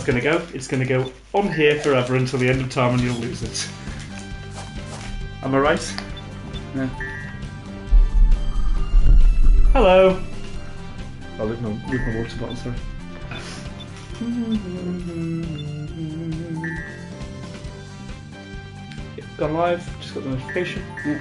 going to go? It's going to go on here forever until the end of time and you'll lose it. Am I right? Yeah. Hello. Oh, leave my water bottle, sorry. Yep, gone live, just got the notification. Yeah.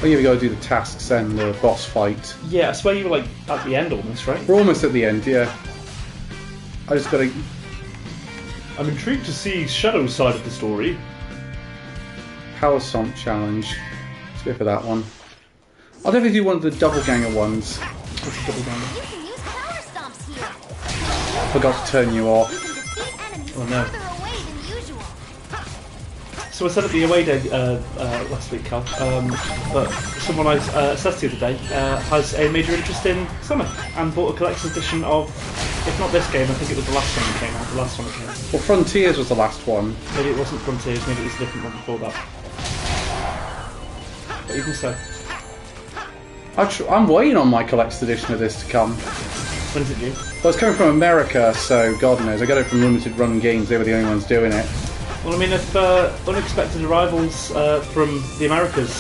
Oh yeah, we gotta do the tasks and the boss fight. Yeah, I swear you were like at the end almost, right? We're almost at the end, yeah. I just gotta... I'm intrigued to see Shadow's side of the story. Power Stomp challenge. Let's go for that one. I'll definitely do one of the double ganger ones. What's a double ganger? You can use power stomps here. Forgot to turn you off. You can defeat enemies Oh, no. further away than usual. So I said at the away day last week, Cal, but someone I assessed the other day has a major interest in Sonic and bought a collector's edition of, if not this game, I think it was the last one that came out, the last Sonic game. Well, Frontiers was the last one. Maybe it wasn't Frontiers, maybe it was a different one before that. But even so. I'm waiting on my collector's edition of this to come. When's it due? Well, it's coming from America, so God knows. I got it from Limited Run Games. They were the only ones doing it. Well, I mean, if unexpected arrivals from the Americas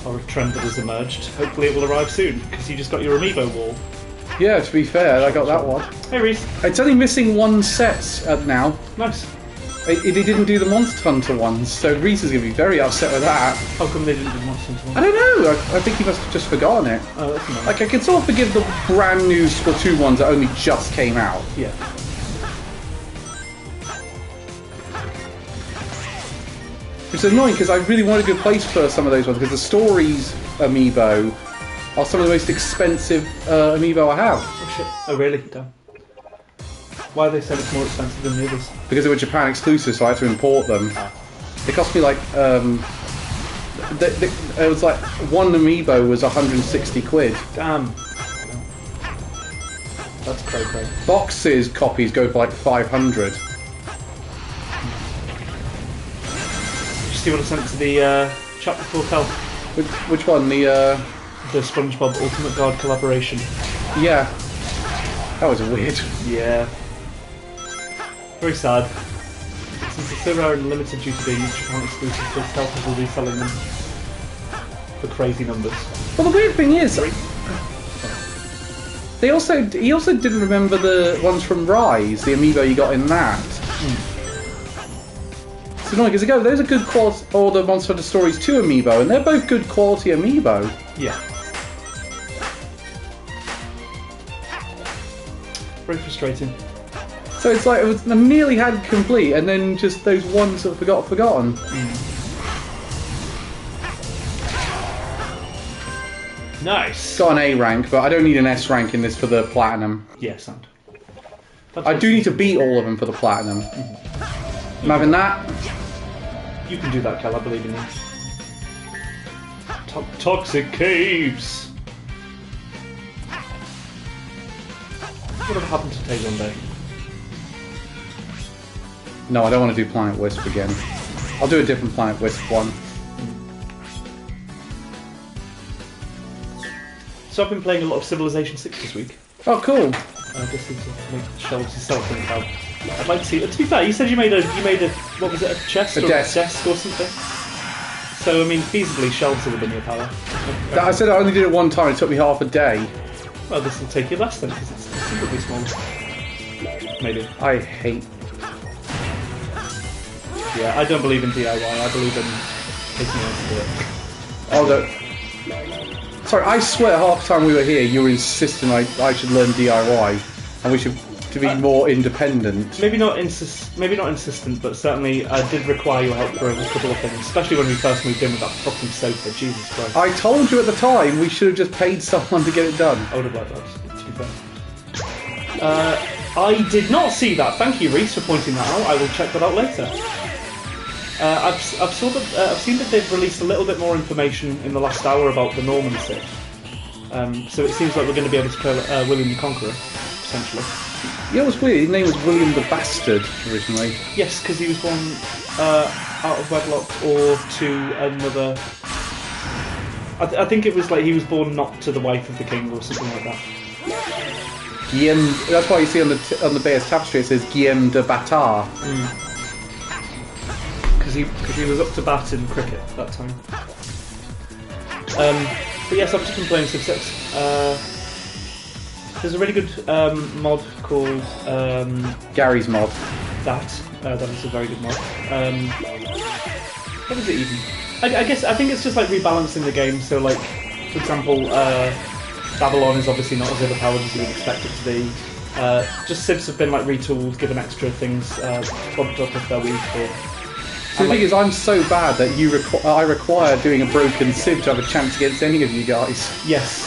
are a trend that has emerged, hopefully it will arrive soon, because you just got your Amiibo wall. Yeah, to be fair, I got that one. Hey, Reese. It's only missing one set now. Nice. It didn't do the Monster Hunter ones, so Reese is going to be very upset with that. How come they didn't do Monster Hunter 1? I don't know. I think he must have just forgotten it. Oh, that's annoying. Like, I can sort of forgive the brand new Splatoon ones that only just came out. Yeah. Which is annoying because I really want a good place for some of those ones because the Stories Amiibo are some of the most expensive Amiibo I have. Oh shit. Oh really? Damn. Why are they so much more expensive than the others? Because they were Japan exclusive, so I had to import them. They cost me like... it was like one Amiibo was 160 quid. Damn. That's cray. Boxes copies go for like 500. Did you see what I sent to the chat before, Cal? Which one? The SpongeBob Ultimate Guard collaboration. Yeah. That was weird. Yeah. Very sad. Since it's so rare and limited due to being Japan exclusive, so Stealth will be selling them for crazy numbers. Well, the weird thing is, he also didn't remember the ones from Rise, the Amiibo you got in that. It's annoying because those are good quality, or the Monster Hunter Stories 2 Amiibo, and they're both good quality Amiibo. Yeah. Very frustrating. So it's like I nearly had complete, and then just those ones that forgotten. Nice. Got an A rank, but I don't need an S rank in this for the platinum. Yeah, sound. I do need to beat all of them for the platinum. I'm having that. You can do that, Cal. I believe in you. Toxic caves. Whatever happened to Tay one day? No, I don't want to do Planet Wisp again. I'll do a different Planet Wisp one. So I've been playing a lot of Civilization 6 this week. Oh, cool. Just to make the shelves yourself think about. I'd like to see. To be fair, you said you made a what was it, a chest A or desk. a desk or something. So I mean, feasibly, shelves are within your power. I said I only did it one time. It took me half a day. Well, this will take you less then because it's considerably smaller. Maybe. I hate. Yeah, I don't believe in DIY. I believe in taking out to do it. Oh, no. Sorry, I swear half the time we were here, you were insisting I should learn DIY, and we should to be more independent. Maybe not insistent, but certainly I did require your help for a couple of things, especially when we first moved in with that fucking sofa. Jesus Christ! I told you at the time we should have just paid someone to get it done. I would have liked that, to be fair. I did not see that. Thank you, Reese, for pointing that out. I will check that out later. I've seen that they've released a little bit more information in the last hour about the Norman City. So it seems like we're going to be able to play William the Conqueror, essentially. Yeah, it was weird. His name was William the Bastard originally. Yes, because he was born out of wedlock or to another. I think it was like he was born not to the wife of the king or something like that. Guillaume. That's why you see on the Bears tapestry it says Guillaume de Batard. Because he was up to bat in cricket at that time. But yes, I've just been playing Civ 6. There's a really good mod called Gary's mod. that is a very good mod. What is it even? I think it's just like rebalancing the game. So like, for example, Babylon is obviously not as overpowered as you would expect it to be. Just Civs have been like retooled, given extra things bumped up if they're weak. So the thing is, I'm so bad that I require doing a broken Civ to have a chance against any of you guys. Yes,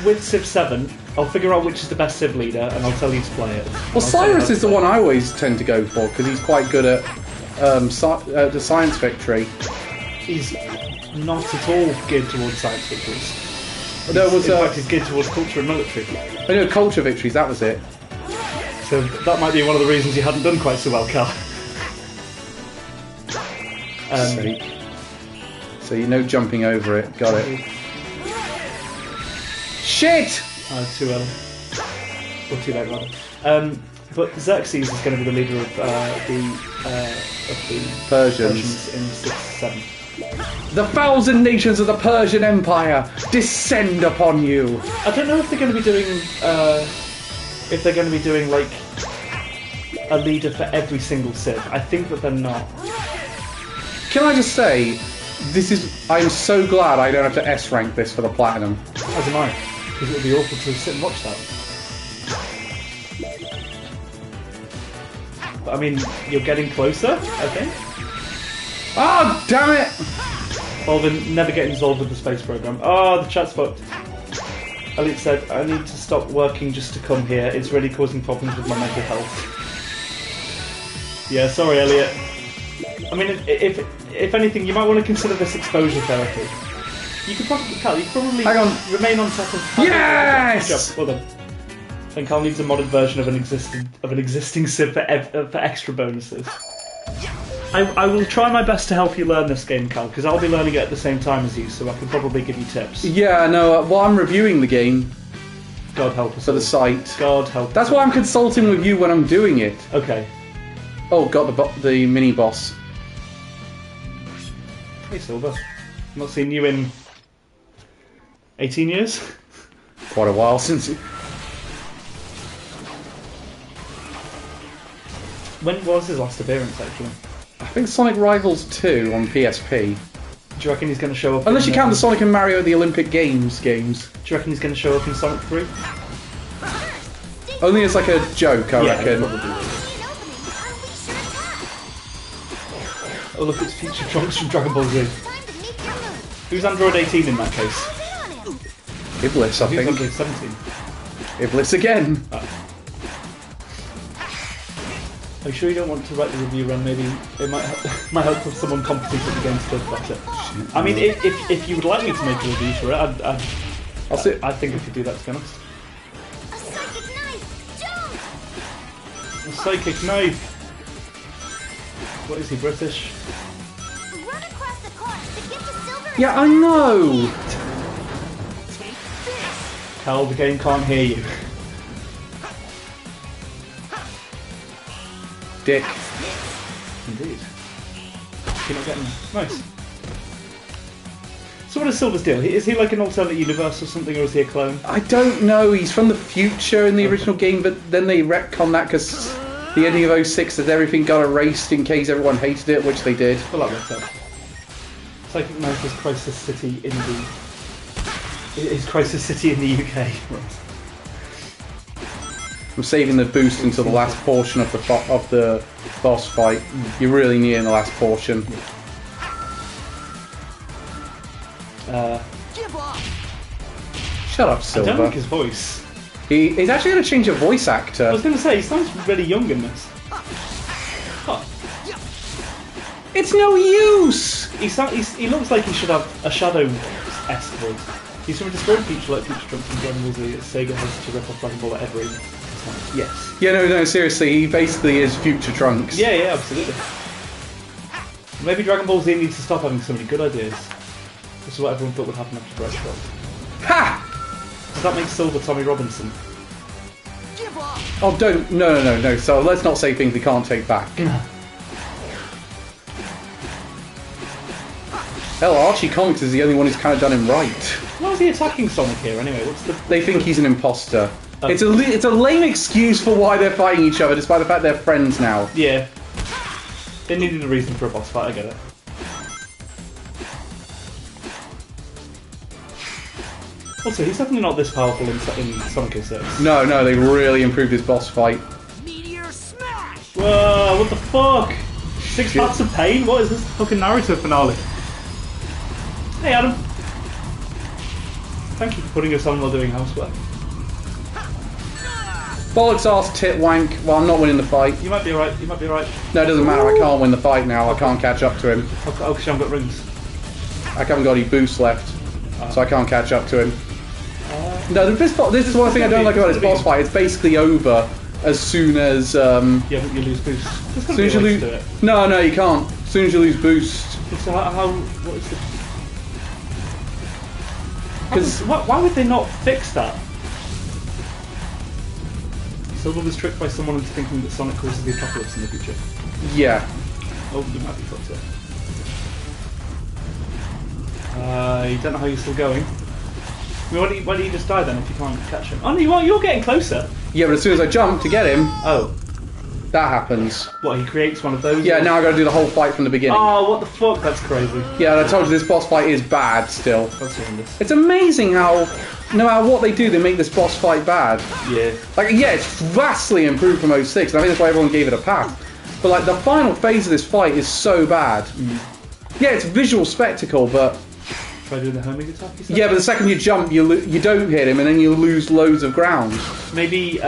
with Civ 7, I'll figure out which is the best Civ leader, and I'll tell you to play it. Well, Cyrus is the one I always tend to go for because he's quite good at the science victory. He's not at all geared towards science victories. In fact, he's geared towards culture and military. I know culture victories. That was it. So that might be one of the reasons you hadn't done quite so well, Cal. So you know jumping over it. Got it. Shit! Too early. Or too late, rather. But Xerxes is going to be the leader of the Persians in 6-7. The 1,000 nations of the Persian Empire descend upon you. I don't know if they're going to be doing like a leader for every single Civ. I think that they're not. Can I just say, I'm so glad I don't have to S rank this for the platinum. As am I, because it would be awful to sit and watch that. But I mean, you're getting closer, I think. Oh, damn it! Alvin, never get involved with the space program. Oh, the chat's fucked. Elliot said, I need to stop working just to come here. It's really causing problems with my mental health. Yeah, sorry, Elliot. I mean, if anything, you might want to consider this exposure therapy. You could probably, Cal, Hang on. remain on top of. Yes! Well done. I think Cal needs a modded version of an existing Civ for extra bonuses. I will try my best to help you learn this game, Cal, because I'll be learning it at the same time as you, so I can probably give you tips. Yeah, no. Well, I'm reviewing the game God help us. for the site. God help. That's why I'm consulting with you when I'm doing it. Okay. Oh, got the mini boss. Hey, Silver. Not seen you in 18 years. Quite a while since. When was his last appearance, actually? I think Sonic Rivals 2 on PSP. Do you reckon he's going to show up? Unless you count the Sonic and Mario the Olympic Games. Do you reckon he's going to show up in Sonic 3? Only as like a joke, I reckon. Probably. Oh look, it's Future Trunks from Dragon Ball Z. Who's Android 18 in that case? Iblis, I Who's think. Android 17? Iblis again. Are you sure you don't want to write the review run? Maybe it might help if someone competent at the game to talk about it. I mean, if you would like me to make a review for it, I'll sit. I think I could do that, to be honest. A psychic knife! Jump! A psychic knife! What is he, British? Run across the course to get to Silver. Yeah, I know. Take this! Cal, the game can't hear you. Dick. Indeed. You're not getting nice. So what is Silver's deal? Is he like an alternate universe or something, or is he a clone? I don't know. He's from the future in the original game, but then they retcon that because the ending of 06 that everything got erased in case everyone hated it, which they did. Well, that makes sense. Psychic Knife is Crisis City in the... Is Crisis City in the UK. I'm saving the boost until the last portion of the boss fight. You're really near in the last portion. Give up! Shut up, I don't Silver. like his voice. He's actually going to change a voice I actor. was going to say, he sounds really young in this. Oh. It's no use! He looks like he should have a Shadow-esque voice. He's from a disparate feature like Future Trunks and Dragon Ball Z. Sega has to rip off Dragon Ball at every Sonic. Yes. Yeah, no, seriously, he basically is future Trunks. Yeah, absolutely. Maybe Dragon Ball Z needs to stop having so many good ideas. This is what everyone thought would happen after Breath of God. Ha! Does that make Silver Tommy Robinson? Oh, don't. No. So let's not say things we can't take back. Hell, Archie Comics is the only one who's kind of done him right. Why is he attacking Sonic here anyway? What's the... They think he's an imposter. Oh. It's a lame excuse for why they're fighting each other, despite the fact they're friends now. Yeah. They needed a reason for a boss fight, I get it. Also, he's definitely not this powerful in Sonic 06. No, they really improved his boss fight. Meteor smash! Whoa, what the fuck? Six Paths of Pain? What is this fucking Naruto finale? Hey Adam. Thank you for putting us on while doing housework. Bollocks ass tit wank. Well, I'm not winning the fight. You might be alright, you might be alright. No, it doesn't matter. I can't win the fight now. I can't catch up to him. Oh, because you haven't got rings. I haven't got any boosts left, so I can't catch up to him. No, this is one thing I don't like about this boss fight. It's basically over as soon as Yeah, but you lose boost. There's gotta be a way to do it. No, you can't. As soon as you lose boost. So what is the... 'Cause- why would they not fix that? Silver was tricked by someone into thinking that Sonic causes the apocalypse in the future. Yeah. Oh, you might be fucked up. You don't know how you're still going. I mean, why do you just die then if you can't catch him? Oh no, you're getting closer! Yeah, but as soon as I jump to get him, Oh. that happens. What, he creates one of those? Yeah, now I gotta do the whole fight from the beginning. Oh, what the fuck? That's crazy. Yeah, and I told you this boss fight is bad still. That's horrendous. It's amazing how, no matter what they do, they make this boss fight bad. Yeah. Like, yeah, it's vastly improved from 06, and I think that's why everyone gave it a pass. But, like, the final phase of this fight is so bad. Yeah, it's a visual spectacle, but... Try doing the homing attack, you said? Yeah, but the second you jump, you don't hit him, and then you lose loads of ground. Maybe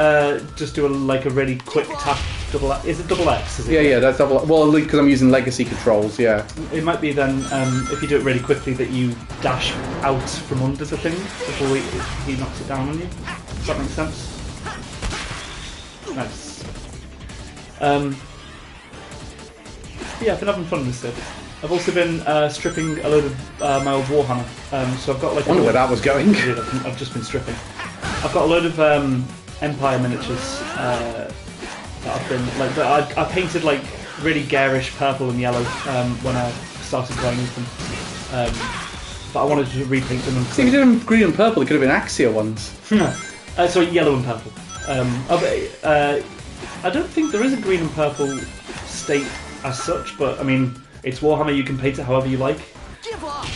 just do a really quick tap, double X. Is it double X? Is it? Yeah, that's double... Well, because I'm using legacy controls, yeah. It might be then, if you do it really quickly, that you dash out from under the thing before he knocks it down on you. Does that make sense? Nice. Yeah, I've been having fun with this. I've also been stripping a load of my old Warhammer. So I've got like. I wonder where that was going. I've just been stripping. I've got a load of Empire miniatures that I've been like. I painted like really garish purple and yellow when I started playing with them. But I wanted to repaint them. And See, if you did them green and purple, it could have been Axia ones. sorry, yellow and purple. I don't think there is a green and purple state as such, but I mean, it's Warhammer. You can paint it however you like. Give up!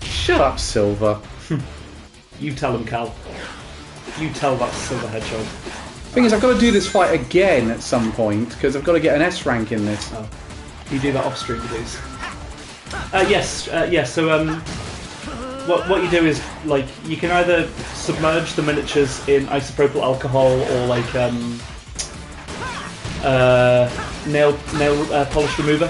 Shut up, Silver. You tell him, Cal. You tell that Silver Hedgehog. Thing is, I've got to do this fight again at some point, because I've got to get an S rank in this. Oh, you do that off stream, please. Yes. So what you do is like you can either submerge the miniatures in isopropyl alcohol or like nail polish remover,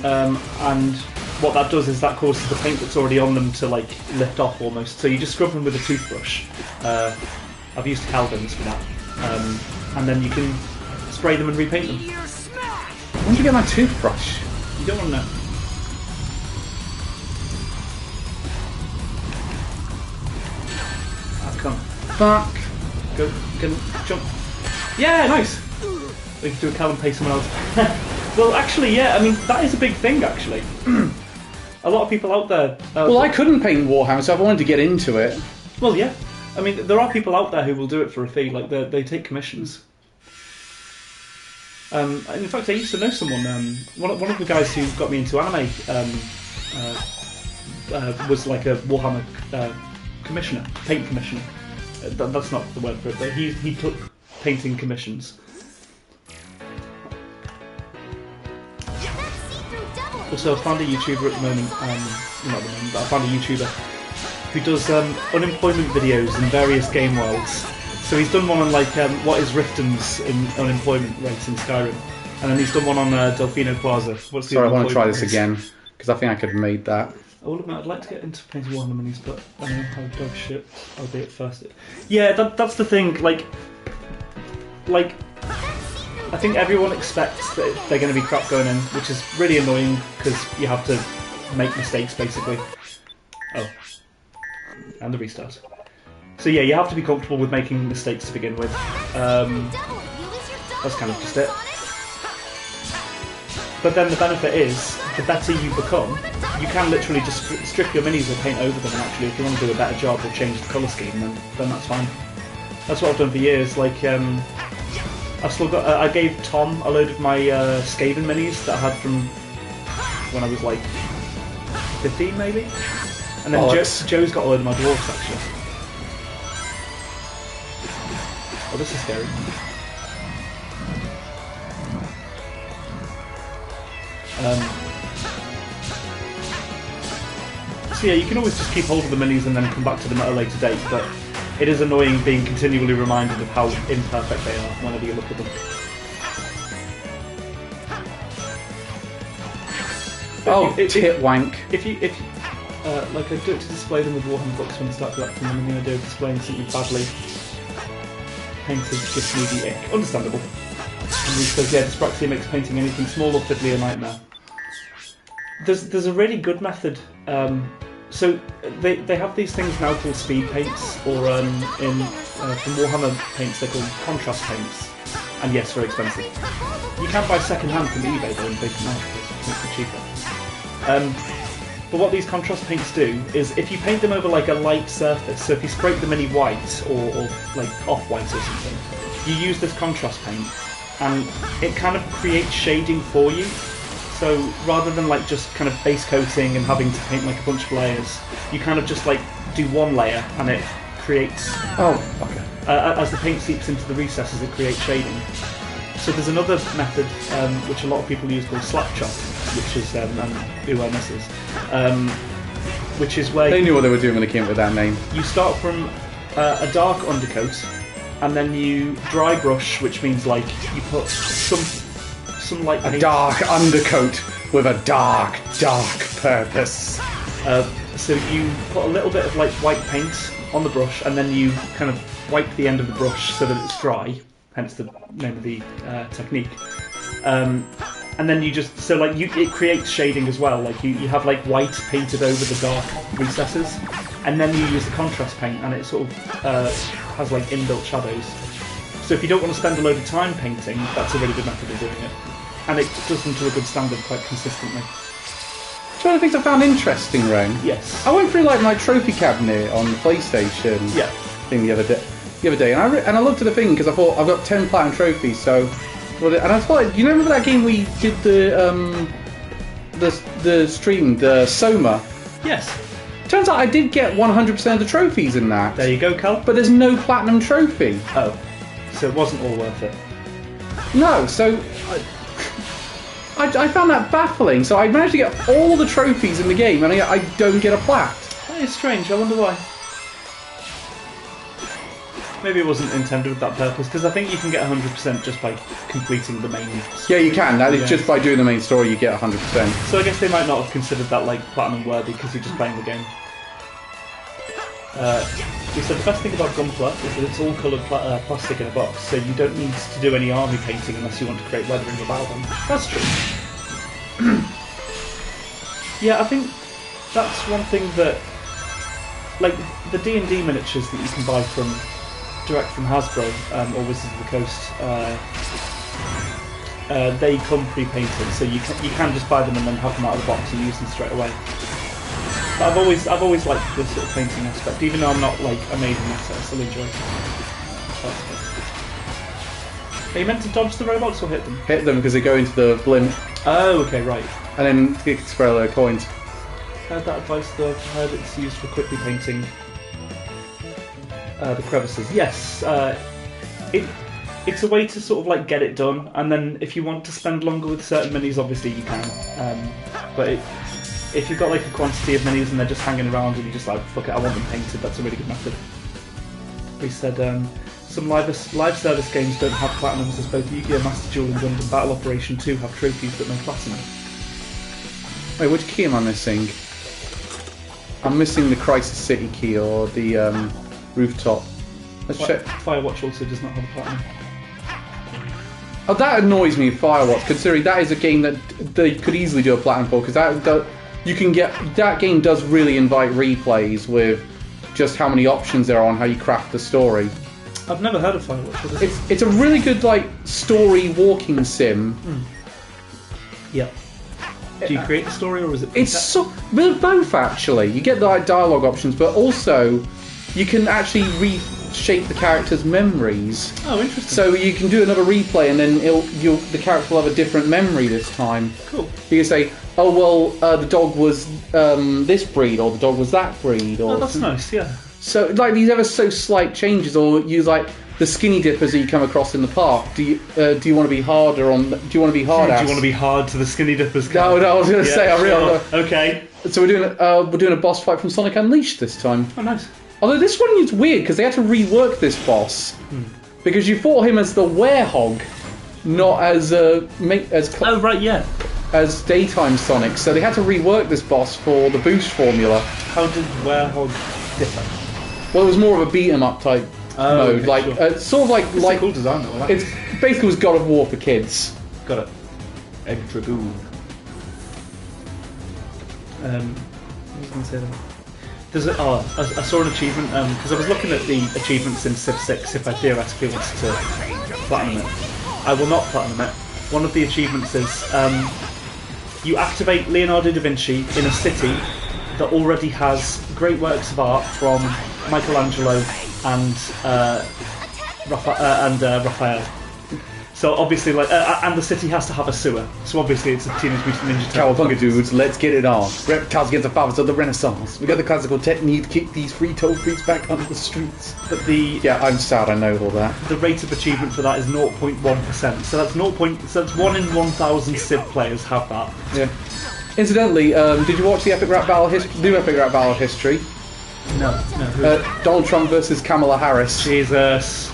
and what that does is that causes the paint that's already on them to like lift off almost. So you just scrub them with a toothbrush. I've used Calvin's for that, and then you can spray them and repaint them. Meteor smash! When did you get my toothbrush? You don't want to know. Ah, come. Fuck. Go, jump. Yeah, nice. We can do a Cal and pay someone else. Well, actually, yeah. I mean, that is a big thing. Actually, a lot of people out there. Well, I couldn't paint Warhammer, so I wanted to get into it. Well, yeah. I mean, there are people out there who will do it for a fee. Like they take commissions. In fact, I used to know someone. One of the guys who got me into anime was like a Warhammer commissioner, paint commissioner. That's not the word for it, but he took painting commissions. Also, I found a YouTuber at the moment, not at the moment, but I found a YouTuber who does unemployment videos in various game worlds. So he's done one on like what is Riften's unemployment rate in Skyrim, and then he's done one on Delfino Plaza. What's the Sorry, I want to try this rate? again, because I think I could have made that. I would admit, I'd like to get into painting Warhammer minis, but I don't know how dog shit I'll be at first. Yeah, that's the thing. Like, like, I think everyone expects that they're going to be crap going in, which is really annoying because you have to make mistakes basically. Oh, and the restart. So yeah, you have to be comfortable with making mistakes to begin with. That's kind of just it. But then the benefit is, the better you become, you can literally just strip your minis or paint over them, and actually if you want to do a better job or change the colour scheme, then that's fine. That's what I've done for years. Like, I've still got. I gave Tom a load of my Skaven minis that I had from when I was like 15, maybe. And then Joe's got a load of my dwarves actually. Oh, this is scary. So yeah, you can always just keep hold of the minis and then come back to them at a later date, but it is annoying being continually reminded of how imperfect they are whenever you look at them. Tit wank. If you like, I do it to display them with Warhammer books when I start collecting them, and the idea of displaying something badly painted gives me the ick. Understandable. And he says, yeah, dyspraxia makes painting anything small or fiddly a nightmare. There's a really good method. So they have these things now called speed paints, or from Warhammer paints they're called contrast paints. And yes, very expensive. You can buy second hand from eBay though in big markets, it's cheaper. But what these contrast paints do is, if you paint them over like a light surface, so if you spray them any white or like off-white or something, you use this contrast paint, and it kind of creates shading for you. So rather than like just kind of base coating and having to paint like a bunch of layers, you kind of just like do one layer and it creates. As the paint seeps into the recesses, it creates shading. So there's another method which a lot of people use called slap chop, which is which is where they knew what they were doing when they came up with that name. You start from a dark undercoat, and then you dry brush, which means like you put some like a dark undercoat with a dark purpose. So you put a little bit of like white paint on the brush, and then you kind of wipe the end of the brush so that it's dry. Hence the name of the technique. And then you just it creates shading as well. Like you have like white painted over the dark recesses, and then you use the contrast paint, and it sort of has like inbuilt shadows. So if you don't want to spend a load of time painting, that's a really good method of doing it. And it does them to a good standard quite consistently. Do you know the things I found interesting, Ren? Yes. I went through like my trophy cabinet on the PlayStation thing the other day, and I looked at the thing because I thought I've got 10 platinum trophies, so. And I thought, you remember that game we did the stream, the Soma? Yes. Turns out I did get 100% of the trophies in that. There you go, Cal. But there's no platinum trophy. Oh, so it wasn't all worth it. No, so I found that baffling. So I managed to get all the trophies in the game, and I don't get a plat. That is strange. I wonder why. Maybe it wasn't intended with that purpose, because I think you can get 100% just by completing the main story. Yeah, you can. Just by doing the main story, you get 100%. So I guess they might not have considered that like platinum worthy because you're just playing the game. We said the best thing about Gunpla is that it's all coloured plastic in a box, so you don't need to do any army painting unless you want to create weathering about them. That's true. Yeah, I think that's one thing that, like the D&D miniatures that you can buy direct from Hasbro or Wizards of the Coast, they come pre-painted, so you can just buy them and then have them out of the box and use them straight away. But I've always liked this sort of painting aspect, even though I'm not like amazing at it. I still enjoy it. Are you meant to dodge the robots or hit them? Hit them because they go into the blimp. Oh, okay, right. And then you can spray their coins. Heard that advice though. I've heard it's used for quickly painting the crevices. Yes, it's a way to sort of like get it done, and then if you want to spend longer with certain minis, obviously you can. But if you've got like a quantity of minis and they're just hanging around and you're just like, fuck it, I want them painted, that's a really good method. We said some live service games don't have platinums, as both Yu-Gi-Oh! Master Duel and Gundam Battle Operation 2 have trophies but no platinum. Wait, which key am I missing? I'm missing the Crisis City key or the rooftop. Let's check. Firewatch also does not have a platinum. Oh, that annoys me in Firewatch, considering that is a game that they could easily do a platinum for, because that game does really invite replays with just how many options there are on how you craft the story. I've never heard of Firewatch. It's a really good story walking sim. Yeah. Do you create the story, or is it? It's both actually. You get the dialogue options, but also you can actually reshape the character's memories. Oh, interesting. So you can do another replay, and then the character will have a different memory this time. Cool. You can say, "Oh well, the dog was this breed, or the dog was that breed." Or that's nice. Yeah. So these ever so slight changes, or use the skinny dippers that you come across in the park. Do you want to be harder on? Do you want to be hard? Do you want to be hard to the skinny dippers? No, I was going to say I realised. Okay. So we're doing a boss fight from Sonic Unleashed this time. Oh, nice. Although this one is weird because they had to rework this boss because you fought him as the werehog, not as oh right, yeah. As daytime Sonic. So they had to rework this boss for the boost formula. How did werehog differ? Well, it was more of a beat 'em up type mode, sort of like it's a cool design though. It's basically was God of War for kids. Got it. Egg Dragoon. What was I going to say then? I saw an achievement because I was looking at the achievements in Civ 6 if I theoretically wanted to platinum it. I will not platinum it. One of the achievements is you activate Leonardo da Vinci in a city that already has great works of art from Michelangelo and Raphael. So obviously, and the city has to have a sewer. So obviously, it's a Teenage Mutant Ninja Turtles. Cowabunga dudes, let's get it on. Reptiles against the fathers of the Renaissance. We got the classical technique to kick these free-toll freaks back onto the streets. But I'm sad, I know all that. The rate of achievement for that is 0.1%. So that's 1 in 1,000 Civ players have that. Yeah. Incidentally, did you watch the Epic Rap Battle New Epic Rap Battle history? No. Donald Trump versus Kamala Harris. Jesus.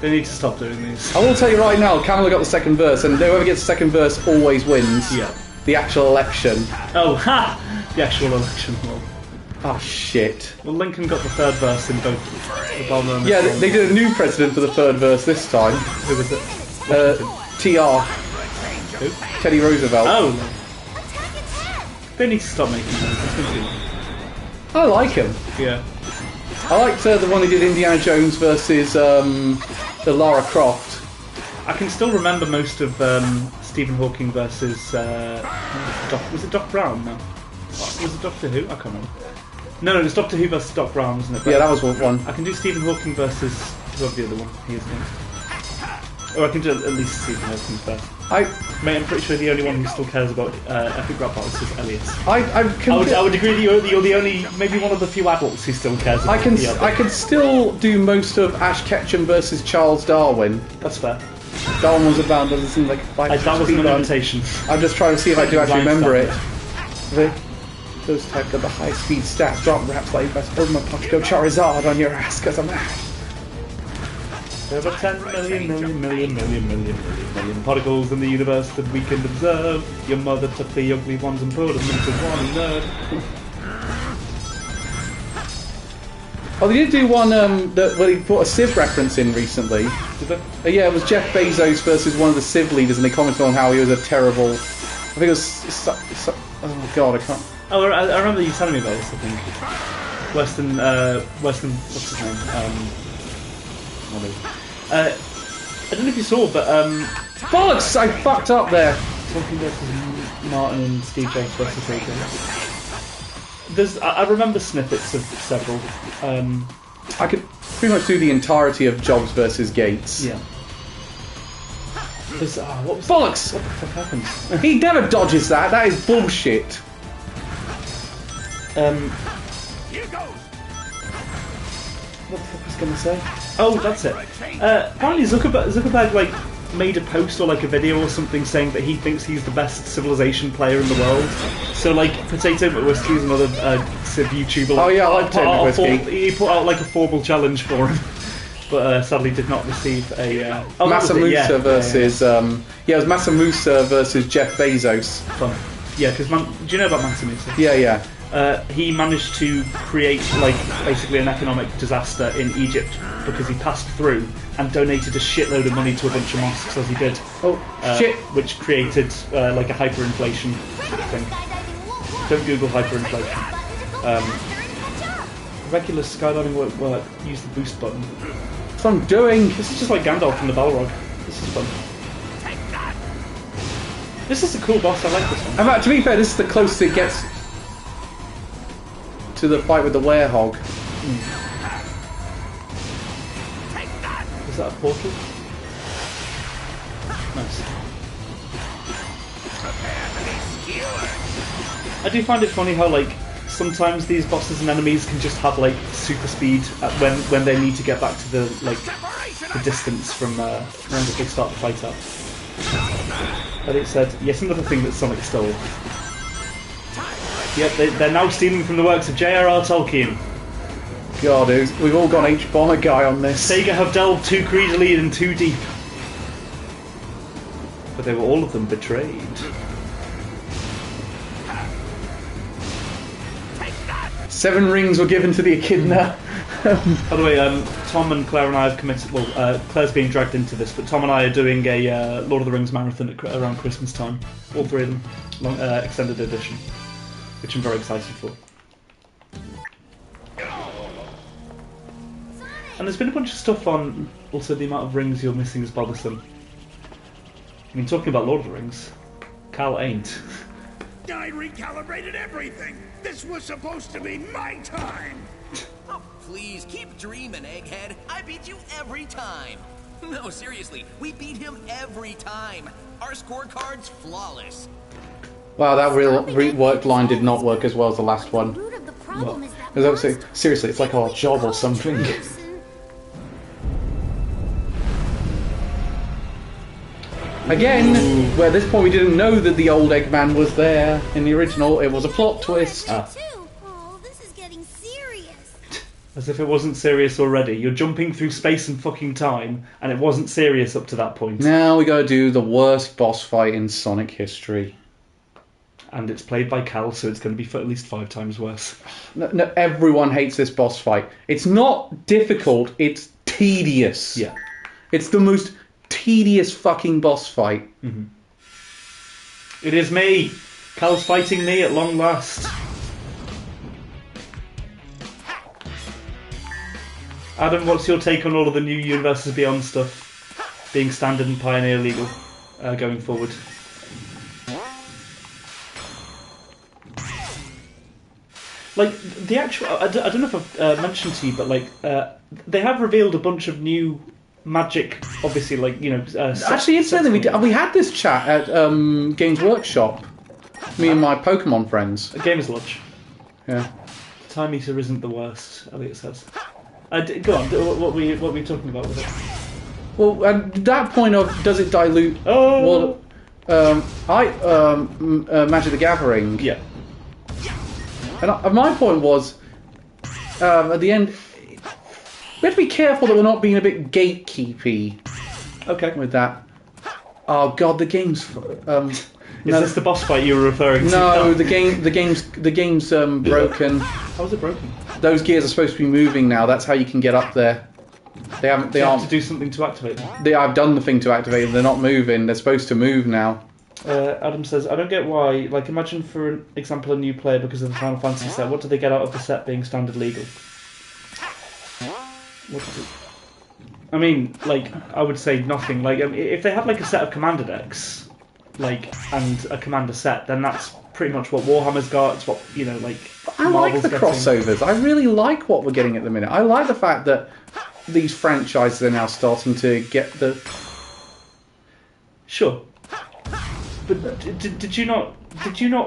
They need to stop doing these. I will tell you right now, Kamala got the second verse, and whoever gets the second verse always wins. Yeah. The actual election. Oh, ha! The actual election. Well. Oh, shit. Well, Lincoln got the third verse in both Obama and yeah, they did a new president for the third verse this time. Who was it? TR. Who? Teddy Roosevelt. Oh. They need to stop making those. I like him. Yeah. I liked the one they did Indiana Jones versus the Lara Croft. I can still remember most of Stephen Hawking versus was it Doc Brown? No, was it Doctor Who? I can't remember. No, it was Doctor Who versus Doc Brown, wasn't it? But yeah, that was one. I can do Stephen Hawking versus whoever the other one he is next. Or I can do at least Stephen Hawking first. Mate, I'm pretty sure the only one who still cares about Epic Rap Battles is Elias. I would agree that you're the only, maybe one of the few adults who still cares about I can still do most of Ash Ketchum versus Charles Darwin. That's fair. Darwin was about, doesn't seem like that was an invitation. I'm just trying to see if I do actually remember it. Those type of the high speed stats drop raps like I suppose my punch go Charizard on your ass because I'm Ash. There are 10 million particles in the universe that we can observe. Your mother took the ugly ones and put them into one nerd. Oh, they did do one where they put a Civ reference in recently. Did they? Yeah, it was Jeff Bezos versus one of the Civ leaders, and they commented on how he was a terrible. I think it was. Oh god, I can't. Oh, I remember you telling me about this. I think worse than what's his name? I don't know if you saw, but bollocks! I fucked up there. Talking versus Martin and Steve Jobs versus AJ. I remember snippets of several. I could pretty much do the entirety of Jobs versus Gates. Yeah. What was bollocks! What the fuck happened? He never dodges that. That is bullshit. What the fuck was I going to say? Oh, that's it. Apparently Zuckerberg made a post or a video or something saying that he thinks he's the best Civilization player in the world. So Potato McWhiskey is another Civ YouTuber. Oh yeah, I like Potato McWhiskey. He put out a formal challenge for him, but sadly did not receive a. Massa Musa versus it was Massa Musa versus Jeff Bezos. Fun. Yeah, because do you know about Massa Musa? Yeah. he managed to create like basically an economic disaster in Egypt because he passed through and donated a shitload of money to a bunch of mosques as he did. Shit! Which created like a hyperinflation thing. Don't Google hyperinflation. Regular skydiving won't work. Use the boost button. That's what I'm doing. This is just like Gandalf from the Balrog. This is fun. This is a cool boss. I like this one. In fact, to be fair, this is the closest it gets to the fight with the werehog. Is that a portal? Nice. I do find it funny how like sometimes these bosses and enemies can just have like super speed when they need to get back to the the distance from when they start the fight up. But it said, yes, another thing that Sonic stole. Yep, they're now stealing from the works of J.R.R. Tolkien. God, we've all gone H-Bomber guy on this. Sega have delved too greedily and too deep. But they were all of them betrayed. Seven rings were given to the Echidna. By the way, Tom and Claire and I have committed. Well, Claire's being dragged into this, but Tom and I are doing a Lord of the Rings marathon around Christmas time. All three of them, extended edition, which I'm very excited for. And there's been a bunch of stuff on also the amount of rings you're missing is bothersome. I mean, talking about Lord of the Rings, Cal ain't. I recalibrated everything. This was supposed to be my time. Oh, please, keep dreaming, Egghead. I beat you every time. No, seriously, we beat him every time. Our scorecard's flawless. Wow, that reworked line did not work as well as the last one. The root of the problem is that Because obviously, seriously, it's like our job or something. Again, where at this point we didn't know that the old Eggman was there in the original. It was a plot twist. Oh, this is getting serious. As if it wasn't serious already. You're jumping through space and fucking time, and it wasn't serious up to that point. Now we gotta do the worst boss fight in Sonic history. And it's played by Cal, so it's going to be at least 5 times worse. No, everyone hates this boss fight. It's not difficult, it's tedious. Yeah. It's the most tedious fucking boss fight. Mm-hmm. It is me! Cal's fighting me at long last. Adam, what's your take on all of the new Universes Beyond stuff being standard and Pioneer legal going forward? Like, the actual... I don't know if I've mentioned to you, but, like, they have revealed a bunch of new Magic, obviously, like, you know... Actually, incidentally, we had this chat at Games Workshop. Me and my Pokemon friends. A Gamer's Lodge. Yeah. Time Eater isn't the worst, Elliot says. Go on, what were you talking about with it? Well, at that point of, does it dilute... Oh! Well, Magic the Gathering. Yeah. And my point was, at the end, we have to be careful that we're not being a bit gatekeepy. Okay. With that. Oh god, the game's. Is this the boss fight you were referring to? No, the game's broken. How is it broken? Those gears are supposed to be moving now. That's how you can get up there. They haven't. They you aren't. have to do something to activate them. I've done the thing to activate them. They're not moving. They're supposed to move now. Adam says, I don't get why. Like, imagine for an example a new player because of the Final Fantasy set. What do they get out of the set being standard legal? I mean, like, I would say nothing. Like, if they have like a set of commander decks, like, and a commander set, then that's pretty much what Warhammer's got. It's what, you know, like. I like the crossovers. I really like what we're getting at the minute. I like the fact that these franchises are now starting to get the. Sure. But did you not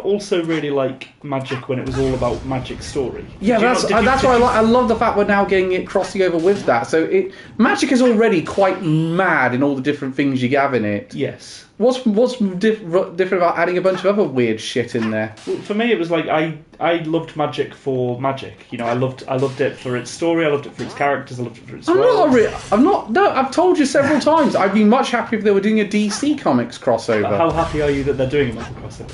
also really like Magic when it was all about Magic story? Yeah, that's why I like. I love the fact we're now getting it crossing over with that. So Magic is already quite mad in all the different things you have in it. Yes. What's different about adding a bunch of other weird shit in there? Well, for me, it was like I loved Magic for Magic. You know, I loved it for its story. I loved it for its characters. I loved it for its world. No, I've told you several times. I'd be much happier if they were doing a DC Comics crossover. How happy are you that they're doing a Marvel crossover?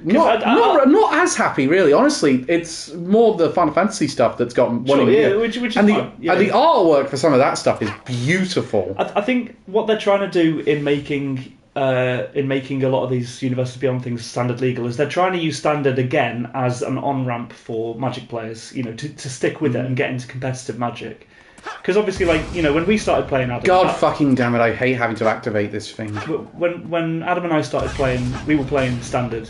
Not as happy, really. Honestly, it's more the Final Fantasy stuff that's got one Sure, in yeah, here. which is and fine. Yeah. the artwork for some of that stuff is beautiful. I think what they're trying to do in making a lot of these Universes Beyond things standard legal is they're trying to use standard again as an on-ramp for Magic players, to stick with it and get into competitive Magic. Because obviously, when we started playing Adam... God fucking damn it, I hate having to activate this thing. When Adam and I started playing, we were playing standard.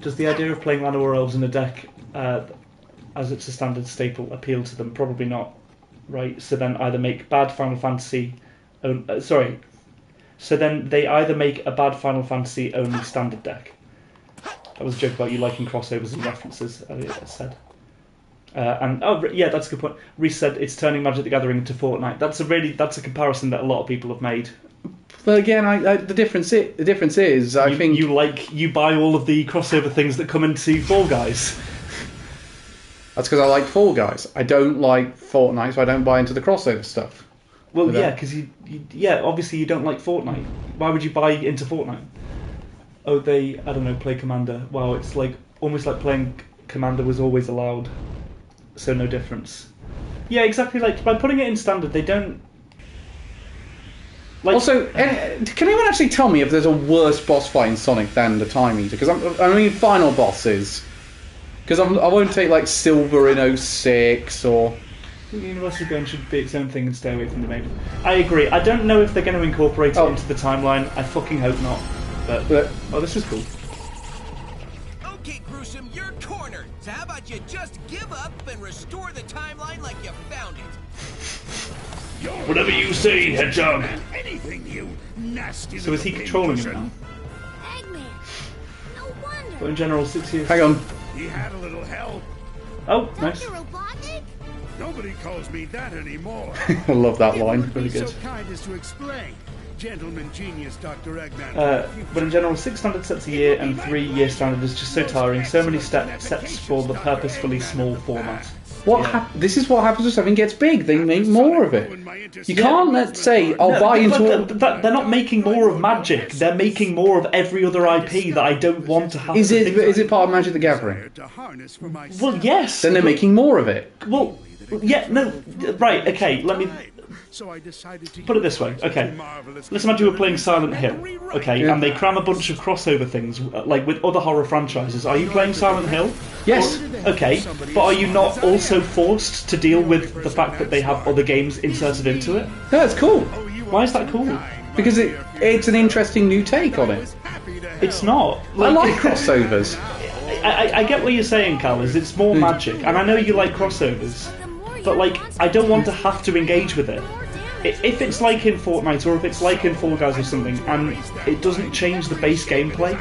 Does the idea of playing Llanowar Elves in a deck as it's a standard staple appeal to them? Probably not, right? So then either make bad Final Fantasy... So then they either make a bad Final Fantasy only standard deck. That was a joke about you liking crossovers and references, I said. That's a good point. Reese said it's turning Magic the Gathering into Fortnite. That's a comparison that a lot of people have made. But again, the difference is I think you buy all of the crossover things that come into Fall Guys. That's because I like Fall Guys. I don't like Fortnite, so I don't buy into the crossover stuff. Well, yeah, because obviously you don't like Fortnite. Why would you buy into Fortnite? Oh, play Commander. Wow, it's almost like playing Commander was always allowed. So no difference. Yeah, exactly. By putting it in standard, they don't. Also, can anyone actually tell me if there's a worse boss fight in Sonic than the Time Eater? Because I mean, final bosses. Because I won't take Silver in 06 or. Universal Gun should be its own thing and stay away from the main. I agree. I don't know if they're going to incorporate it into the timeline. I fucking hope not. But this is cool. Okay, Gruesome, you're cornered. So how about you just give up and restore the timeline like you found it? Whatever you say, Hedgehog. Anything, you nasty. So is he controlling him now? Eggman. No wonder. But in general, 6 years. Hang on. He had a little help. Oh, nice. Dr. Robotnik? Nobody calls me that anymore. I love that line. Really Be good. so kind as to explain. Gentleman genius, Dr. Eggman. But in general, 6 standard sets a year and 3-year standard is just so tiring. So many sets for the purposefully small format. This is what happens when something gets big. They make more of it. You can't say, "I'll buy into." They're not making more of Magic. They're making more of every other IP that I don't want to have. Is it part of Magic the Gathering? Well, yes. Then they're making more of it. Well, yeah, no, right, okay. Let me So I decided to put it this way. Okay, let's imagine we're playing Silent Hill. Okay, and they cram a bunch of crossover things with other horror franchises. Are you playing Silent Hill? Yes. Okay, but are you not also forced to deal with the fact that they have other games inserted into it? That's cool. Why is that cool? Because it's an interesting new take on it. It's not. I like crossovers. I get what you're saying, Cal. It's more Magic, and I know you like crossovers, but I don't want to have to engage with it. If it's like in Fortnite or if it's like in Fall Guys or something, and it doesn't change the base gameplay.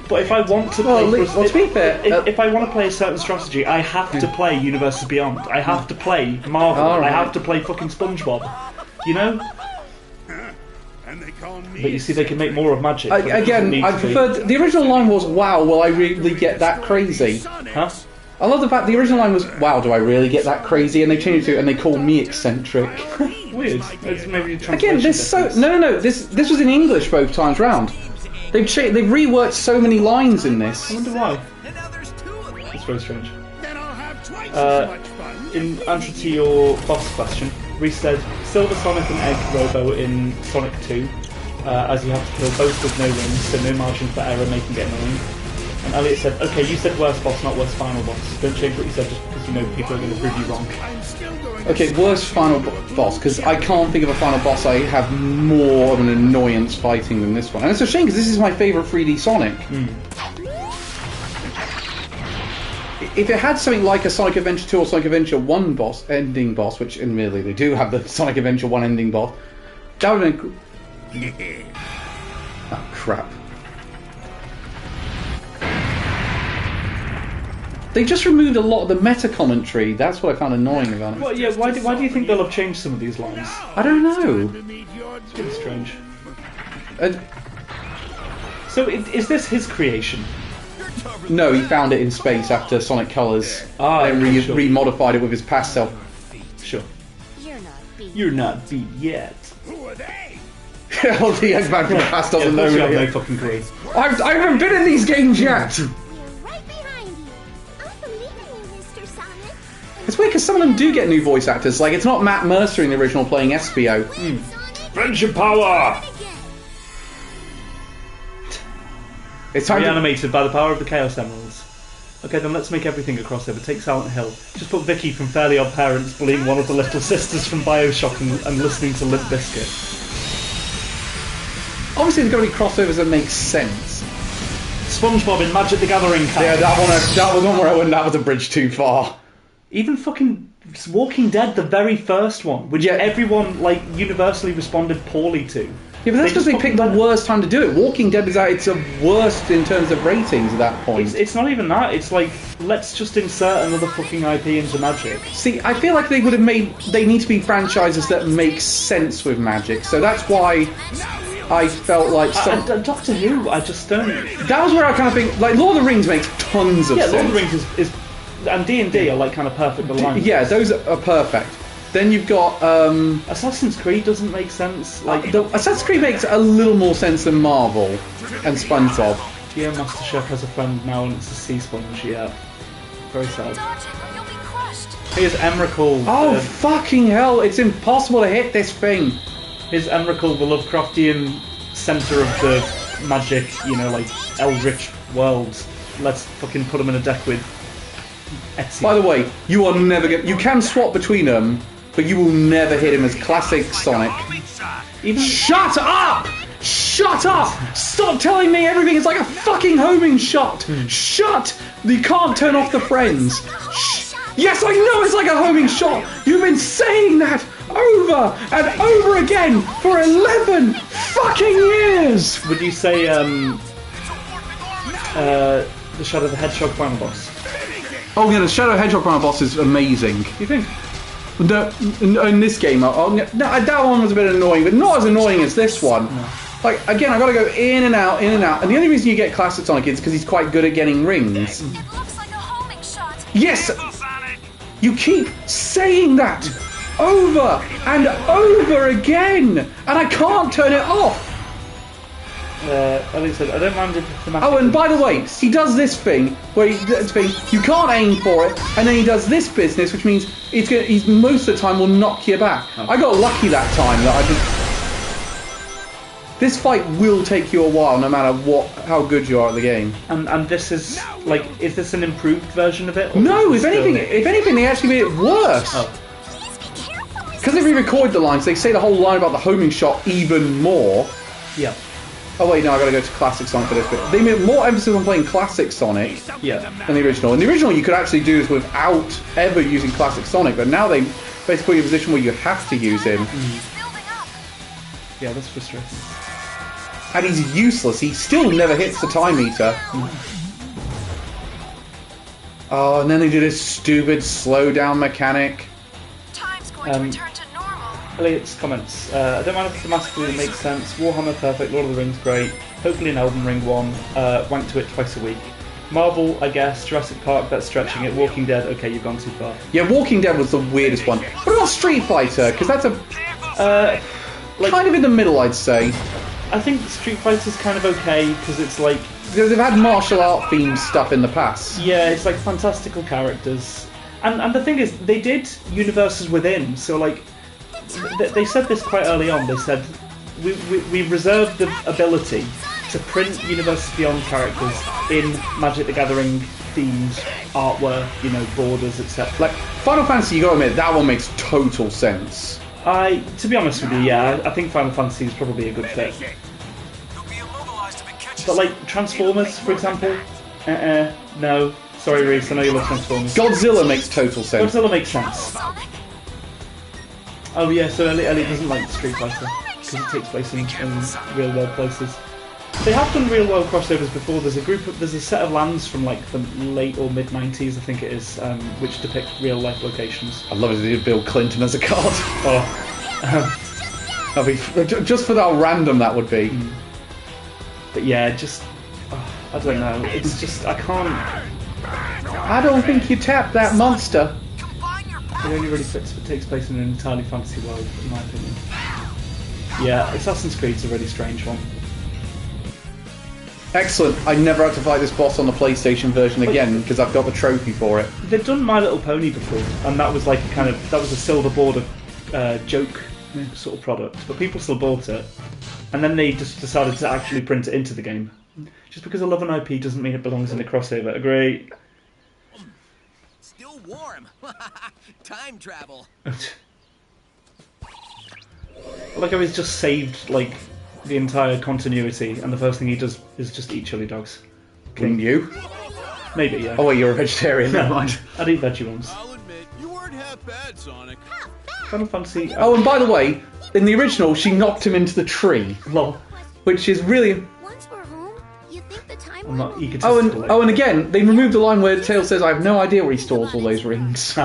But if I want to play, if I want to play a certain strategy, I have to play Universes Beyond. I have to play Marvel. I have to play fucking SpongeBob. You know. But you see, they can make more of Magic. Again, I preferred the original line was, "Wow, will I really get that crazy?" Huh? I love the fact the original line was, "Wow, do I really get that crazy?" And they changed it to, and they call me eccentric. Weird. It's maybe a Again, this no. This was in English both times round. They've reworked so many lines in this. I wonder why. And now there's 2 of them. It's very strange. Then I'll have twice as much fun. In answer to your boss question, Reese said Silver Sonic and Egg Robo in Sonic 2, as you have to kill both with no rings, so no margin for error, making it annoying. And Elliot said, okay, you said worst boss, not worst final boss. Don't change what you said just because you know people are going to prove you wrong. I'm still going to Okay, worst final boss, because I can't think of a final boss I have more of an annoyance fighting than this one. And it's a shame, because this is my favourite 3D Sonic. If it had something like a Sonic Adventure 2 or Sonic Adventure 1 ending boss, which admittedly they do have the Sonic Adventure 1 ending boss, that would have been cool. Oh, crap. They just removed a lot of the meta commentary. That's what I found annoying about it. Well, yeah. Why do you think they'll have changed some of these lines? I don't know. It's really strange. And So is this his creation? no, he found it in space after Sonic Colors. Ah, Then sure. remodified it with his past self. Sure. You're not beat. You're not beat yet. Who are they? Well, the Eggman from the past doesn't know you have me. no fucking clue. I haven't been in these games yet. We're right behind you. I believe in you, Mr. Sonic. It's weird because some of them do get new voice actors. Like, it's not Matt Mercer in the original playing Espio. Sonic. Friendship power! Again. It's time to... Reanimated by the power of the Chaos Emeralds. Okay, then let's make everything a crossover. Take Silent Hill. Just put Vicky from Fairly Odd Parents bullying one of the little sisters from Bioshock and listening to Limp Bizkit. Obviously, there's got to be crossovers that make sense. SpongeBob in Magic the Gathering. Yeah, that was one where I went, that was a bridge too far. Even fucking Walking Dead, the very first one, which everyone like universally responded poorly to. Yeah, but that's because they just picked the fucking- worst time to do it. Walking Dead is at its worst in terms of ratings at that point. It's not even that. It's like, let's just insert another fucking IP into Magic. See, I feel like they would have made... They need to be franchises that make sense with Magic. So that's why I felt like some... And Doctor Who, I just don't... That was where I kind of think... Like, Lord of the Rings makes tons of Yeah, sense. Lord of the Rings is and D&D are like kind of perfect alignment. Yeah, those are perfect. Then you've got... Assassin's Creed doesn't make sense. Like, Assassin's Creed makes a little more sense than Marvel and SpongeBob. yeah, MasterChef has a friend now and it's a sea sponge, yeah. Very sad. Dodge it or you'll be crushed. Here's Emrakul. Oh, fucking hell, it's impossible to hit this thing. Here's Emrakul, the Lovecraftian centre of the magic, you know, like, eldritch worlds. Let's fucking put him in a deck with Etsy. By the way, you are never going... You can swap between them, but you will never hit him as classic Sonic. Even Shut up! Shut up! Stop telling me everything is like a fucking homing shot! Shut! You can't turn off the friends. Yes, I know it's like a homing shot! You've been saying that over and over again for 11 fucking years! would you say the Shadow of the Hedgehog final boss? Oh yeah, the Shadow Hedgehog final boss is amazing. You think? No, in this game, that one was a bit annoying, but not as annoying as this one. No. Like, again, I've got to go in and out, and the only reason you get Classic Sonic is because he's quite good at getting rings. It looks like a homing shot. Yes! You keep saying that over and over again, and I can't turn it off. Ellie said, I don't mind if the Oh, and by the way, he does this thing where you can't aim for it, and then he does this business, which means he's most of the time will knock you back. Oh. I got lucky that time that I just. This fight will take you a while, no matter how good you are at the game. And this is like, is this an improved version of it? Or No, is if it still- anything, they actually made it worse. Oh. Please be careful, Mr. Because they re-record the lines, they say the whole line about the homing shot even more. Yeah. Oh wait, no, I gotta go to Classic Sonic for this bit. They made more emphasis on playing Classic Sonic Yeah. than the original. In the original, you could actually do this without ever using Classic Sonic, but now they basically put you in a position where you have to use him. He's building up. Yeah, that's frustrating. And he's useless, he still never hits the time meter. Oh, and then they do this stupid slowdown mechanic. Time's going to return to normal. Elliot's comments. I don't mind if thematically it makes sense. Warhammer perfect, Lord of the Rings great. Hopefully an Elden Ring one. Wank to it twice a week. Marvel, I guess. Jurassic Park, that's stretching it. Walking Dead, okay, you've gone too far. Yeah, Walking Dead was the weirdest one. What about Street Fighter? Because that's a Like, kind of in the middle, I'd say. I think Street Fighter's kind of okay because it's like, Because they've had martial art themed stuff in the past. yeah, it's like fantastical characters. And the thing is, they did universes within, so like, they said this quite early on. They said, we reserve the ability to print Universes Beyond characters in Magic the Gathering themed artwork, you know, borders, etc. Like, Final Fantasy, you gotta admit, that one makes total sense. To be honest with you, yeah, I think Final Fantasy is probably a good fit. But like Transformers, for example, no. Sorry, Reese, I know you love Transformers. Godzilla makes total sense. Godzilla makes sense. Sonic. Oh yeah, so Ellie doesn't like Street Fighter because it takes place in real world places. They have done real world crossovers before. There's a set of lands from like the late or mid 90s, I think it is, which depict real life locations. I love it if they did Bill Clinton as a card. Oh, That'd be, just for how random that would be. but yeah, just I don't know. It's just I can't. I don't think you tapped that monster. It only really fits if it takes place in an entirely fantasy world, in my opinion. Yeah, Assassin's Creed's a really strange one. Excellent. I never had to fight this boss on the PlayStation version again because I've got the trophy for it. They've done My Little Pony before, and that was like that was a silver border joke sort of product, but people still bought it, and then they just decided to actually print it into the game. Just because I love an IP doesn't mean it belongs in a crossover. Agree. Still warm. Time travel. Like how he's just saved like the entire continuity, and the first thing he does is just eat chili dogs. Wouldn't you? Maybe, yeah. Oh wait, you're a vegetarian. Never mind. I'd eat veggie ones. I'll admit, you weren't half bad, Sonic. Final Fantasy. Oh, and by the way, in the original, she knocked him into the tree, lol. which is really. Once we're home, you think the time I'm not will- egotistical. And again, they removed the line where Tails says, "I have no idea where he stores all those rings."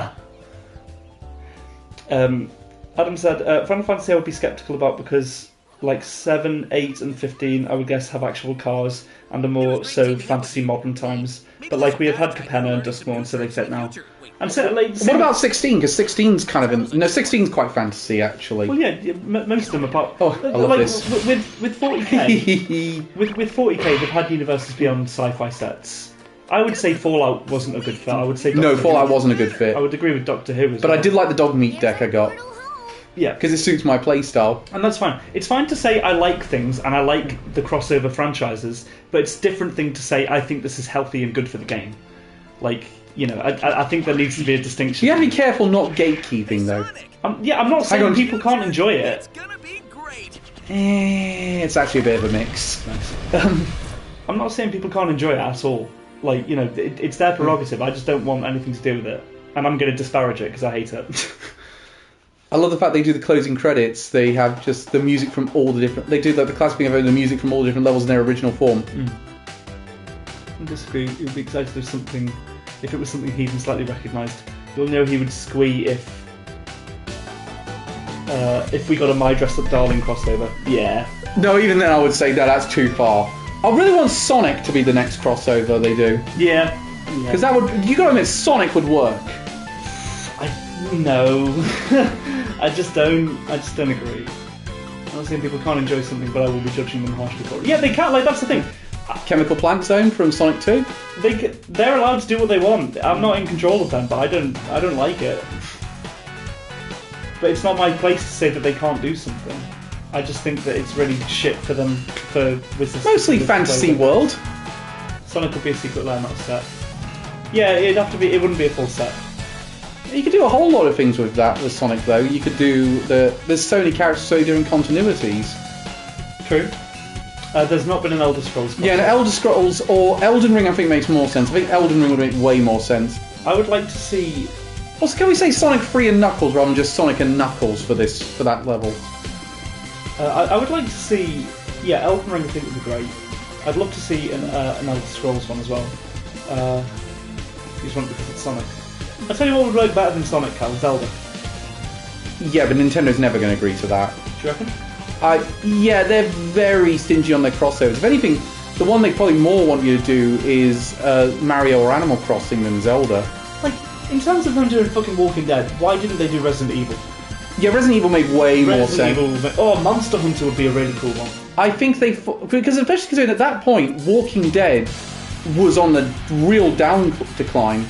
Adam said, Final Fantasy I would be sceptical about because, like 7, 8, and 15, I would guess have actual cars and are more so fantasy modern times. But like we have had Capenna and Duskmourn, so they fit now. And so, like, What about 16? Because 16's kind of no, 16's quite fantasy actually. Well, yeah, most of them apart. Oh, I love like, this. With 40k, with 40k, they've had Universes Beyond sci-fi sets. I would say Fallout wasn't a good fit. I would say No, Doctor Fallout Who. wasn't a good fit. I would agree with Doctor Who as But well. I did like the dog meat deck I got Yeah, because it suits my playstyle. and that's fine. It's fine to say I like things and I like the crossover franchises, but it's a different thing to say I think this is healthy and good for the game. Like, you know, I think there needs to be a distinction. You have to be careful not gatekeeping though. Sonic, I'm not saying on. people can't enjoy it. it's gonna be great. It's actually a bit of a mix. I'm not saying people can't enjoy it at all. Like, you know, it's their prerogative. I just don't want anything to do with it. And I'm going to disparage it because I hate it. I love the fact they do the closing credits. They have just the music from all the different. They do like the classic thing of the music from all the different levels in their original form. I disagree. He would be excited if something, if it was something he even slightly recognised. You'll know he would squee if we got a My Dressed Up Darling crossover. Yeah. No, even then I would say that's too far. I really want Sonic to be the next crossover they do. Yeah. Because that would, you gotta admit, Sonic would work. No. I just don't agree. I'm not saying people can't enjoy something, but I will be judging them harshly for it. Yeah, they can't. Like, that's the thing. Chemical Plant Zone from Sonic 2. They're allowed to do what they want. I'm not in control of them, but I don't like it. But it's not my place to say that they can't do something. I just think that it's really shit for them with this. Mostly with Fantasy flavor. World. Sonic would be a secret lair, not a set. Yeah, it'd have to be. It wouldn't be a full set. You could do a whole lot of things with that, with Sonic though. You could do there's so many characters, so different continuities. True. There's not been an Elder Scrolls. Yeah, and Elder Scrolls or Elden Ring I think makes more sense. I think Elden Ring would make way more sense. I would like to see. Also, can we say Sonic 3 and Knuckles rather than just Sonic and Knuckles for that level? I would like to see. Yeah, Elden Ring I think would be great. I'd love to see an Elder Scrolls one as well. Just want because it's Sonic. I tell you what would work better than Sonic, Cal, Zelda. Yeah, but Nintendo's never going to agree to that. Do you reckon? Yeah, they're very stingy on their crossovers. If anything, the one they probably more want you to do is Mario or Animal Crossing than Zelda. Like, in terms of them doing fucking Walking Dead, why didn't they do Resident Evil? Yeah, Resident Evil made way more sense. Monster Hunter would be a really cool one. I think because especially considering at that point, Walking Dead was on the real decline.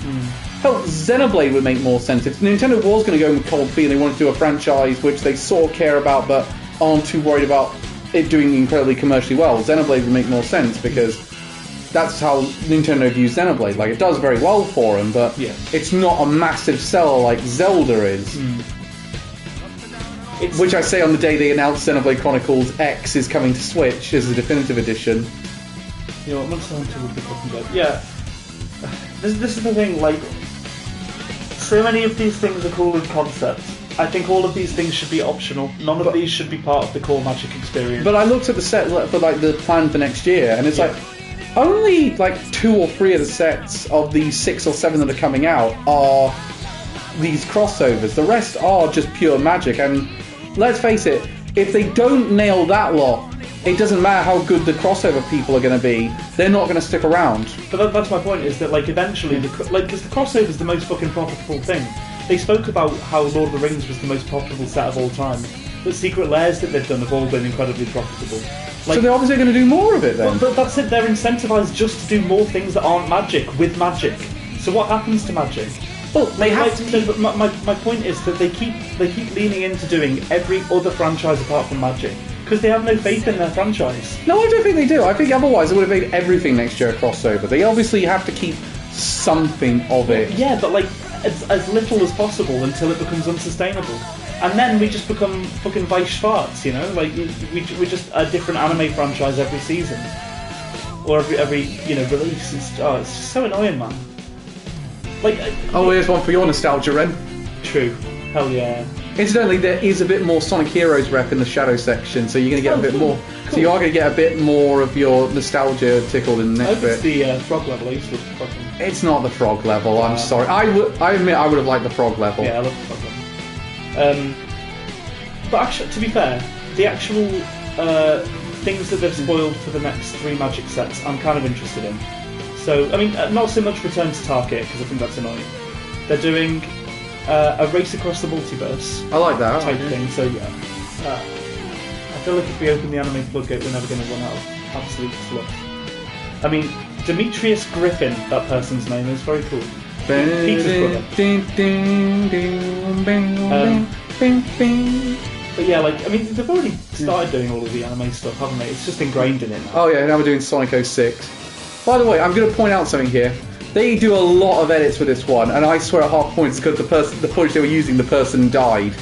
Hell, Xenoblade would make more sense. If Nintendo was going to go with cold feet and they wanted to do a franchise which they sort of care about but aren't too worried about it doing incredibly commercially well, Xenoblade would make more sense because that's how Nintendo views Xenoblade. Like, it does very well for them, but Yeah. it's not a massive seller like Zelda is. Which I say on the day they announced Xenoblade Chronicles X is coming to Switch as a definitive edition. You know what, Monster Hunter would be fucking good. Yeah. This is the thing, like, so many of these things are cool in concept. I think all of these things should be optional. None of these should be part of the core Magic experience. But I looked at the set for like the plan for next year, and it's Yeah. like only like 2 or 3 of the sets of the 6 or 7 that are coming out are these crossovers. The rest are just pure Magic, and let's face it, if they don't nail that lot, it doesn't matter how good the crossover people are going to be. They're not going to stick around. But that's my point, is that, like, eventually, because the crossover is the most fucking profitable thing. They spoke about how Lord of the Rings was the most profitable set of all time. the secret lairs that they've done have all been incredibly profitable. Like, So they're obviously going to do more of it then. but that's it. They're incentivized just to do more things that aren't magic with magic. So what happens to magic? Well, they have to keep... But my point is that they keep leaning into doing every other franchise apart from Magic because they have no faith in their franchise. No, I don't think they do. I think otherwise they would have made everything next year a crossover. They obviously have to keep something of it. Yeah, but like as little as possible until it becomes unsustainable, and then we just become fucking Vice farts, you know? Like we're just a different anime franchise every season or every release. It's just so annoying, man. Like, Oh, here's one for your nostalgia, Ren. true, hell yeah. Incidentally, there is a bit more Sonic Heroes rep in the Shadow section, so you're going to get a bit cool. more. Cool. So you are going to get a bit more of your nostalgia tickled in the I next hope it's bit. the frog level. I used to fucking It's not the frog level. I'm sorry. I admit I would have liked the frog level. yeah, I love the frog level. But actually, to be fair, the actual things that they've spoiled for the next 3 Magic sets, I'm kind of interested in. So, I mean, not so much Return to Tarkir, because I think that's annoying. They're doing a Race Across the Multiverse I like that. type thing, so yeah. I feel like if we open the anime floodgate, we're never going to run out of absolute fluff. I mean, Demetrius Griffin, that person's name is very cool. Peter's brother. But yeah, like, I mean, they've already started doing all of the anime stuff, haven't they? It's just ingrained in it now. Oh yeah, now we're doing Sonic 06. By the way, I'm going to point out something here. They do a lot of edits with this one, and I swear at half points because the footage they were using, the person died.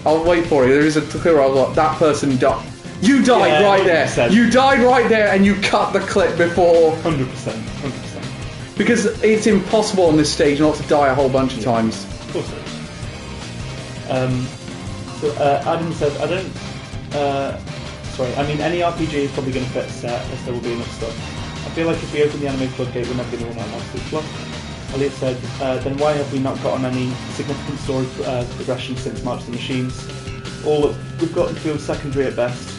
I'll wait for it. There is a clear of that person died. You died Yeah, right there. 100%. You died right there, and you cut the clip before 100%, 100%. because it's impossible on this stage not to die a whole bunch of times. Of course it is. So Adam said, I don't... sorry, I mean, any RPG is probably going to fit a set, as there will be enough stuff. I feel like if we open the anime floodgate, we're never going to run out of absolute fluff. Elliot said, then why have we not gotten any significant story progression since March of the Machines? All that we've gotten feels secondary at best.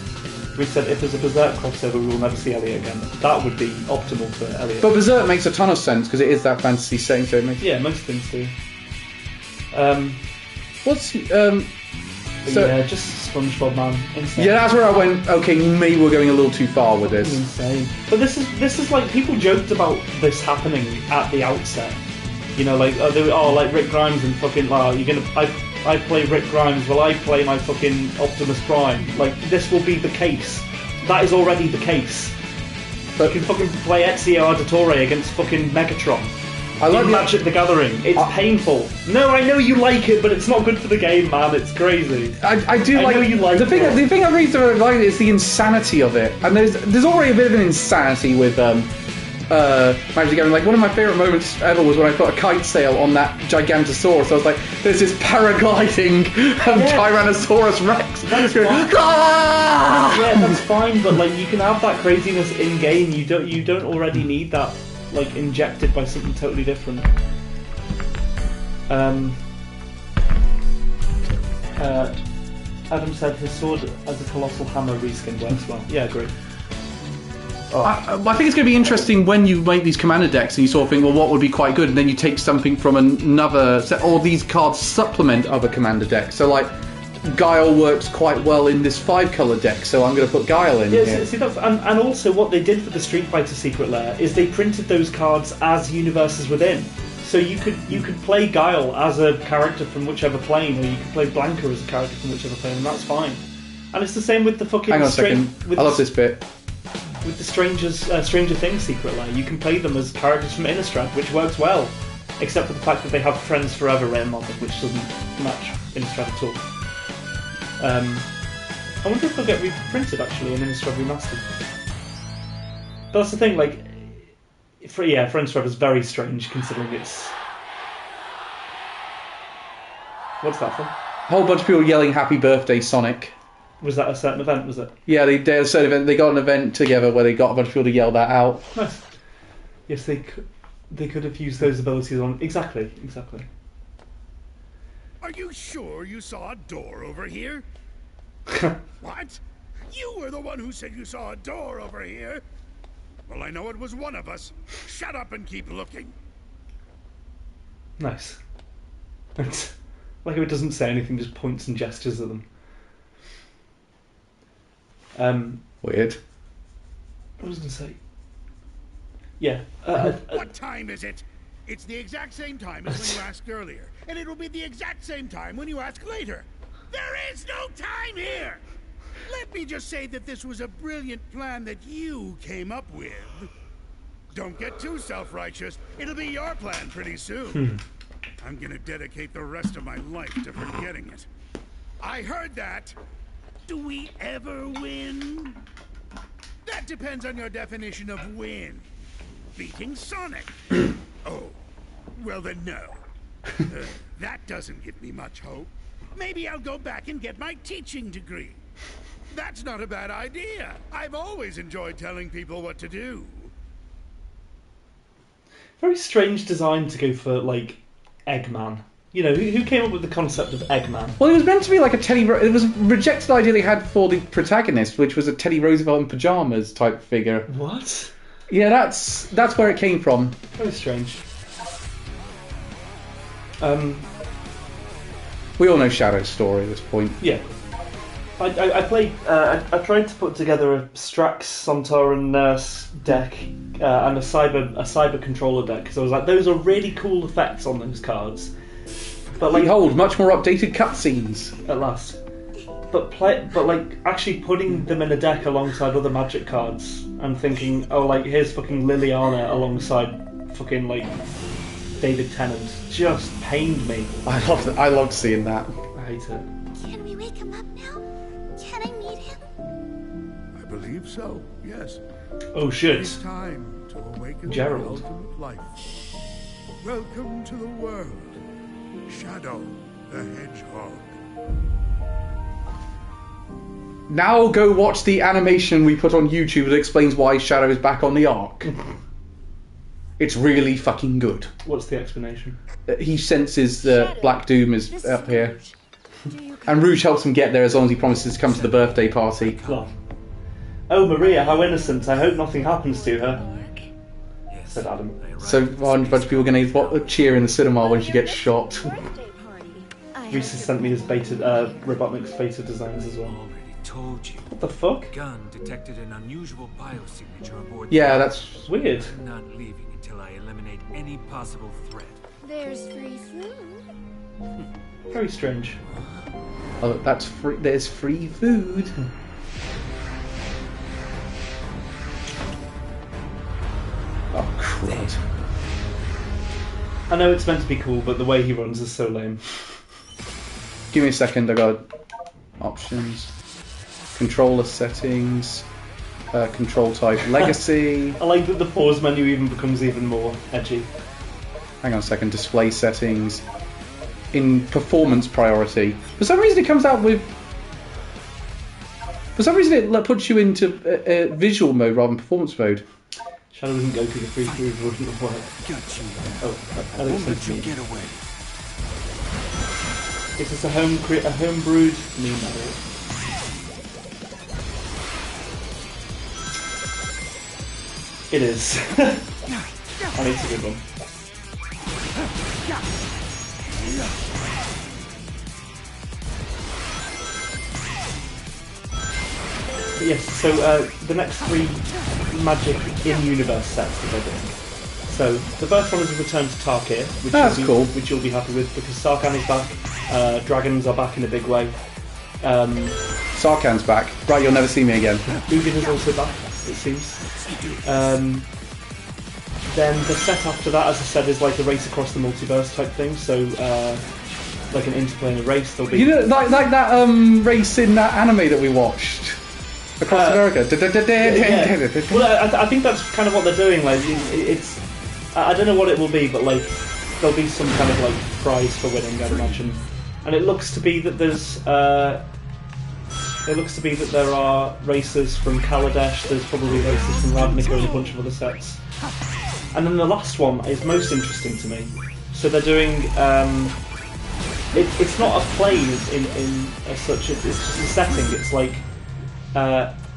We said if there's a Berserk crossover, we will never see Elliot again. That would be optimal for Elliot. But Berserk makes a ton of sense because it is that fantasy setting, so it makes... Yeah, most things do. What's So, yeah, just SpongeBob, man. Insane. Yeah, that's where I went. Okay, maybe we're going a little too far with this. Insane. But this is like, people joked about this happening at the outset. You know, like like Rick Grimes and fucking I play Rick Grimes while I play my fucking Optimus Prime. Like, this will be the case. That is already the case. But you can fucking play Ezio Auditore against fucking Megatron. I like Magic the Gathering. It's painful. No, I know you like it, but it's not good for the game, man. It's crazy. I do I like know you like the thing. it. The thing I really don't like is the insanity of it, and there's already a bit of an insanity with Magic the Gathering. Like, one of my favourite moments ever was when I put a kite sail on that Gigantosaurus. I was like, there's this paragliding Tyrannosaurus Rex. That's going, fine. "Ah!" Yeah, that's fine, but like, you can have that craziness in game. You don't already need that like injected by something totally different. Adam said his sword as a colossal hammer reskin works well. Yeah, I agree. I think it's going to be interesting when you make these commander decks and you sort of think, well, what would be quite good, and then you take something from another set, or these cards supplement other commander decks. So, like, Guile works quite well in this 5-colour deck, so I'm going to put Guile in Yeah, here. see that's, and also what they did for the Street Fighter Secret Lair is they printed those cards as universes within. So you could play Guile as a character from whichever plane, or you could play Blanca as a character from whichever plane, and that's fine. And it's the same with the fucking... Hang on a second. I love this bit. With the Stranger Things Secret Lair, you can play them as characters from Innistrad, which works well, except for the fact that they have Friends Forever Rare model, which doesn't match Innistrad at all. I wonder if they'll get reprinted actually in Innistrad Remastered. But that's the thing, like, Friends Forever is very strange considering it's... What's that from? A whole bunch of people yelling "Happy Birthday, Sonic." Was that a certain event, was it? Yeah, they did a certain event. They got an event together where they got a bunch of people to yell that out. Nice. Yes, they could have used those abilities on... Exactly. Are you sure you saw a door over here? What? You were the one who said you saw a door over here? Well, I know it was one of us. Shut up and keep looking. Nice. Like, if it doesn't say anything, just points and gestures at them. Weird. What was I going to say? Yeah. What time is it? It's the exact same time as when you asked earlier, and it'll be the exact same time when you ask later. There is no time here! Let me just say that this was a brilliant plan that you came up with. Don't get too self-righteous. It'll be your plan pretty soon. I'm gonna dedicate the rest of my life to forgetting it. I heard that. Do we ever win? That depends on your definition of win. Beating Sonic. Oh, well then no. That doesn't give me much hope. Maybe I'll go back and get my teaching degree. That's not a bad idea. I've always enjoyed telling people what to do. Very strange design to go for, like, Eggman. You know, who came up with the concept of Eggman? Well, it was meant to be like a Teddy... It was a rejected idea they had for the protagonist, which was a Teddy Roosevelt in pyjamas type figure. What? Yeah, that's where it came from. Very strange. We all know Shadow's story at this point. Yeah. I played. I tried to put together a Strax, Sontaran deck and a cyber controller deck because I was like, those are really cool effects on those cards. But like, behold, much more updated cutscenes at last. But like actually putting them in a deck alongside other Magic cards and thinking, oh, like here's fucking Liliana alongside fucking like David Tennant, just pained me. I loved seeing that. I hate it. Can we wake him up now? Can I meet him? I believe so, yes. Oh shit. It's time to awaken Gerald. the ultimate life. Welcome to the world, Shadow the Hedgehog. Now go watch the animation we put on YouTube that explains why Shadow is back on the Ark. It's really fucking good. What's the explanation? He senses that Black Doom is up here. And Rouge helps him get there as long as he promises to come to the birthday party. Oh, Maria, how innocent. I hope nothing happens to her, said Adam. So a bunch of people are going to cheer in the cinema when she gets shot. Reese has sent me his beta, Robotnik's beta designs as well. Told you. What the fuck? Gun detected an unusual biosignature aboard. Yeah, that's weird. I'm not leaving until I eliminate any possible threat. There's free food. Very strange. Oh, that's free. There's free food. Oh crud! I know it's meant to be cool, but the way he runs is so lame. Give me a second. I got options, controller settings, control type legacy. I like that the pause menu even becomes even more edgy. Hang on a second. Display settings. In performance priority. For some reason it comes out with... For some reason it puts you into visual mode rather than performance mode. Shadow doesn't go through the free food, wouldn't have worked. Got you. Oh, Won't let you get away. Is this a homebrewed meme edit? It is. And it's a good one. But yes, so the next three Magic in-universe sets that they're doing. So the first one is a return to Tarkir, which you'll be happy with because Sarkhan is back, dragons are back in a big way. Sarkhan's back. Right, you'll never see me again. Ugin is also back, it seems. Then the set after that, as I said, is like a race across the multiverse type thing. So like an interplanar race. There'll be like that race in that anime that we watched across America. Yeah. Well, I think that's kind of what they're doing. Like it's, I don't know what it will be, but like there'll be some kind of like prize for winning, I'd imagine. And it looks to be that there's there are racers from Kaladesh. There's probably racers from Ravnica and a bunch of other sets. And then the last one is most interesting to me. So they're doing. It's not a plane in as such. It's just a setting. It's like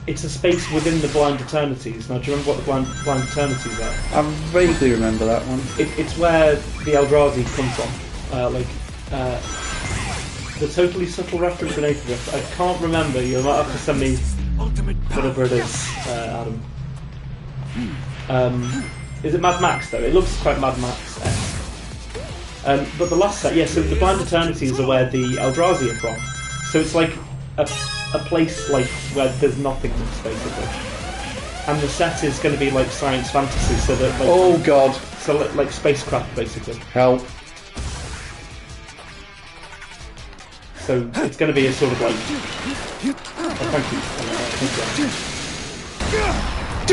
it's a space within the Blind Eternities. Now, do you remember what the Blind Eternities are? I vaguely remember that one. It's where the Eldrazi come from. The totally subtle reference in Aether. I can't remember. You might have to send me ultimate power. Whatever it is, Adam. Is it Mad Max though? It looks quite Mad Max-esque. But the last set, yeah, so the Blind Eternities are where the Eldrazi are from. So it's like a place like where there's nothingness, basically. And the set is going to be like science fantasy, so that like, Oh god. so like spacecraft, basically. Help. So it's going to be a sort of like... Oh, thank you.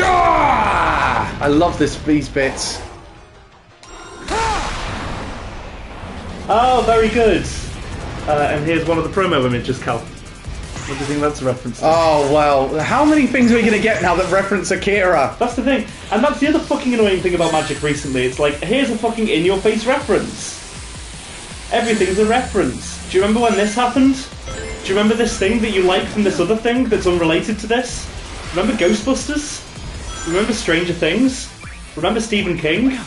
Ah! I love these bits. Oh, very good. And here's one of the promo images, Cal. What do you think that's a reference to? Oh, well, how many things are we going to get now that reference Akira? That's the thing. And that's the other fucking annoying thing about Magic recently. It's like, here's a fucking in-your-face reference. Everything's a reference. Do you remember when this happened? Do you remember this thing that you like from this other thing that's unrelated to this? Remember Ghostbusters? Remember Stranger Things? Remember Stephen King?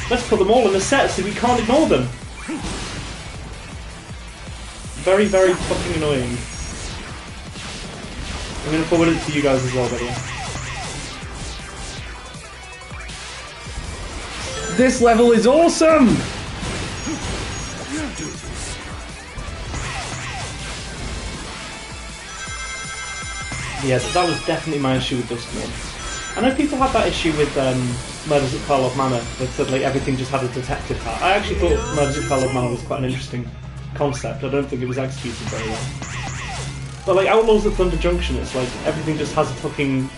Let's put them all in the set so we can't ignore them. Very, very fucking annoying. I'm going to forward it to you guys as well, by the way. This level is awesome! Yeah, that was definitely my issue with Dustmore. I know people had that issue with Murders at Karlov Manor, that said like everything just had a detective hat. I actually thought Murders at Karlov Manor was quite an interesting concept. I don't think it was executed very well. But like Outlaws at Thunder Junction, it's like everything just has a fucking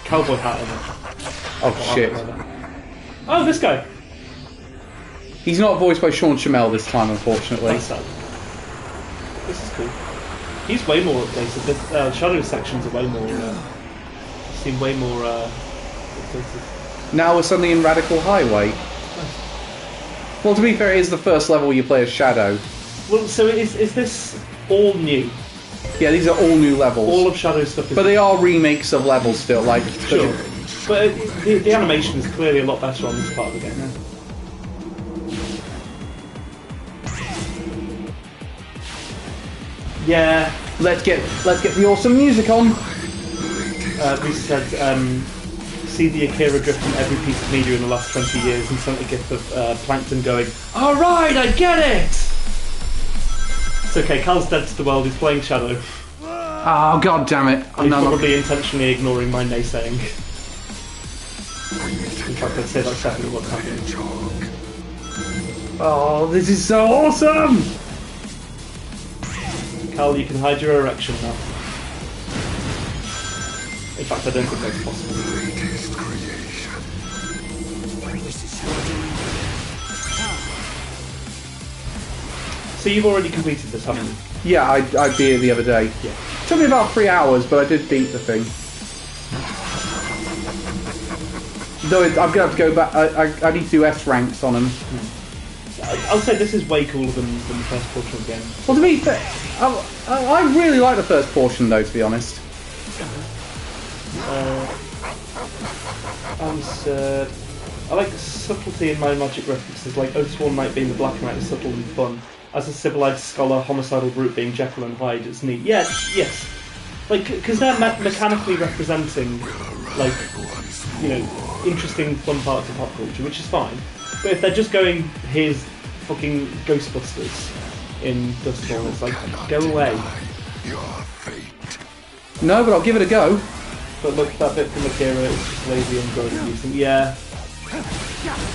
cowboy hat in it. Oh shit. Oh, this guy! He's not voiced by Sean Chamel this time, unfortunately. That's sad. This is cool. He's way more updated. The shadow sections are way more... seem way more updated. Now we're suddenly in Radical Highway. Well, to be fair, it is the first level you play as Shadow. Well, so is this all new? Yeah, these are all new levels. All of Shadow's stuff is... But they are remakes of levels still, like... Sure. But the animation is clearly a lot better on this part of the game now. Yeah. Let's get the awesome music on. Reese said, see the Akira drift from every piece of media in the last 20 years and sent a gif of Plankton going, alright, I get it! It's okay, Cal's dead to the world, he's playing Shadow. Oh, god damn it. He's probably intentionally ignoring my naysaying. In fact, I'd say that's definitely what's happening. Oh, this is so awesome! Cal, you can hide your erection now. In fact, I don't think that's possible. So you've already completed this, haven't you? Yeah, I beat it the other day. Yeah. It took me about 3 hours, but I did beat the thing. Though I'm going to have to go back. I need to do S ranks on them. I'll say this is way cooler than the first portion of the game. Well, to be fair, I really like the first portion, though, to be honest. I like the subtlety in my Magic references, like Oathsworn Knight being the Black Knight is subtle and fun. As a civilized scholar, Homicidal Brute being Jekyll and Hyde, it's neat. Yes. Like, because they're mechanically representing, like, you know, interesting, fun parts of pop culture, which is fine. But if they're just going, here's fucking Ghostbusters in Dustfall, it's like, go away. No, but I'll give it a go. But look, that bit from Akira is just lazy and gross using. Yeah.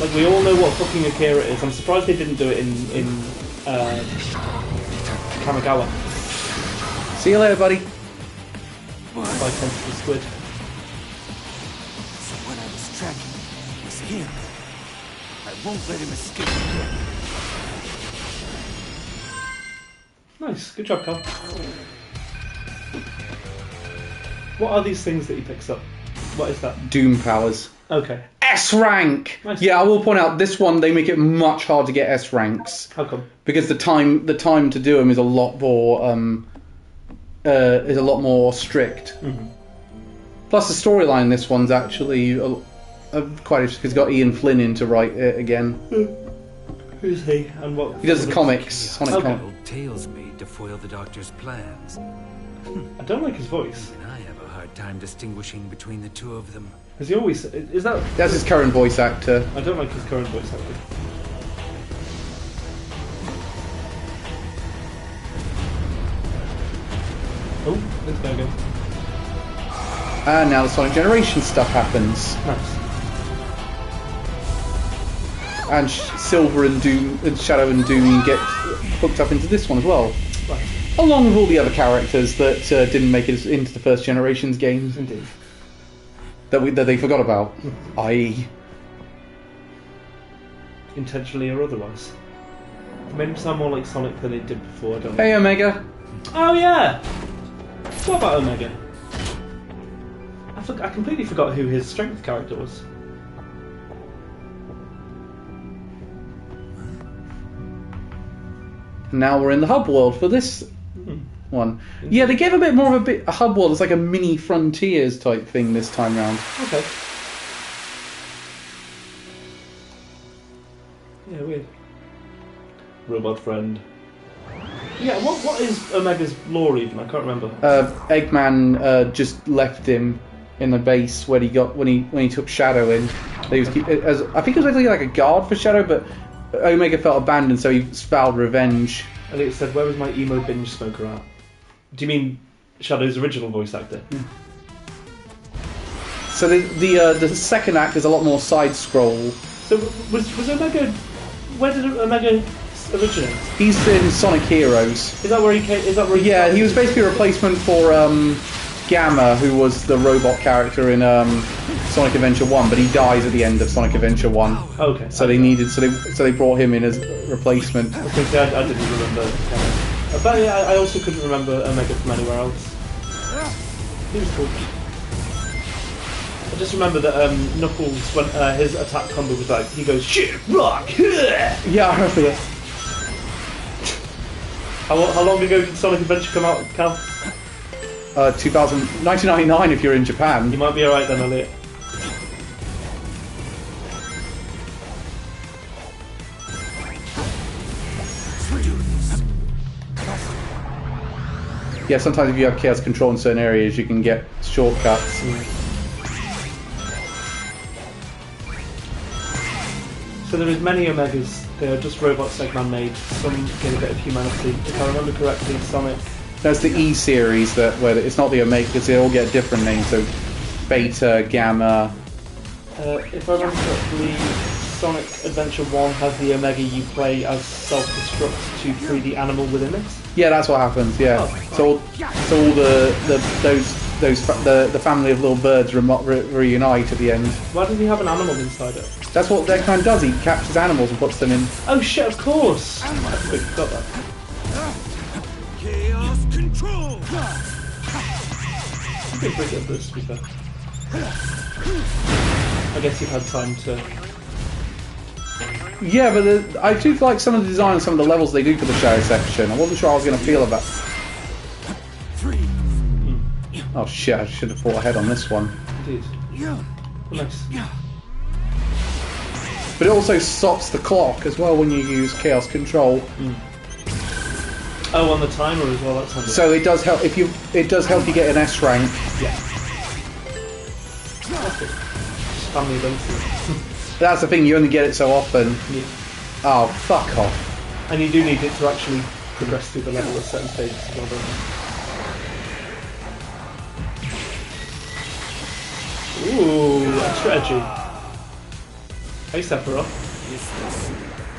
Like, we all know what fucking Akira is. I'm surprised they didn't do it in Kamigawa. See you later, buddy. By Tentacle Squid. So what I was tracking was him. I won't let him escape. Nice, good job, Carl. What are these things that he picks up? What is that? Doom powers. Okay. S rank. Nice. Yeah, I will point out this one they make it much harder to get S ranks How come? because the time to do them is a lot more strict. Mm-hmm. Plus the storyline in this one's actually quite interesting because it's got Ian Flynn in to write it again. Who's he and what? He does the comics, Sonic comics. Old Tails made to foil the Doctor's plans. I don't like his voice. And I have a hard hard time distinguishing between the two of them. Has he always? Is that? That's his current voice actor. I don't like his current voice actor. Oh, let's go again. And now the Sonic Generation stuff happens. Nice. And Silver and Doom, and Shadow and Doom get hooked up into this one as well. Right. Along with all the other characters that didn't make it into the first Generations games. Indeed. That they forgot about. I.e. Intentionally or otherwise. It made him sound more like Sonic than it did before, I don't know. Hey Omega! Oh yeah! What about Omega? I completely forgot who his strength character was. Now we're in the hub world for this one. Yeah, they gave a bit more of a hub world. It's like a mini Frontiers type thing this time round. Okay. Yeah, weird. Robot friend. Yeah, what is Omega's lore even? I can't remember. Eggman just left him in the base when he took Shadow in. He was I think it was actually like a guard for Shadow, but Omega felt abandoned, so he vowed revenge. And it said, "Where was my emo binge smoker at?" Do you mean Shadow's original voice actor? So the second act is a lot more side scroll. So was Omega? Where did Omega originate? He's in Sonic Heroes. Is that where he came? Is that where he? Yeah, he was basically a replacement for Gamma, who was the robot character in Sonic Adventure 1, but he dies at the end of Sonic Adventure 1. Okay. So they brought him in as replacement. Okay, I didn't remember. But yeah, I also couldn't remember Omega from anywhere else. He was cool. I just remember that Knuckles, when his attack combo was like, he goes shit rock. Yeah, I remember that. How long ago did Sonic Adventure come out, Cal? 1999 if you're in Japan. You might be alright then, Elliot. Yeah, sometimes if you have chaos control in certain areas, you can get shortcuts. So there is many Omegas. They are just robots Eggman made. Some get a bit of humanity. If I remember correctly, Sonic. That's the E series where it's not the Omega, because they all get different names. So Beta, Gamma. If I remember correctly, Sonic Adventure 1 has the Omega you play as self-destruct to free the animal within it. Yeah, that's what happens. Yeah. Oh. So all the family of little birds reunite at the end. Why does he have an animal inside it? That's what Eggman does. He captures animals and puts them in. Oh shit! Of course. I completely forgot that. Chaos control! I'm pretty good at this, to be fair. I guess you've had time to. Yeah, but I do like some of the design and some of the levels they do for the Shadow section. I wasn't sure how I was going to feel about. Oh shit! I should have thought ahead on this one. Indeed. Nice. But it also stops the clock as well when you use Chaos Control. Oh, on the timer as well. That's handy. So it does help it does help you get an S rank. Yeah. That's good. Just family ability. That's the thing. You only get it so often. Yeah. Oh, fuck off. And you do need it to actually progress through the level at certain stages as well, don't you? Ooh, extra edgy. Hey, Sephiroth.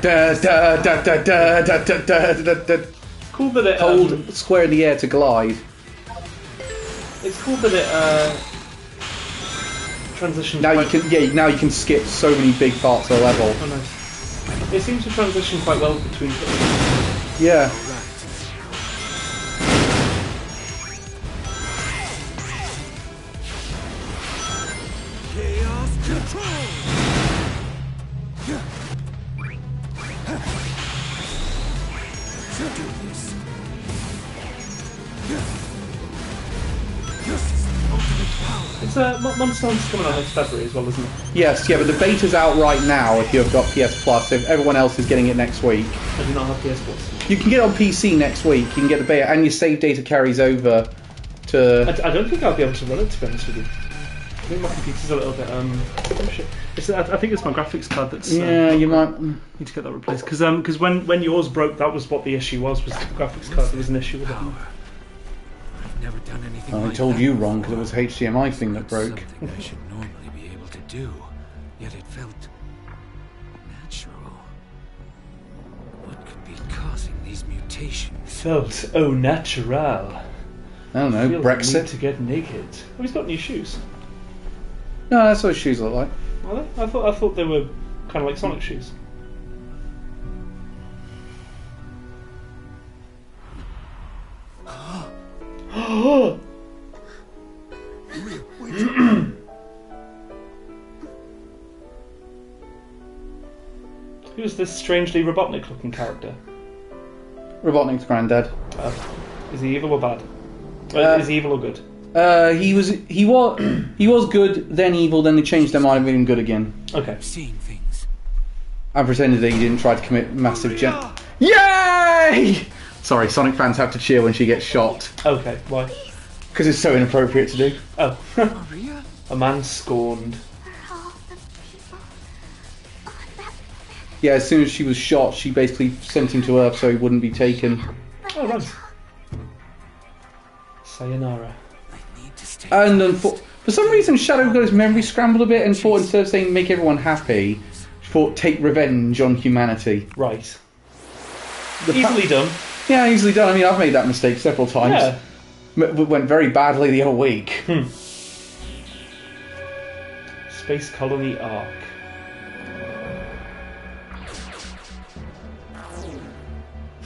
Da da da da da da da da da. Cool that it Hold square in the air to glide. It's cool that it transitions. Now now you can skip so many big parts of the level. Oh, nice. It seems to transition quite well between. Yeah. Chaos control! It's Monster Hunter's coming out next February as well, isn't it? Yes, yeah, but the beta's out right now if you've got PS Plus. If everyone else is getting it next week. I do not have PS Plus. You can get it on PC next week. You can get the beta, and your save data carries over to... I don't think I'll be able to run it, to be honest with you. I think my computer's a little bit, oh shit. I think it's my graphics card that's... Yeah, you might... Need to get that replaced. Because when yours broke, that was what the issue was the graphics card. There was an issue with it. I've never done anything I like told that. you wrong, because it was the HDMI thing that broke. Something I should normally be able to do, yet it felt natural. What could be causing these mutations? Felt au natural. I don't know, Feels the need Brexit? to get naked. Oh, he's got new shoes. No, that's what his shoes look like. Are they? I thought they were kind of like Sonic shoes. Who's this strangely Robotnik-looking character? Robotnik's granddad. Is he evil or bad? Is he evil or good? He was good, then evil, then they changed their mind and made him good again. Okay. Seeing things. I pretended that he didn't try to commit massive Yay! Sorry, Sonic fans have to cheer when she gets shot. Okay, why? Because it's so inappropriate to do. Oh. Maria? A man scorned. For all the people on that Yeah, as soon as she was shot, she basically sent him to Earth so he wouldn't be taken. Oh, right. Sayonara. I need to stay. And then for some reason, Shadow got his memory scrambled a bit and thought instead of saying make everyone happy, she thought take revenge on humanity. Right. The Easily done. Yeah, easily done. I mean, I've made that mistake several times. Yeah. It went very badly the other week. Space Colony Arc.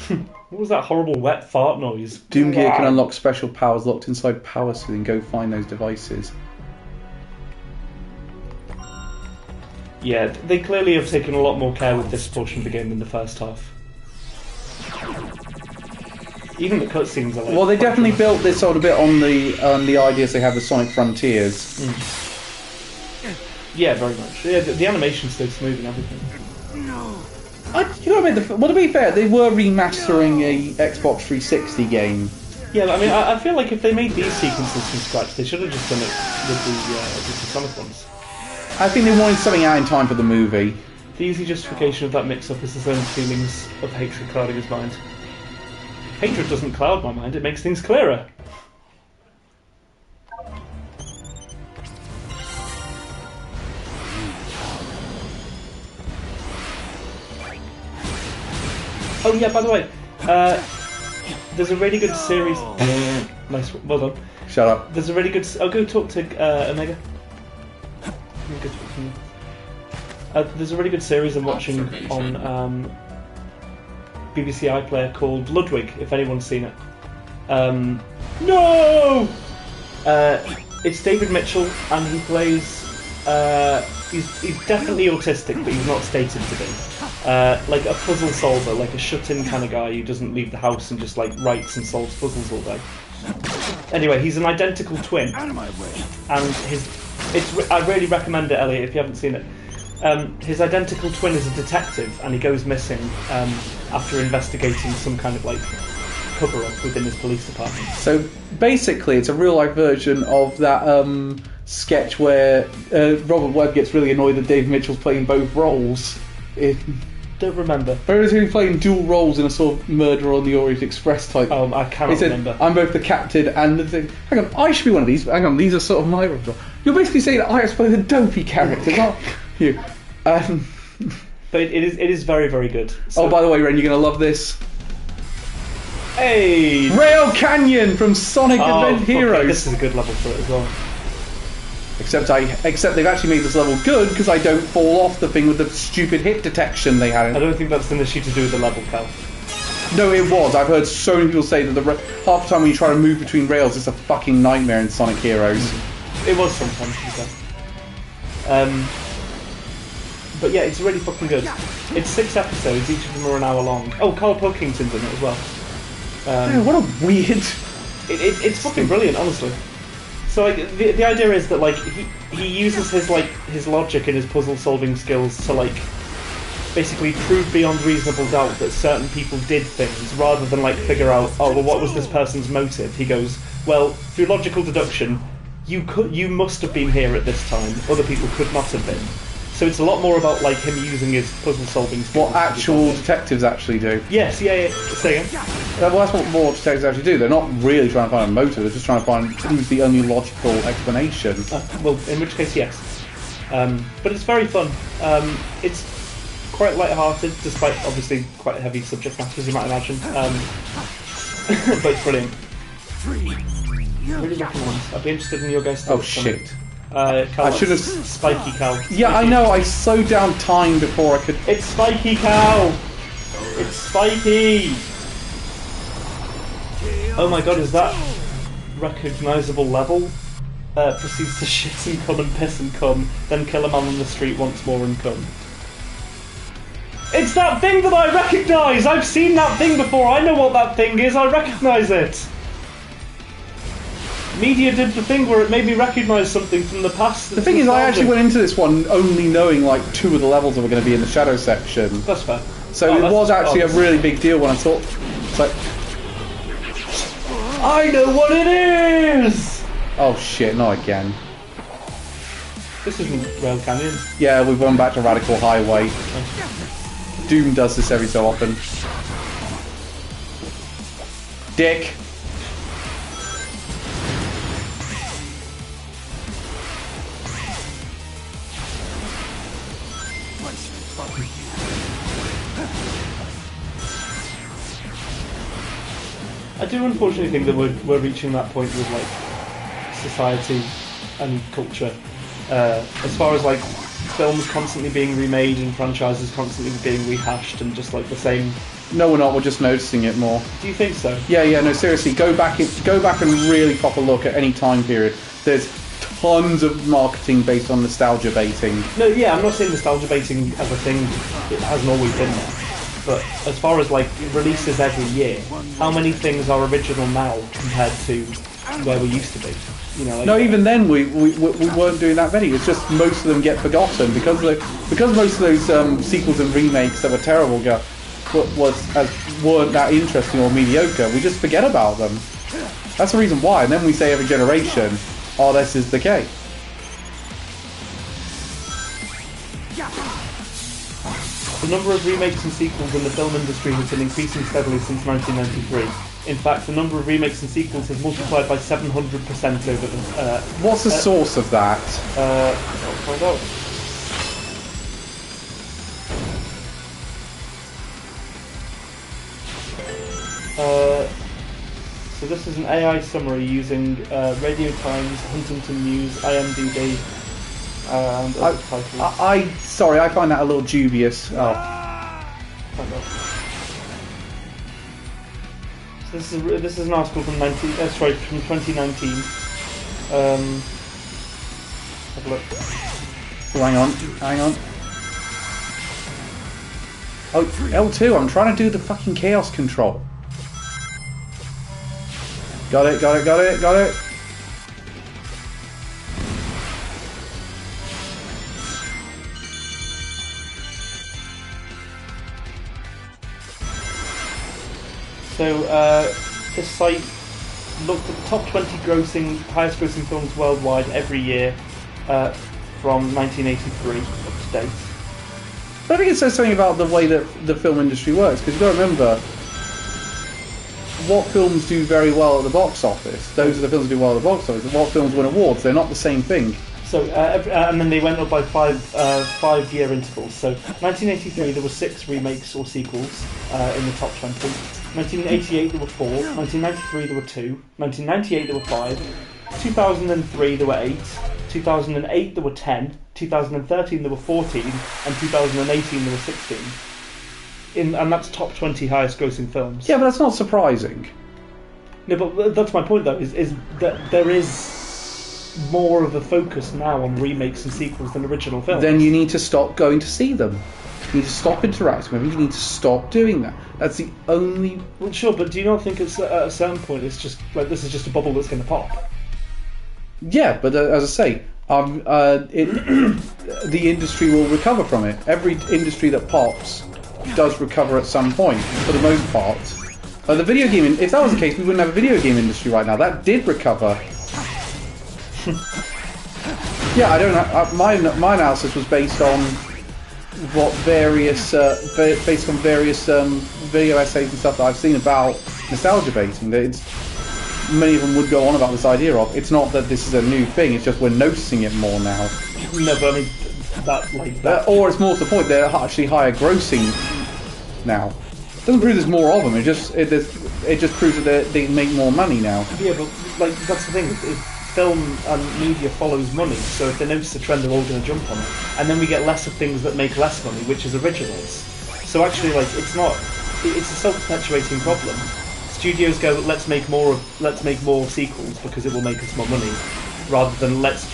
What was that horrible wet fart noise? Doomgear can unlock special powers locked inside Power Suit and go find those devices. Yeah, they clearly have taken a lot more care with this portion of the game than the first half. Even the cutscenes are like... Well, they definitely built this sort of bit on the ideas they have with Sonic Frontiers. Yeah, very much. Yeah, the animation's so smooth and everything. You know what I mean? Well, to be fair, they were remastering a Xbox 360 game. Yeah, I mean, I feel like if they made these sequences from scratch, they should have just done it with the Sonic ones. I think they wanted something out in time for the movie. The easy justification of that mix-up is his own feelings of hatred clouding his mind. Hatred doesn't cloud my mind, it makes things clearer. Oh yeah, by the way, there's a really good series... Nice, well done. Shut up. There's a really good... I'll go talk to Omega. Good talk to you. There's a really good series I'm watching on BBC iPlayer called Ludwig, if anyone's seen it. No! It's David Mitchell, and he plays... he's definitely autistic, but he's not stated to be. Like a puzzle solver, like a shut-in kind of guy who doesn't leave the house and just like writes and solves puzzles all day. Anyway, he's an identical twin. Out of my way. And I really recommend it, Elliot, if you haven't seen it. His identical twin is a detective, and he goes missing after investigating some kind of like cover-up within his police department. So basically, it's a real-life version of that sketch where Robert Webb gets really annoyed that Dave Mitchell's playing both roles. Don't remember. But he's playing dual roles in a sort of Murder on the Orient Express type. I cannot He said, remember. I'm both the captain and the thing. Hang on, I should be one of these. Hang on, these are sort of my roles. You're basically saying that I have to play the dopey character, not you. But it is very, very good. So, Oh, by the way, Ren, you're going to love this. hey! Rail Canyon from Sonic Advent fuck it, Heroes. This is a good level for it as well. Except they've actually made this level good because I don't fall off the thing with the stupid hit detection they had. I don't think that's an issue to do with the level, Cal. No, it was. I've heard so many people say that half the time when you try to move between rails, it's a fucking nightmare in Sonic Heroes. It was sometimes, to be fair. But yeah, it's really fucking good. It's 6 episodes, each of them are an hour long. Oh, Carl Pilkington's in it as well. Yeah, what a weird... It's fucking brilliant, honestly. So like the idea is that like he uses his logic and his puzzle solving skills to like basically prove beyond reasonable doubt that certain people did things rather than like figure out, oh well, what was this person's motive. He goes, well, through logical deduction, you must have been here at this time. Other people could not have been. So it's a lot more about like him using his puzzle-solving skills. What actual detectives actually do. Yes, yeah. Say again. Well, that's what more detectives actually do. They're not really trying to find a motive. They're just trying to find who's the only logical explanation. Well, in which case, yes. But it's very fun. It's quite light-hearted, despite obviously quite heavy subject matter, as you might imagine. But it's brilliant. Really recommend. I'd be interested in your guys' thoughts. Oh shit. Cal, I should have. Spiky Cal. Yeah, I know. I slowed down time before I could. It's Spiky Cal. It's Spiky. Oh my god, is that recognisable level? Proceeds to shit and come and piss and come, then kill a man on the street once more and come. It's that thing that I recognise! I've seen that thing before, I know what that thing is, I recognise it! Media did the thing where it made me recognise something from the past. The thing is, I actually went into this one only knowing like 2 of the levels that were going to be in the shadow section. That's fair. So it was actually a really big deal when I thought. It's like, I know what it is! oh shit, not again. This isn't Rail Canyon. Yeah, we've gone back to Radical Highway. Doom does this every so often. Dick. I do unfortunately think that we're reaching that point with like society and culture. As far as like films constantly being remade and franchises constantly being rehashed and just like the same. No, we're not. We're just noticing it more. Do you think so? Yeah. No, seriously. Go back and really proper look at any time period. There's tons of marketing based on nostalgia baiting. No, yeah, I'm not saying nostalgia baiting as a thing. It hasn't always been there. But as far as like releases every year, how many things are original now compared to where we used to be? You know. Like, No, even then we weren't doing that many. It's just most of them get forgotten because most of those sequels and remakes that were terrible weren't that interesting or mediocre. We just forget about them. That's the reason why. And then we say every generation, oh, this is the case. The number of remakes and sequels in the film industry has been increasing steadily since 1993. In fact, the number of remakes and sequels has multiplied by 700% over the... What's the source of that? I'll find out. So this is an AI summary using Radio Times, Huntington News, IMDb, and other titles. Sorry, I find that a little dubious. Oh. Find out. So this is an article from 2019. Have a look. Oh, hang on. Oh, L2, I'm trying to do the fucking chaos control. Got it. So this site looked at the top 20 highest grossing films worldwide every year from 1983 up to date. But I think it says something about the way that the film industry works, because you've got to remember what films do very well at the box office. Those are the films that do well at the box office. And what films win awards, they're not the same thing. So and then they went up by 5-year intervals. So 1983 there were 6 remakes or sequels in the top 20. 1988 there were 4. 1993 there were 2. 1998 there were 5. 2003 there were 8. 2008 there were 10. 2013 there were 14. And 2018 there were 16. And that's top 20 highest grossing films. Yeah, but that's not surprising. No, but that's my point though, is that there is more of a focus now on remakes and sequels than original films. Then you need to stop going to see them. You need to stop interacting with them. You need to stop doing that. That's the only... Well, sure, but do you not think it's at a certain point it's just like this is just a bubble that's going to pop? Yeah, but as I say, the industry will recover from it. Every industry that pops does recover at some point, for the most part. The video game. If that was the case, we wouldn't have a video game industry right now. That did recover. Yeah, I don't know. My analysis was based on what various based on various video essays and stuff that I've seen about nostalgia baiting. That many of them would go on about this idea of it's not that this is a new thing. It's just we're noticing it more now. No, but I mean that. Or it's more to the point they're actually higher grossing now. Doesn't prove there's more of them. It just proves that they make more money now. Yeah, but like that's the thing. Film and media follows money, so if they notice a trend, they're all going to jump on it. And then we get less of things that make less money, which is originals. So actually, like it's a self-perpetuating problem. Studios go, let's make more sequels because it will make us more money, rather than let's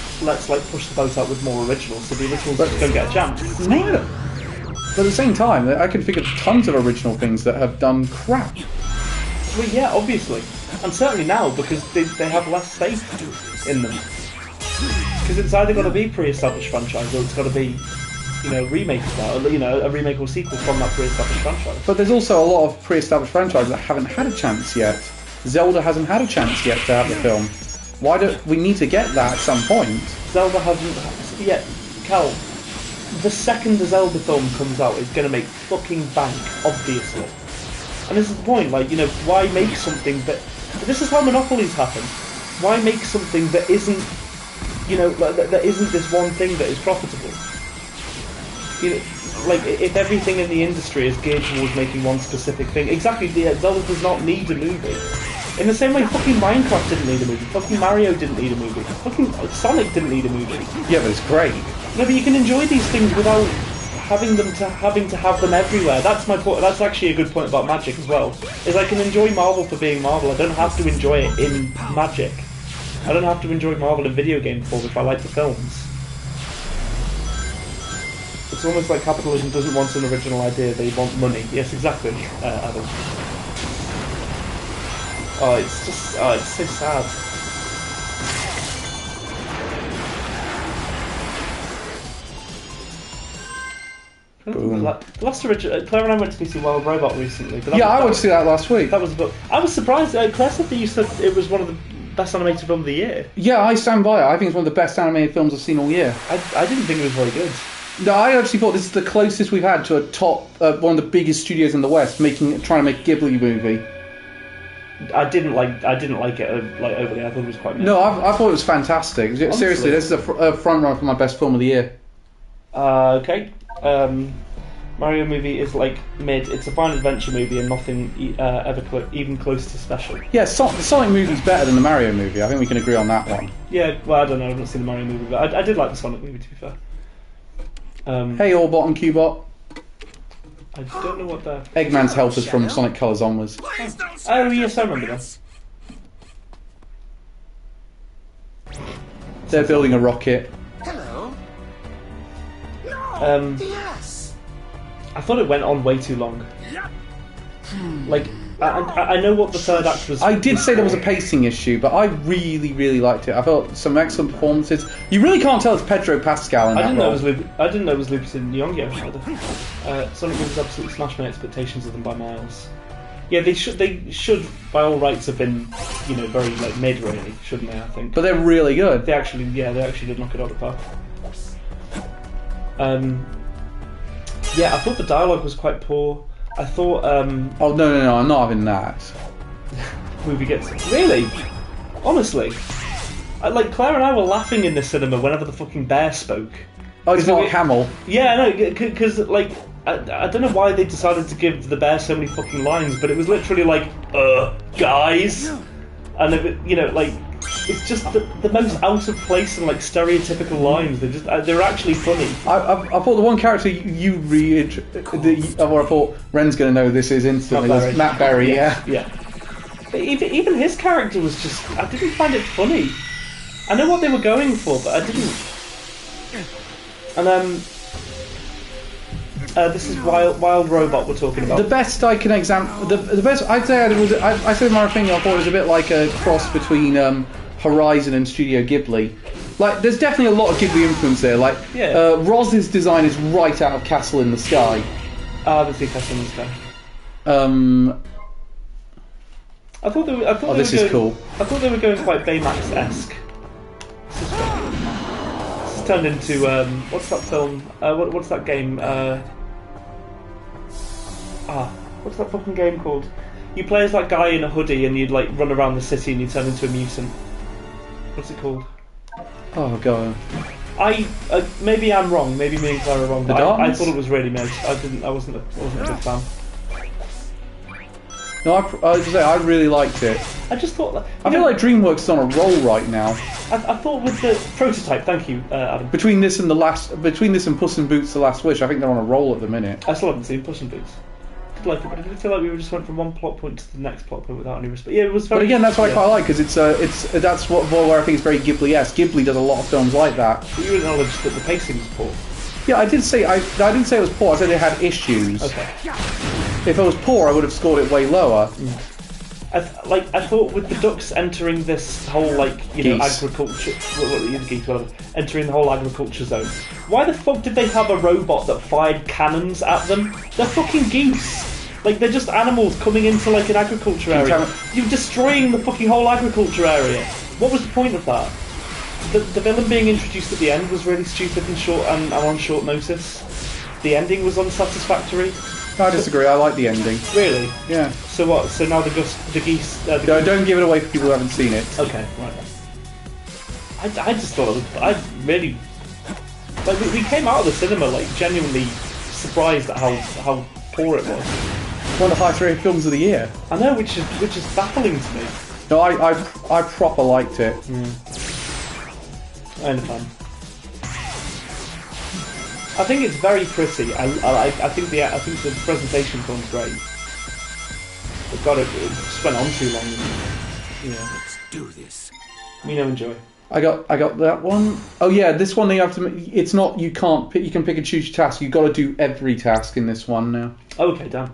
like push the boat out with more originals, so the originals just don't get a chance. No. But at the same time, I can think of tons of original things that have done crap. Well, yeah, obviously. And certainly now, because they have less faith in them. Because it's either got to be pre-established franchise, or it's got to be, remake of that, or, a remake or sequel from that pre-established franchise. But there's also a lot of pre-established franchises that haven't had a chance yet. Zelda hasn't had a chance yet to have a film. Why don't we need to get that at some point? Zelda hasn't yet. Cal, the second the Zelda film comes out, it's going to make fucking bank, obviously. And this is the point, why make something that... This is how monopolies happen. Why make something that isn't, that isn't this one thing that is profitable? If everything in the industry is geared towards making one specific thing. Exactly, Zelda does not need a movie. In the same way, fucking Minecraft didn't need a movie. Fucking Mario didn't need a movie. Fucking Sonic didn't need a movie. Yeah, but it's great. No, but you can enjoy these things without having to have them everywhere. That's my point. That's actually a good point about Magic as well. Is I can enjoy Marvel for being Marvel. I don't have to enjoy it in Magic. I don't have to enjoy Marvel in video game form if I like the films. It's almost like capitalism doesn't want an original idea; they want money. Yes, exactly, Adam. Oh, it's so sad. Boom. Last original, Claire and I went to see Wild Robot recently. But I went to see that last week. That was a book. I was surprised. Claire said that you said it was one of the best animated films of the year. Yeah, I stand by it. I think it's one of the best animated films I've seen all year. I didn't think it was very good. No, I actually thought this is the closest we've had to a top, one of the biggest studios in the West trying to make a Ghibli movie. I didn't like it overly. I thought it was quite. No, I thought it was fantastic. Honestly. Seriously, this is a front runner for my best film of the year. Okay. Mario movie is like mid. It's a fine adventure movie and nothing even close to special. Yeah, the Sonic movie is better than the Mario movie. I think we can agree on that one. Yeah, well, I don't know. I've not seen the Mario movie, but I did like the Sonic movie, to be fair. Hey, Orbot and Cubot. I don't know what the... Eggman's helpers from Sonic Colors onwards. Oh, yes, I remember that. They're building a rocket. Hello. Yes. I thought it went on way too long. Like, I know what the third act was. I did say there was a pacing issue, but I really, really liked it. I felt some excellent performances. You really can't tell it's Pedro Pascal in that role. I didn't know it was Lupita Nyong'o either. Sonic movies absolutely smashed my expectations of them by miles. Yeah, they should by all rights have been, very like mid really, shouldn't they? I think. But they're really good. They actually did knock it out of the park. Yeah, I thought the dialogue was quite poor. I thought. Oh no! I'm not having that. Movie gets really, honestly. Claire and I were laughing in the cinema whenever the fucking bear spoke. Oh, it's Mark Hamill. Yeah, no, because I don't know why they decided to give the bear so many fucking lines, but it was literally like, guys, and it's just the most out of place and stereotypical lines. They're actually funny. I thought the one character I thought Ren's going to know this is instantly was Matt Berry. Yeah. But even his character was just. I didn't find it funny. I know what they were going for, but I didn't. And this is Wild Robot we're talking about. The best I can examine, the best I'd say I said in my opinion, I thought it was a bit like a cross between Horizon and Studio Ghibli. There's definitely a lot of Ghibli influence there. Roz's design is right out of Castle in the Sky. I haven't seen Castle in the Sky. I thought they were. I thought Oh, they this were is going, cool. I thought they were going quite Baymax-esque. This is turned into what's that film? What's that game? What's that fucking game called? You play as that guy in a hoodie and you'd like run around the city and you turn into a mutant. What's it called? Oh god. Maybe I'm wrong. Maybe me and Claire are wrong. The But I Darkness? thought it was really mid. I wasn't a big fan. No, I was to say I really liked it. I just thought that. I feel like DreamWorks is on a roll right now. I thought with the prototype. Thank you, Adam. Between this and Puss in Boots: The Last Wish, I think they're on a roll at the minute. I still haven't seen Puss in Boots. Did like it, but I did feel like we just went from one plot point to the next plot point without any respect. Yeah, it was very. But again, that's what I quite like because that's where I think it's very Ghibli-esque. Ghibli does a lot of films like that. But you acknowledged that the pacing was poor. Yeah, I did say I didn't say it was poor. I said it had issues. Okay. If it was poor, I would have scored it way lower. I thought with the ducks entering this whole Geese. agriculture, geese, whatever, entering the whole agriculture zone. Why the fuck did they have a robot that fired cannons at them? They're fucking geese. Like they're just animals coming into like an agriculture area. You're destroying the fucking whole agriculture area. What was the point of that? The villain being introduced at the end was really stupid and short and on short notice. The ending was unsatisfactory. I disagree. I like the ending. Really? Yeah. So what? So now the geese. Don't give it away for people who haven't seen it. Okay, right. I just thought it was. I really. Like we came out of the cinema like genuinely surprised at how poor it was. One of the highest rated films of the year. I know, which is baffling to me. No, I proper liked it. I understand. I think it's very pretty. I think the presentation film's great. But God, it just went on too long. Yeah. Let's do this. Me no enjoy. I got that one. Oh yeah, this one you have to. It's not you can't pick. You can pick and choose your task. You've got to do every task in this one now. Okay, damn.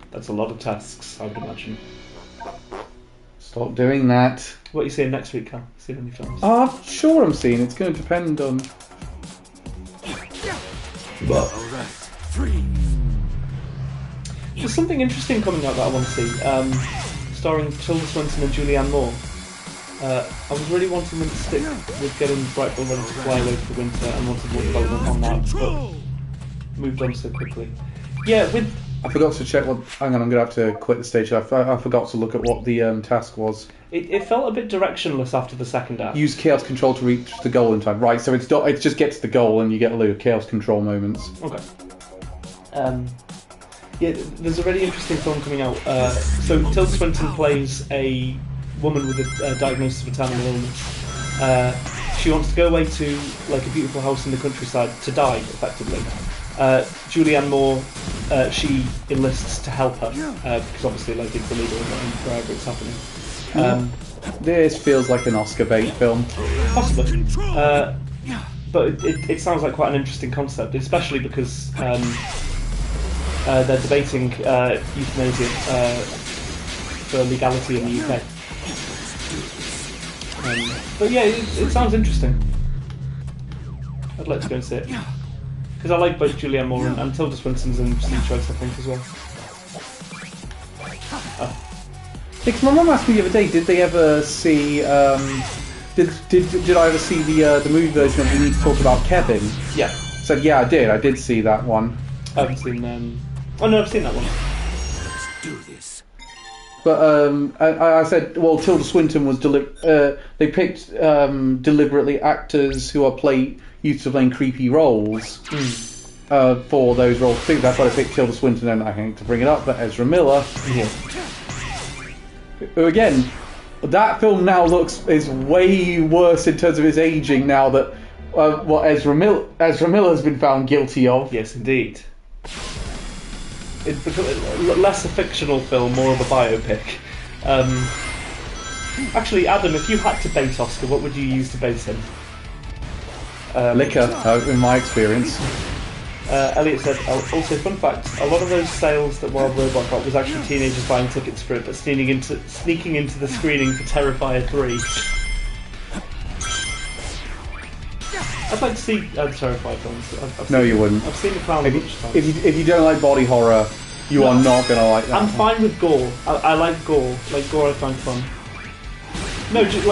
That's a lot of tasks, I would imagine. Stop doing that. What are you seeing next week, Cal? See any films? I'm sure I'm seeing. It's going to depend on. All right. Freeze. There's something interesting coming out that I want to see. Starring Tilda Swinton and Julianne Moore. I was really wanting them to stick with getting Brightful Run to fly away for the winter and wanted more development on that, but moved on so quickly. Yeah, I forgot to check what. Hang on, I'm going to have to quit the stage. I forgot to look at what the task was. It felt a bit directionless after the second act. Use chaos control to reach the goal in time. Right, so it just gets to the goal and you get a load of chaos control moments. Okay. Yeah, there's a really interesting film coming out. So Tilda Swinton plays a woman with a diagnosis of a terminal illness. She wants to go away to like a beautiful house in the countryside to die, effectively. Julianne Moore, she enlists to help her because obviously like it's illegal wherever it's happening. This feels like an Oscar bait film. Possibly, but it sounds like quite an interesting concept, especially because they're debating euthanasia for legality in the UK. But yeah, it sounds interesting. I'd like to go and see it. Because I like both Julianne Moore and Tilda Swinton's in Sea Choice, I think, as well. Because my mum asked me the other day, did they ever see? Did I ever see the movie version of We Need to Talk About Kevin? Yeah. Said yeah, I did. I did see that one. I haven't seen. Oh no, I've seen that one. Let's do this. But I said, well, Tilda Swinton was they picked deliberately actors who are used to playing creepy roles for those roles. I think that's why they picked Tilda Swinton, and I hate to bring it up, but Ezra Miller. Yeah. Who again, that film now is way worse in terms of its aging now that what Ezra Miller has been found guilty of. Yes, indeed. It's become less a fictional film, more of a biopic. Actually, Adam, if you had to bait Oscar, what would you use to bait him? Liquor, in my experience. Elliot said, also, fun fact, a lot of those sales that Wild Robot got was actually teenagers buying tickets for it, but sneaking into the screening for Terrifier 3. I'd like to see Terrifier films. No, you wouldn't. I've seen The Clown a bunch of times. If you don't like body horror, You are not gonna like that. I'm fine with gore. I like gore. Like gore, I find fun. No, just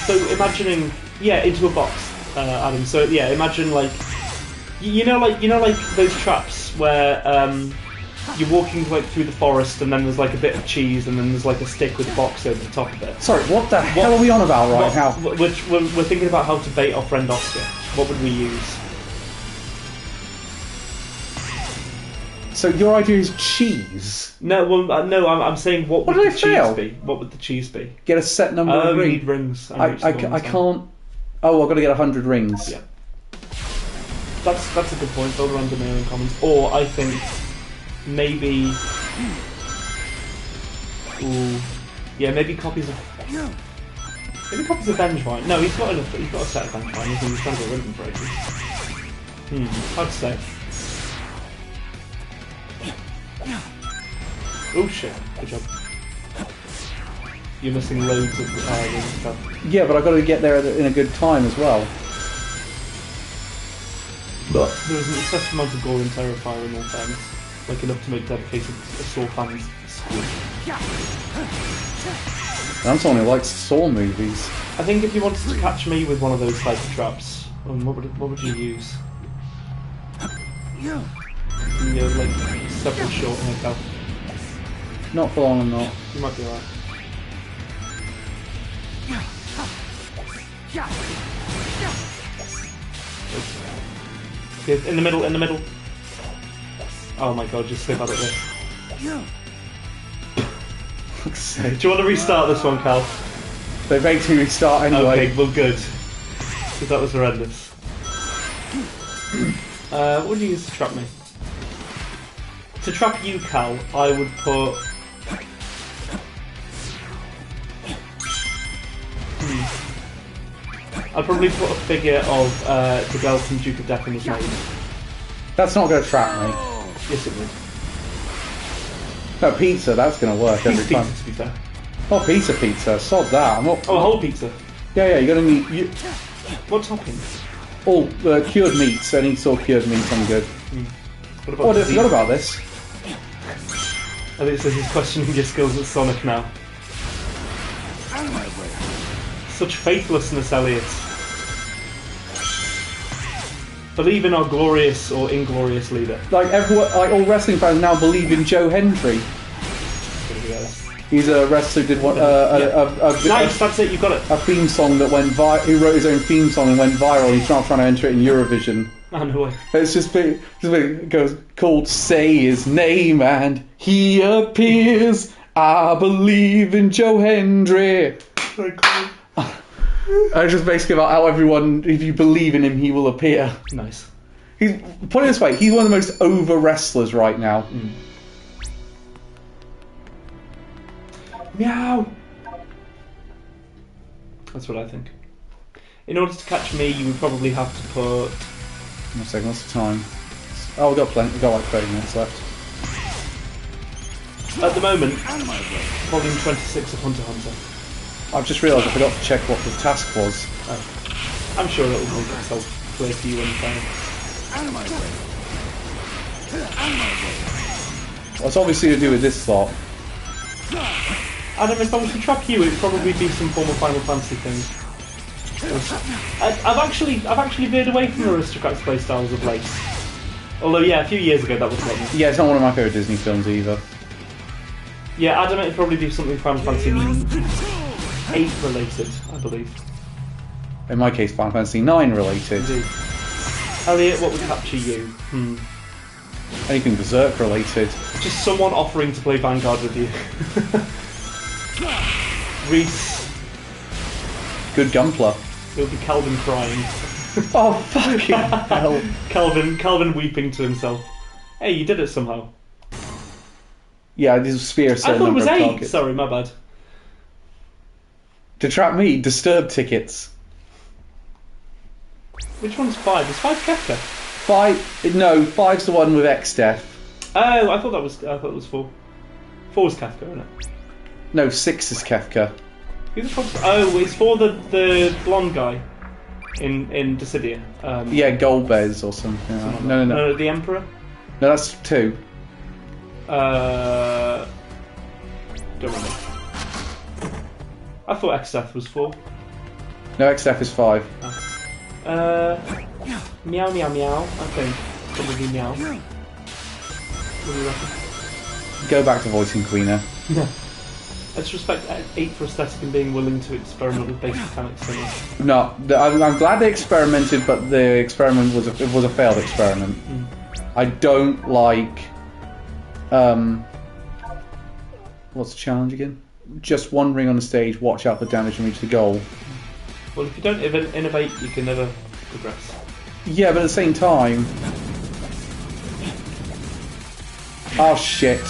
so imagining, into a box, Adam. So yeah, imagine like those traps where you're walking like through the forest and then there's like a bit of cheese and then there's like a stick with a box over the top of it. Sorry, what the hell are we on about right now? We're thinking about how to bait our friend Oscar. What would we use? So your idea is cheese? No, well, no. I'm saying what would the cheese fail? be? What would the cheese be? Get a set number of You rings. need rings. I can't. Oh, I've got to get 100 rings. Yeah. That's a good point. Build around Demarian Commons, or I think maybe. Ooh, yeah, maybe copies of. Maybe copies of Vengevine. No, he's got a set of Vengevine. He's trying to get rid of them for ages. Hard to say. Oh shit! Good job. You're missing loads of stuff. Yeah, but I've got to get there in a good time as well. But there was an excessive amount of gore and Terrifier in all fairness. Like enough to make dedicated Saw fans squeak. And I'm someone who likes Saw movies. I think if you wanted to catch me with one of those type of traps, what would you use? Like several short haircut. Not for long, I'm not. You might be right. In the middle. Oh my god, just slip out of this. Do you want to restart this one, Cal? They make me restart anyway. Okay, well good. Because that was horrendous. What would you use to trap me? To trap you, Cal, I would put... I'd probably put a figure of the girl from Duke of Death in his maid. That's not going to trap me. Yes, it would. No, pizza, that's going to work every Pizza, time. to be fair. Oh, pizza. Sod that. I'm not... Oh, a whole pizza. Yeah, you're going to need... What toppings? All cured meats. Any sort of cured meats, I'm good. What about Oh, I forgot about this. I think it says he's questioning your skills at Sonic now. Such faithlessness, Elliot. Believe in our glorious or inglorious leader. Like everyone, like all wrestling fans now believe in Joe Hendry. He's a wrestler who did one. Nice, that's it. You got it. A theme song that went he wrote his own theme song and went viral. He's now trying to enter it in Eurovision. And who? It's just it goes called "Say His Name" and he appears. I believe in Joe Hendry. So cool. It's just basically about how everyone, if you believe in him, he will appear. Nice. Put it this way, he's one of the most over wrestlers right now. Meow. That's what I think. In order to catch me, you would probably have to put... 1 second, what's the time? Oh, we've got plenty. We've got like 30 minutes left. At the moment, volume 26 of Hunter x Hunter. I've just realised I forgot to check what the task was. Oh. I'm sure that will make itself clear to you when you find it. Well, it's obviously to do with this slot. Adam, if I was to trap you, it would probably be some form of Final Fantasy thing. I've actually veered away from Aristocrats playstyles of late. Although, yeah, a few years ago that was what me. Yeah, it's not one of my favourite Disney films either. Yeah, Adam, it'd probably be something Final Fantasy 8 related, I believe. In my case, Final Fantasy 9 related. Indeed. Elliot, what would capture you? Anything Berserk related. Just someone offering to play Vanguard with you. Reese. Good Gunpla. It'll be Calvin crying. Oh, fucking hell. Calvin weeping to himself. Hey, you did it somehow. Yeah, this is spear a I certain thought it number was of 8. targets. Sorry, my bad. To trap me, disturb tickets. Which one's 5? Is 5 Kefka? 5's the one with X-Death. Oh, I thought it was 4. 4's Kefka, isn't it? No, 6 is Kefka. Who the fuck's... Oh, it's for the blonde guy in Dissidia. Yeah, Golbez or something. No, the Emperor? No, that's 2. Don't remember. I thought Xdeath was 4. No, XF is 5. Meow meow meow, I think. Probably meow. What do you reckon? Go back to voicing Queener. No. I just respect 8 for aesthetic and being willing to experiment with basic mechanics so much. No, I'm glad they experimented, but the experiment was a failed experiment. I don't like. What's the challenge again? Just one ring on the stage, watch out for damage and reach the goal. Well, if you don't innovate, you can never progress. Yeah, but at the same time. Oh shit.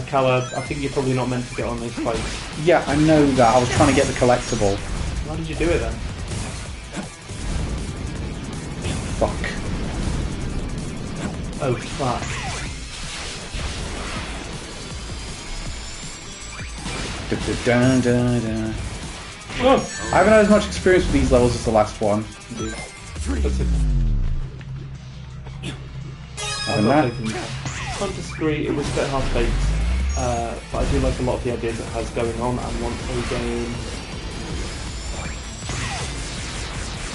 Kala, I think you're probably not meant to get on these fights. Yeah, I know that. I was trying to get the collectible. Why did you do it then? Fuck. Oh, fuck. Da-da-da-da-da. Oh! I haven't had as much experience with these levels as the last one. That's it. And that. Can't disagree, it was a bit half-baked, but I do like a lot of the ideas it has going on and want a game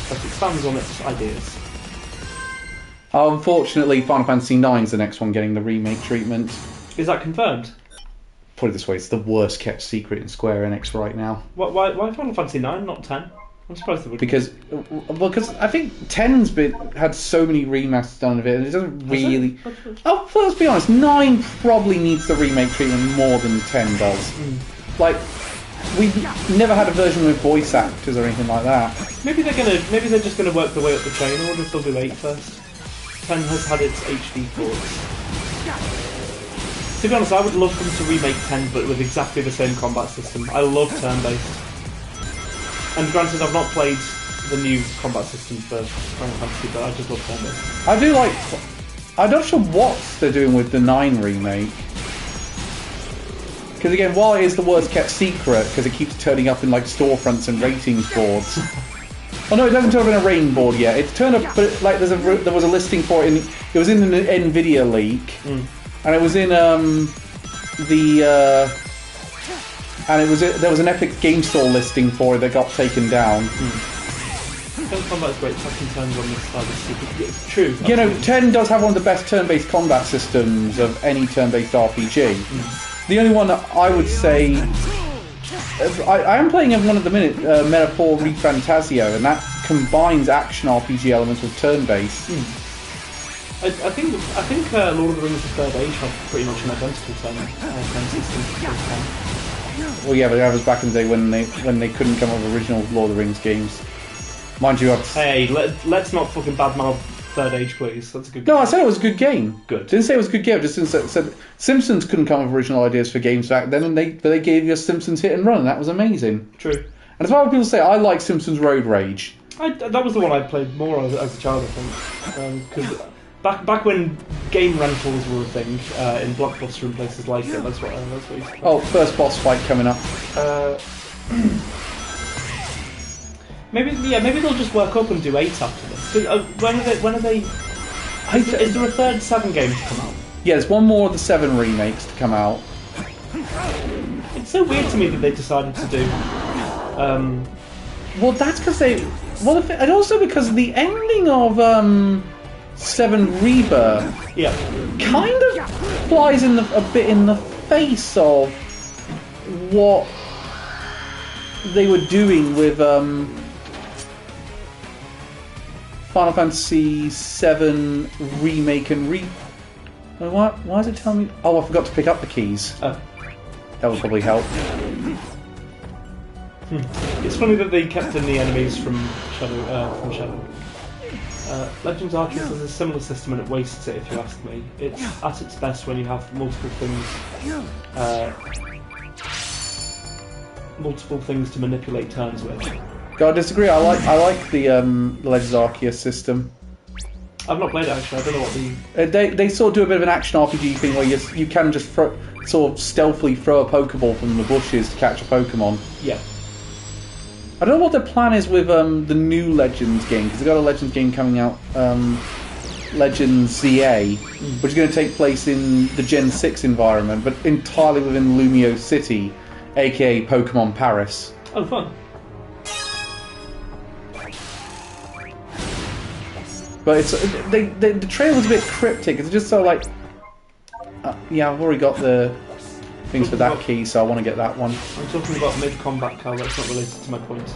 that expands on its ideas. Unfortunately, Final Fantasy IX is the next one getting the remake treatment. Is that confirmed? Put it this way, it's the worst kept secret in Square Enix right now. Why Final Fantasy 9, not 10? I'm surprised they would. Because I think 10's had so many remasters done of it, and it doesn't really. Oh, well, let's be honest, 9 probably needs the remake treatment more than 10 does. Like, we've never had a version with voice actors or anything like that. Maybe they're just gonna work their way up the chain. I wonder if they'll do 8 first. 10 has had its HD ports. To be honest, I would love them to remake 10, but with exactly the same combat system. I love turn-based. And granted, I've not played the new combat system for Final Fantasy, but I just love turn-based. I do like. I'm not sure what they're doing with the 9 remake. Because again, while it is the worst kept secret, because it keeps turning up in like storefronts and ratings boards. Oh no, it hasn't turned up in a rating board yet. It's turned up, but like there was a listing for it. It was in the Nvidia leak, and it was in there was an Epic Game Store listing for it that got taken down. Combat is great. Second turns on this side is super. It's true. You know, 10 does have one of the best turn-based combat systems of any turn-based RPG. The only one that I would say. I am playing one at the minute, Metaphor ReFantasio, and that combines action RPG elements with turn-based. I think Lord of the Rings: The Third Age had pretty much an identical turn system. Well, yeah, but that was back in the day when they couldn't come up with original Lord of the Rings games. Mind you, hey, let's not fucking badmouth Third Age, please. That's a good game. No, I said it was a good game. Good. Didn't say it was a good game. Just said Simpsons couldn't come up with original ideas for games back then, and they gave you a Simpsons hit and run, and that was amazing. True. And that's why people say I like Simpsons Road Rage. That was the one I played more as a child, I think. Because back when game rentals were a thing in Blockbuster and places like it, that's what I used to play. Oh, first boss fight coming up. Maybe they'll just work up and do 8 after this. When are they? Is there a third 7 game to come out? Yeah, there's one more of the 7 remakes to come out. It's so weird to me that they decided to do. Well, that's because and also because the ending of 7 Rebirth, kind of flies a bit in the face of what they were doing with Final Fantasy VII Remake and Why is it telling me? Oh, I forgot to pick up the keys. That would probably help. It's funny that they kept in the enemies from Shadow. Legends Arceus has a similar system and it wastes it, if you ask me. It's at its best when you have multiple things to manipulate turns with. God, I disagree. I like the Legends Arceus system. I've not played it actually. I don't know what they sort of do a bit of an action RPG thing where you can just sort of stealthily throw a Pokeball from the bushes to catch a Pokemon. Yeah. I don't know what their plan is with the new Legends game, because they've got a Legends game coming out Legends ZA, which is going to take place in the Gen 6 environment, but entirely within Lumio City, aka Pokemon Paris. Oh, fun. But it's the trailer's a bit cryptic. It's just so like, yeah, I've already got the things for that key, so I want to get that one. I'm talking about mid-combat, Cal. That's not related to my point.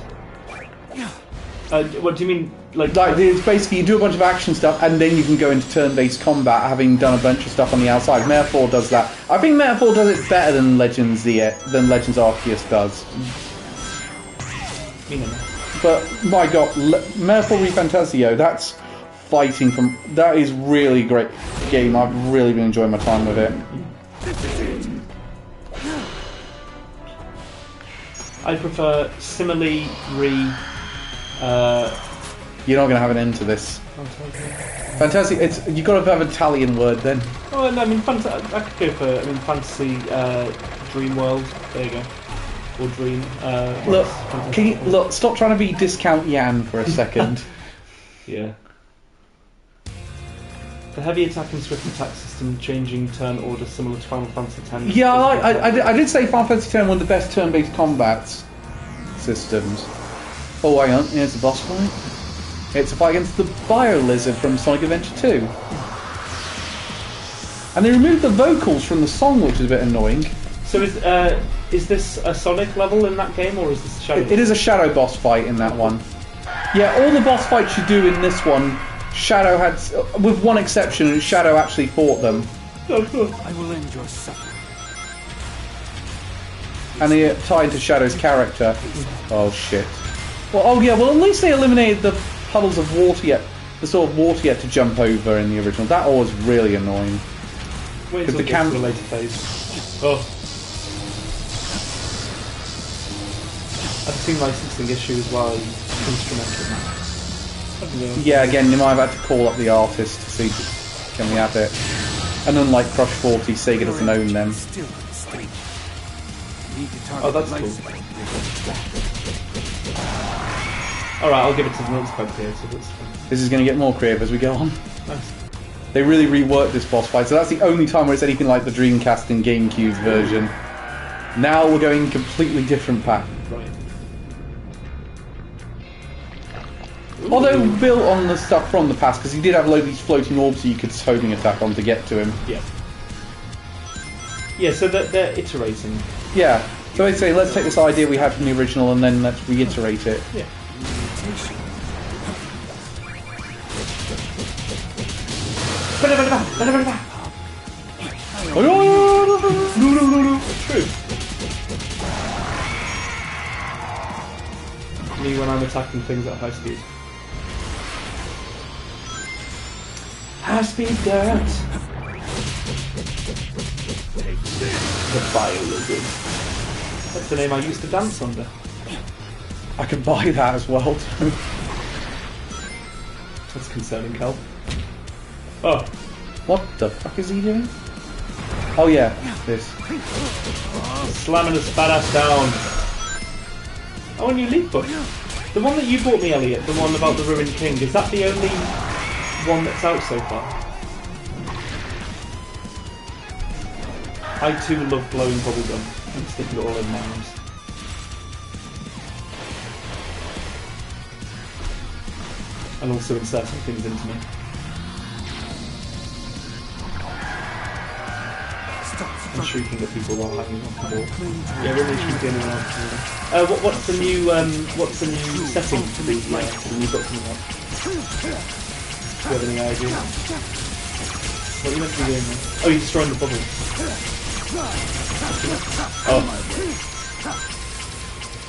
What do you mean? Like it's basically you do a bunch of action stuff, and then you can go into turn-based combat, having done a bunch of stuff on the outside. Metaphor does that. I think Metaphor does it better than Legends Arceus does. But my God, Metaphor ReFantazio, that's fighting from. That is really great game. I've really been enjoying my time with it. I prefer Simile Re. You're not going to have an end to this. Fantasy. It's you got to have an Italian word then. Oh, and I mean, I could go for Fantasy Dream World. There you go. Or Dream. Look, can you stop trying to be discount Yan for a second. Yeah. The heavy attack and swift attack system changing turn order similar to Final Fantasy X. Yeah, I did say Final Fantasy X one of the best turn-based combat systems. Oh, hang on, here's the boss fight. It's a fight against the Bio Lizard from Sonic Adventure 2. And they removed the vocals from the song, which is a bit annoying. So is this a Sonic level in that game, or is this a Shadow? It is a Shadow boss fight in that one. Yeah, all the boss fights you do in this one, Shadow had, with one exception, Shadow actually fought them. I will end your suffering. And they tie into Shadow's character. Oh shit. Well, oh yeah, well at least they eliminated the puddles of water yet, the sort of water yet to jump over in the original. That was really annoying. Wait until the camera later phase. Oh. I've seen licensing issue as well, instrumental. Yeah, again, you might have had to call up the artist to see can we have it. And unlike Crush 40, Sega doesn't own them. Oh, that's cool. Alright, I'll give it to them. It's quite creative. This is going to get more creative as we go on. Nice. They really reworked this boss fight, so that's the only time where it's anything like the Dreamcast and GameCube version. Now we're going a completely different path. Right. Although built on the stuff from the past, because he did have a load of these floating orbs you could homing attack on to get to him. Yeah. Yeah, so they're iterating. Yeah. So they say, let's take this idea we had from the original and then let's reiterate it. Yeah. No. True. Me when I'm attacking things at high speed. High speed dirt. The Bio Lizard. That's the name I used to dance under. I could buy that as well. That's concerning, Cal. Oh. What the fuck is he doing? Oh yeah, this. Slamming his fat ass down. Oh, a new Leaf book. The one that you bought me, Elliot, the one about the Ruined King, is that the only one that's out so far? I too love blowing bubblegum and sticking it all in my arms. And also inserting things into me. And shrieking at people while having off the wall. Yeah, we're really shooting anyone else. What's the new setting for the new book coming out? Do you have any idea? What are you meant to be doing there? Oh, you're destroying the bubbles. Oh.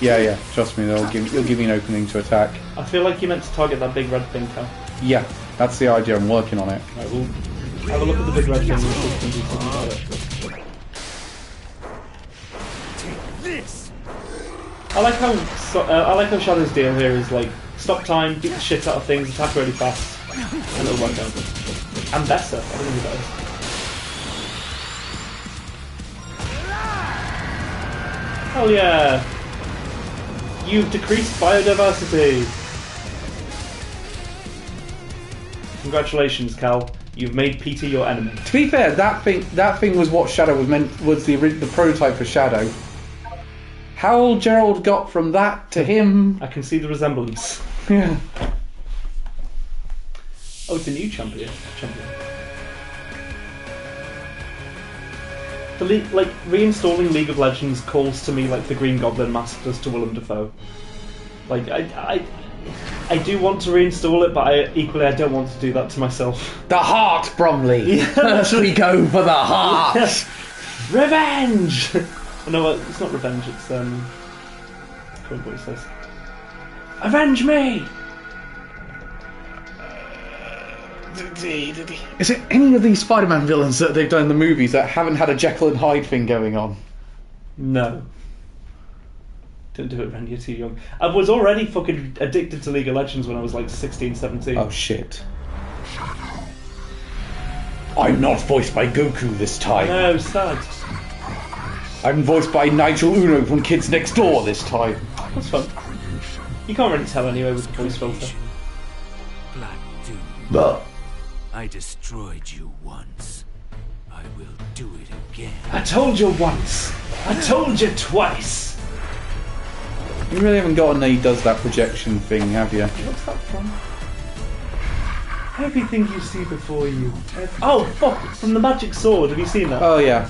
Yeah, trust me, you'll give me an opening to attack. I feel like you meant to target that big red thing, Cal. Yeah, that's the idea, I'm working on it. Right, we'll have a look at the big red thing and we'll do something about it. I like how Shadow's deal here is like stop time, beat the shit out of things, attack really fast, and it'll work out. And better. I don't know who that is. Hell yeah! You've decreased biodiversity. Congratulations, Cal. You've made Peter your enemy. To be fair, that thing was what Shadow was the prototype for Shadow. How Gerald got from that to him... I can see the resemblance. Yeah. Oh, it's a new champion. Reinstalling League of Legends calls to me like the Green Goblin mask does to Willem Dafoe. Like, I do want to reinstall it, but I don't want to do that to myself. The heart, Bromley! Yeah, First we go for the heart! Yes. Revenge! No, it's not revenge, it's, I can't remember what it says. Avenge me! Is it any of these Spider-Man villains that they've done in the movies that haven't had a Jekyll and Hyde thing going on? No. Don't do it, Ren, you're too young. I was already fucking addicted to League of Legends when I was like 16, 17. Oh shit. I'm not voiced by Goku this time. No, sad. I'm voiced by Nigel Uno from Kids Next Door this time. That's fun. You can't really tell anyway with the voice filter. Black Doom. But I destroyed you once. I will do it again. I told you once. I told you twice. you really haven't gotten he does that projection thing, have you? What's that from? Everything you see before you. Oh, fuck! From the Magic Sword. Have you seen that? Oh yeah.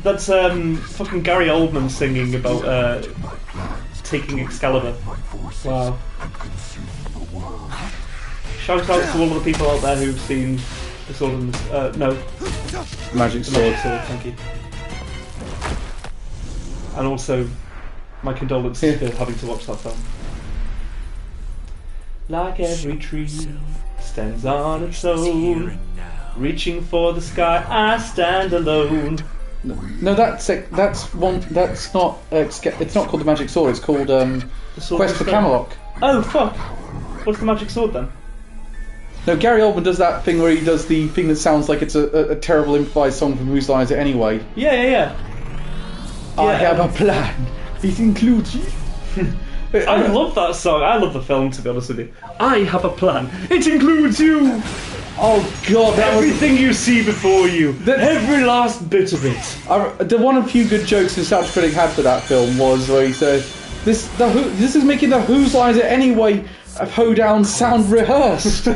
That's fucking Gary Oldman singing about taking Excalibur. Wow. Shout out to all of the people out there who've seen the Sword and the no, Magic the Sword. Magic Sword. Thank you. And also, my condolences for having to watch that film. Like every tree stands on its own, reaching for the sky, I stand alone. No, that's one. That's not. It's not called the Magic Sword. It's called Sword Quest of for Stone. Camelot. Oh fuck! What's the Magic Sword then? No, Gary Oldman does that thing where he does the thing that sounds like it's a terrible improvised song from Whose Line Is It Anyway? Yeah. I have a plan. It includes you. I love that song. I love the film, to be honest with you. I have a plan. It includes you. Oh god, that was Everything you see before you. Every last bit of it. the one of the few good jokes the South Critic had for that film was where he said, "This is making the Whose Line Is It Anyway of hoedown sound rehearsed."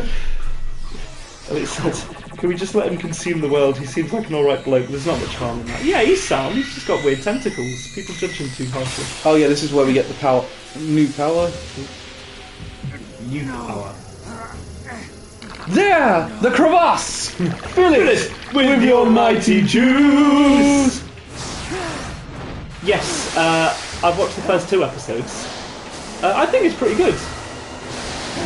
And it said, can we just let him consume the world? He seems like an alright bloke. There's not much harm in that. Yeah, he's sound. He's just got weird tentacles. People judge him too harshly. Oh yeah, this is where we get the power. New power. New power. There, the crevasse. Fill it with your mighty juice. Yes, I've watched the first 2 episodes. I think it's pretty good.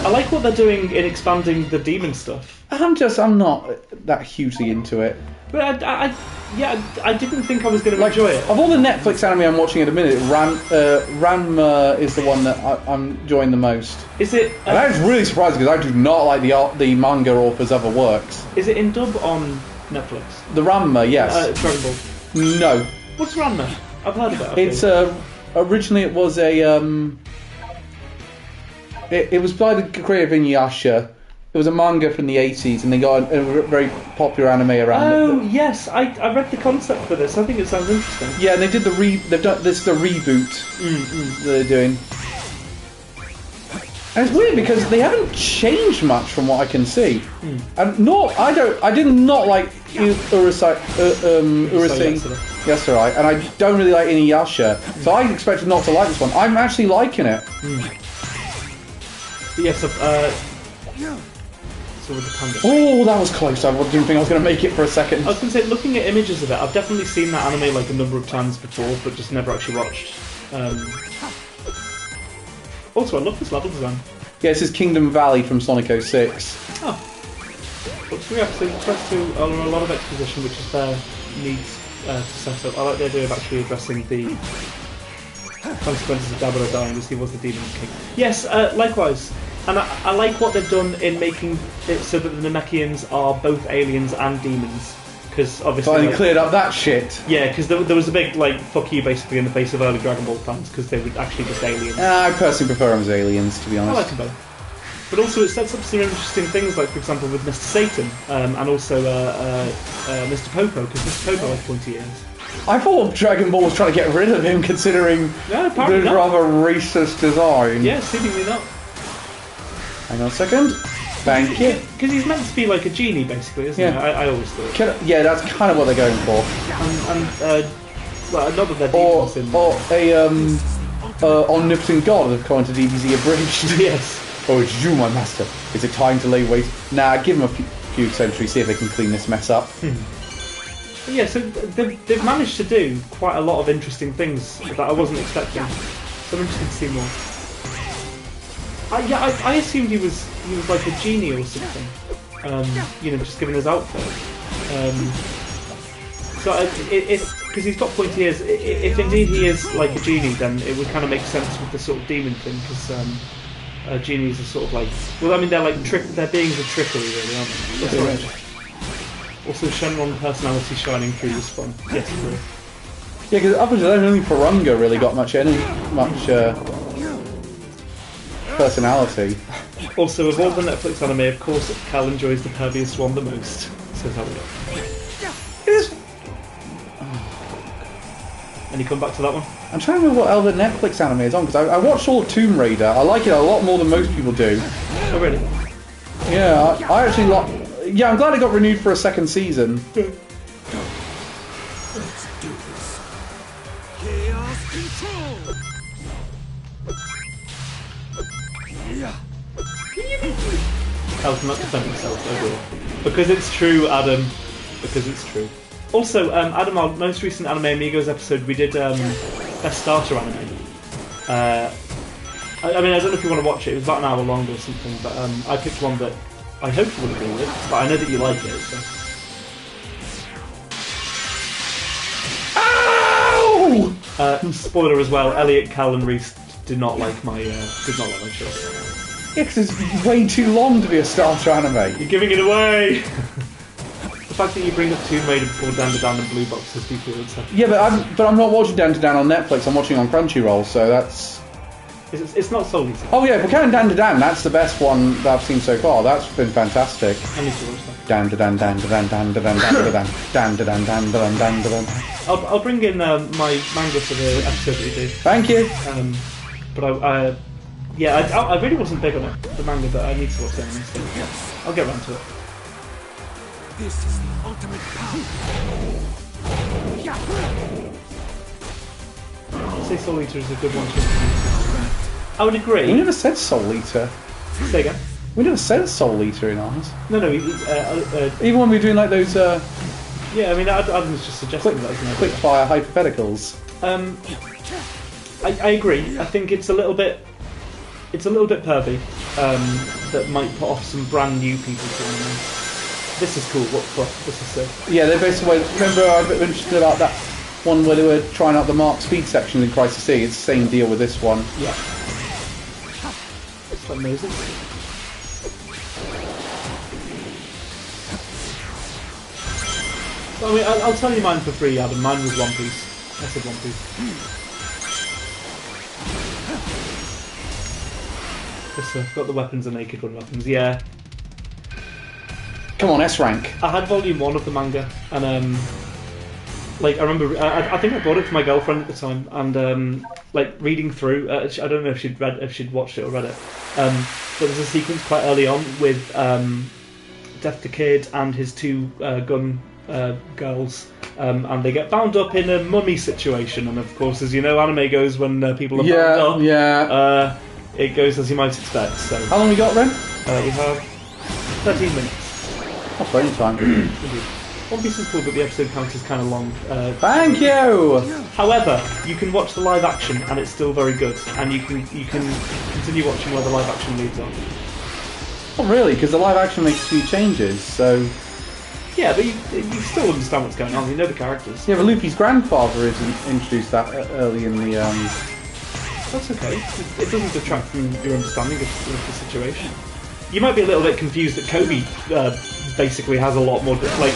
I like what they're doing in expanding the demon stuff. I'm not that hugely into it. But I didn't think I was going to enjoy it. Of all the Netflix anime I'm watching at the minute, Ranma is the one that I'm enjoying the most. Is it? And that is really surprising because I do not like the manga author's other works. Is it in dub on Netflix? The Ranma, yes. Dragon Ball. No. What's Ranma? I've heard of it. Okay. It's originally it was a it was by the creator of Inuyasha. It was a manga from the 80s, and they got a very popular anime around it. Oh yes, I read the concept for this. I think it sounds interesting. Yeah, and they did they've done this is the reboot that they're doing. And it's weird because they haven't changed much from what I can see. And I did not like Urusei Yatsura, and I don't really like Inuyasha. So I expected not to like this one. I'm actually liking it. Yes, so with the panda. Oh, that was close. I didn't think I was going to make it for a second. I was going to say, looking at images of it, I've definitely seen that anime like a number of times before, but just never actually watched. Also, I love this level design. Yeah, this is Kingdom Valley from Sonic 06. Oh. But 3 episodes, the first 2 are a lot of exposition, which is their needs to set up. I like the idea of actually addressing the consequences of Dabura dying as he was the Demon King. Yes, likewise. And I like what they've done in making it so that the Namekians are both aliens and demons. Because obviously... Finally cleared up that shit. Yeah, because there was a big, like, fuck you basically in the face of early Dragon Ball fans, because they were actually just aliens. I personally prefer them as aliens, to be honest. I like them both. But also it sets up some interesting things, like for example with Mr. Satan and also Mr. Popo, because Mr. Popo has pointy ears. I thought Dragon Ball was trying to get rid of him, considering No, apparently the not. rather racist design. Yeah, seemingly not. Hang on a second. Thank you. Because he's meant to be like a genie, basically, isn't he? Yeah. I always thought. Yeah, that's kind of what they're going for. And well, not that they're demons in. Or a omnipotent god of according to DBZ Abridged. Yes. Oh, it's you, my master. Is it time to lay waste? Nah, give them a few centuries, see if they can clean this mess up. But yeah, so they've managed to do quite a lot of interesting things that I wasn't expecting. So I'm interested to see more. I assumed he was like a genie or something. You know, just given his outfit. So because he's got pointy ears, if indeed he is like a genie, then it would kind of make sense with the sort of demon thing, because genies are sort of like, well, I mean, they're like they're beings of trickery, really, aren't they? That's right. Also, Shenron personality shining through the spawn. Yes, true. Yeah, because up until then, only Purunga really got much personality. Also, of all the Netflix anime, of course, Cal enjoys the Pervious one the most. Says Elliot. And you come back to that one? I'm trying to remember what other Netflix anime is on, because I watched all of Tomb Raider. I like it a lot more than most people do. Oh, really? Yeah, I actually like. Yeah, I'm glad it got renewed for a second season. Let's do this. Chaos control. Yeah. Cal cannot defend himself, I will. Because it's true, Adam. Because it's true. Also, Adam, our most recent Anime Amigos episode, we did Best Starter Anime. I mean, I don't know if you want to watch it. It was about an hour long or something, but I picked one that I hope you would agree with, but I know that you like it. So. Ow! Spoiler as well: Elliot, Cal, and Reese did not like my choice. Yeah, because it's way too long to be a starter anime. You're giving it away. The fact that you bring up Tomb Raider before Dan and Blue Box has people upset. Yeah, but I'm not watching Dan on Netflix. I'm watching on Crunchyroll, so that's. It's not Soul Eater. Oh yeah, if we're counting Dan, that's the best one that I've seen so far. That's been fantastic. I need to watch that. Dan. I'll bring in my manga for the episode that we do. Thank you. But I really wasn't big on it, the manga, but I need to watch the anime, so I'll get around to it. This is the ultimate power. I'd say Soul Eater is a good one to introduce. I would agree. We never said Soul Eater. Say again? We never said Soul Eater in ours. No. Even when we were doing like those Yeah, I mean, Adam was just suggesting that. quick fire hypotheticals. I agree. I think it's a little bit pervy. That might put off some brand new people to anime. This is cool. What? This is sick. Yeah, they're basically. Remember, I was a bit interested about that one where they were trying out the Mark Speed section in Crisis C. It's the same deal with this one. Yeah. It's like Moses. Well, I mean, I'll tell you mine for free, Adam. Mine was One Piece. I said One Piece. I've got the weapons and naked one weapons. Yeah. Come on, S rank. I had volume 1 of the manga, and like I remember, I think I bought it for my girlfriend at the time, and like reading through. I don't know if she'd watched it or read it. But there's a sequence quite early on with Death the Kid and his two gun girls, and they get bound up in a mummy situation. And of course, as you know, anime goes when people are bound up. Yeah. It goes as you might expect. So How long we got, Ren? we have 13 minutes. Oh, plenty of time. One Piece is cool, but the episode count is kind of long. Thank you. However, you can watch the live action, and it's still very good. And you can continue watching where the live action leads on. Not really, because the live action makes a few changes. So Yeah, but you still understand what's going on. You know the characters. yeah, but Luffy's grandfather is introduced that early in the. That's okay. It doesn't detract from your understanding of the situation. You might be a little bit confused that Kobe basically has a lot more, like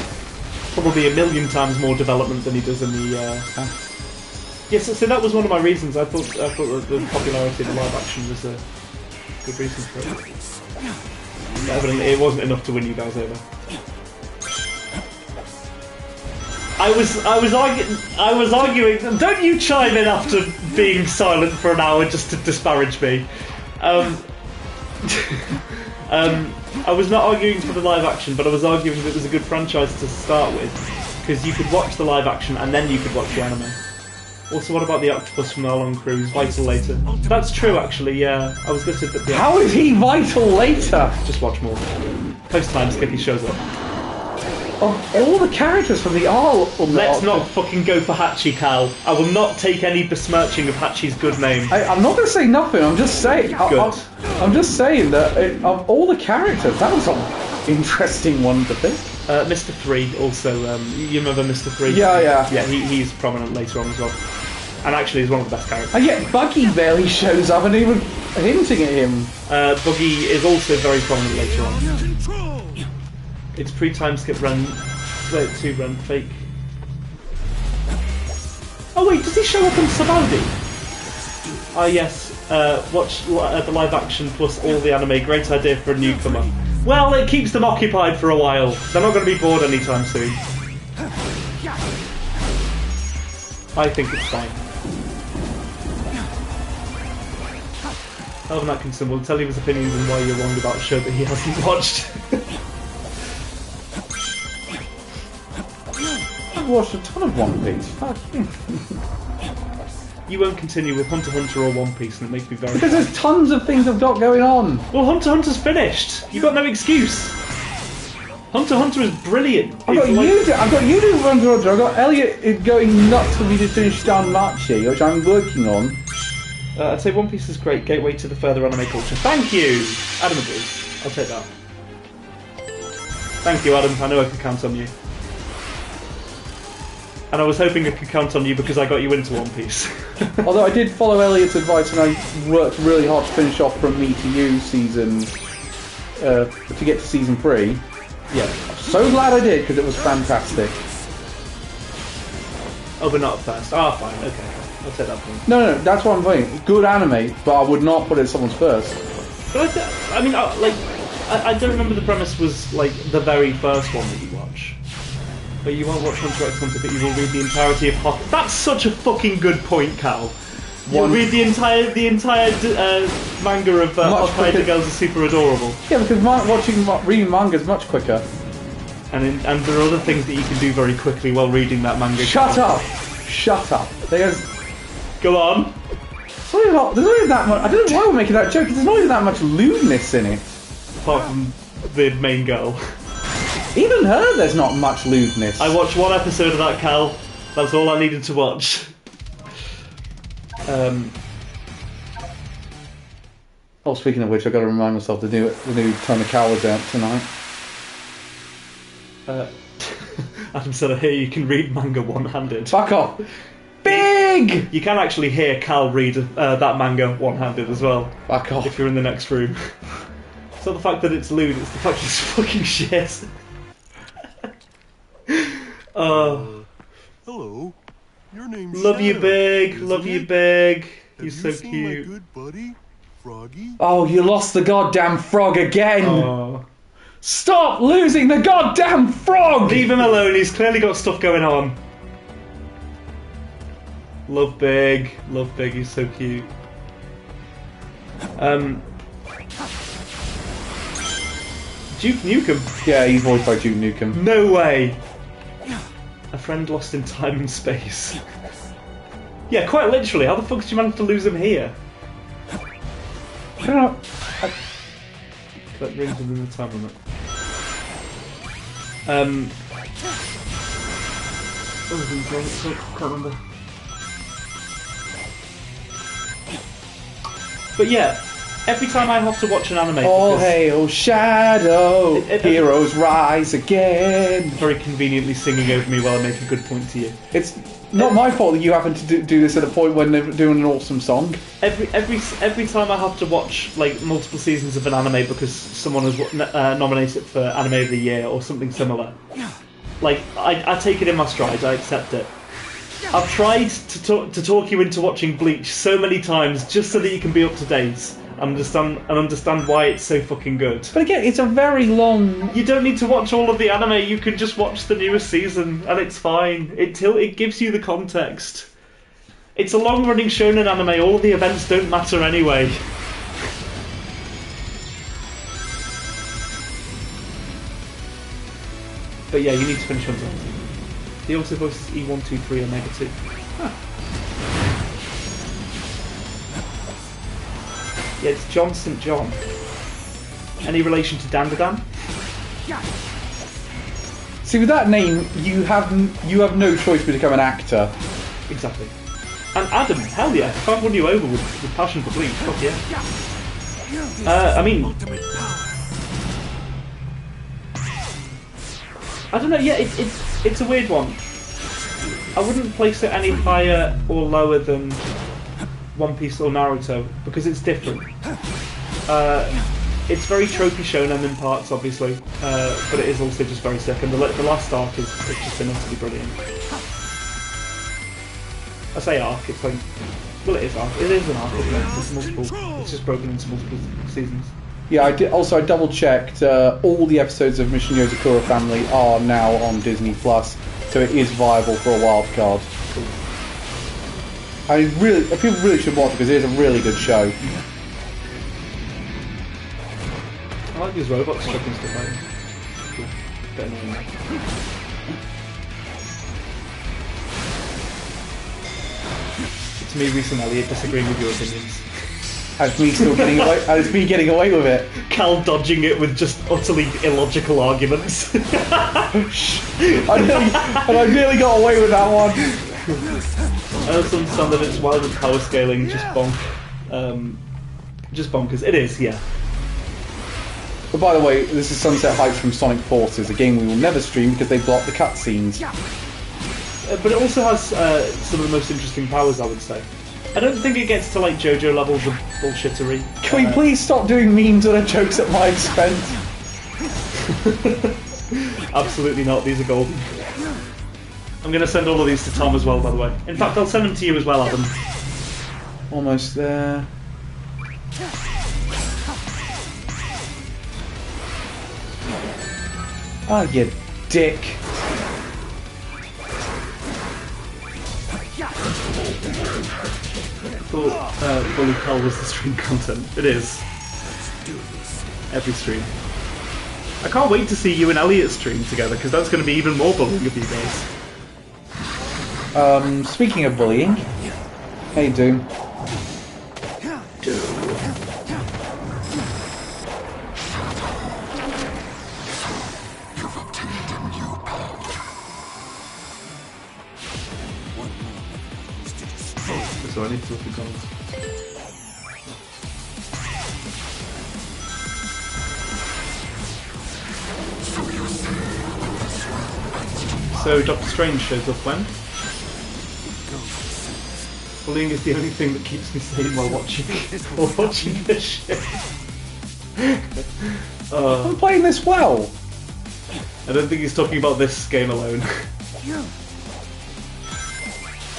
probably 1,000,000 times more development than he does in the. Yes, so that was one of my reasons. I thought that the popularity of the live action was Good reason for it. But evidently, it wasn't enough to win you guys over. I was arguing. Don't you chime in after being silent for an hour just to disparage me. I was not arguing for the live action, but I was arguing that it was a good franchise to start with, because you could watch the live action and then you could watch the anime. Also, what about the octopus from the Long Cruise? Vital later. That's true, actually. Yeah, I was gutted that. How is he vital later? Just watch more. Post time skip, he shows up. Of all the characters from the Let's not fucking go for Hachi, Cal. I will not take any besmirching of Hachi's good name. I'm not going to say nothing. I'm just saying. I'm just saying that of all the characters, that was an interesting one to pick. Mr. 3 also. You remember Mr. 3? Yeah. Yeah, he's prominent later on as well. And actually, he's one of the best characters. And yet Buggy barely shows up and even hinting at him. Buggy is also very prominent later on. It's pre-time skip run. Wait, 2 run fake. Oh wait, does he show up in Sabaudi? Ah yes. Watch the live action plus all the anime. Great idea for a newcomer. Well, it keeps them occupied for a while. They're not going to be bored anytime soon. I think it's fine. Elven Atkinson will tell you his opinions and why you're wrong about a show that he hasn't watched. I've watched a ton of One Piece. Fuck. You won't continue with Hunter x Hunter or One Piece, and it makes me very Because sad. there's tons of things I've got going on. Well, Hunter x Hunter's finished. You've got no excuse. Hunter x Hunter is brilliant. I've got you doing Hunter x Hunter. I've got Elliot going nuts for me to finish Danmachi, which I'm working on. I'd say One Piece is great. Gateway to the further anime culture. Thank you, Adam agrees. I'll take that. Thank you, Adam. I know I could count on you. And I was hoping I could count on you because I got you into One Piece. Although I did follow Elliot's advice and I worked really hard to finish off From Me to You season... to get to season 3. Yeah. So glad I did because it was fantastic. Oh, but not first. Ah, fine. Okay. I'll take that point. No, that's what I'm saying. Good anime, but I would not put it as someone's first. But I mean, I don't remember the premise was like the very first one that you watch. But you won't watch Hunter x Hunter, but you will read the entirety of Hawk. That's such a fucking good point, Cal. You'll read the entire manga of Hawkeye Girls are super adorable. Yeah, because reading manga is much quicker. And there are other things that you can do very quickly while reading that manga. Shut up! Go on. There's not even that much. I don't know why we're making that joke. There's not even that much lewdness in it. Apart from the main girl. Even her, there's not much lewdness. I watched one episode of that, Cal. That's all I needed to watch. Oh, speaking of which, I've got to remind myself the new Ton of Cowards out tonight. Adam said, I hear you can read manga one-handed. Fuck off! Big! You can actually hear Cal read that manga one-handed as well. Fuck off. If you're in the next room. It's not the fact that it's lewd, it's the fact that it's fucking shit. Hello. Your name's Love you, Shadow, Big. isn't Love you, it? Big. Have You're you so seen cute. my good buddy, Froggy? Oh, you lost the goddamn frog again! Oh. Stop losing the goddamn frog! Leave him alone, he's clearly got stuff going on. Love Big, he's so cute. Duke Nukem? Yeah, he's voiced by Duke Nukem. No way! A friend lost in time and space. Yeah, quite literally, how the fuck did you manage to lose him here? I don't know. That rings within the time limit. Can't remember. But yeah, every time I have to watch an anime, All because hail Shadow, heroes rise again. very conveniently singing over me while I make a good point to you. It's not my fault that you happen to do this at a point when they're doing an awesome song. Every time I have to watch like multiple seasons of an anime because someone has nominated it for Anime of the Year or something similar, like I take it in my stride. I accept it. I've tried to talk you into watching Bleach so many times just so that you can be up to date, and understand why it's so fucking good. But again, it's a very long. You don't need to watch all of the anime. You can just watch the newest season, and it's fine. It gives you the context. It's a long-running shonen anime. All the events don't matter anyway. But yeah, you need to finish Hunter. He also voices E123 Omega 2. Huh. Yeah, it's John St. John. Any relation to Dandadan? See, with that name, you have no choice but to become an actor. Exactly. And Adam, hell yeah, if I've won you over with passion for Bleach, fuck yeah. I mean, I don't know. Yeah, it's a weird one. I wouldn't place it any higher or lower than One Piece or Naruto because it's different. It's very tropey shonen in parts, obviously, but it is also just very sick. And the last arc is just been utterly brilliant. I say arc, it's like, well, it is arc. It is an arc, isn't it? It's multiple. It's just broken into multiple seasons. Yeah, I did. Also, I double checked. All the episodes of Mission Yozakura Family are now on Disney Plus, so it is viable for a wild card. Cool. People really should watch it because it is a really good show. I like these robots chucking stuff out. Cool. Bit annoying. It's me, Reese and Elliot, disagreeing with your opinions. And it's me still getting away. And it's me getting away with it. Cal dodging it with just utterly illogical arguments. I nearly got away with that one. I also understand that it's wild with power scaling, just bonk. Just bonkers. It is, yeah. But by the way, this is Sunset Heights from Sonic Forces, a game we will never stream because they block the cutscenes. But it also has some of the most interesting powers, I would say. I don't think it gets to like JoJo levels of bullshittery. Can we please stop doing memes and jokes at my expense? Absolutely not, these are golden. I'm going to send all of these to Tom as well, by the way. In fact, I'll send them to you as well, Adam. Almost there. Oh, you dick. I thought Bully Cal was the stream content. It is. Every stream. I can't wait to see you and Elliot stream together, because that's going to be even more bullying of you guys. Speaking of bullying, how you doing? So I need to look at comments. So Doctor Strange shows up when? Bullying is the only thing that keeps me sane while watching this shit. I'm playing this well. I don't think he's talking about this game alone.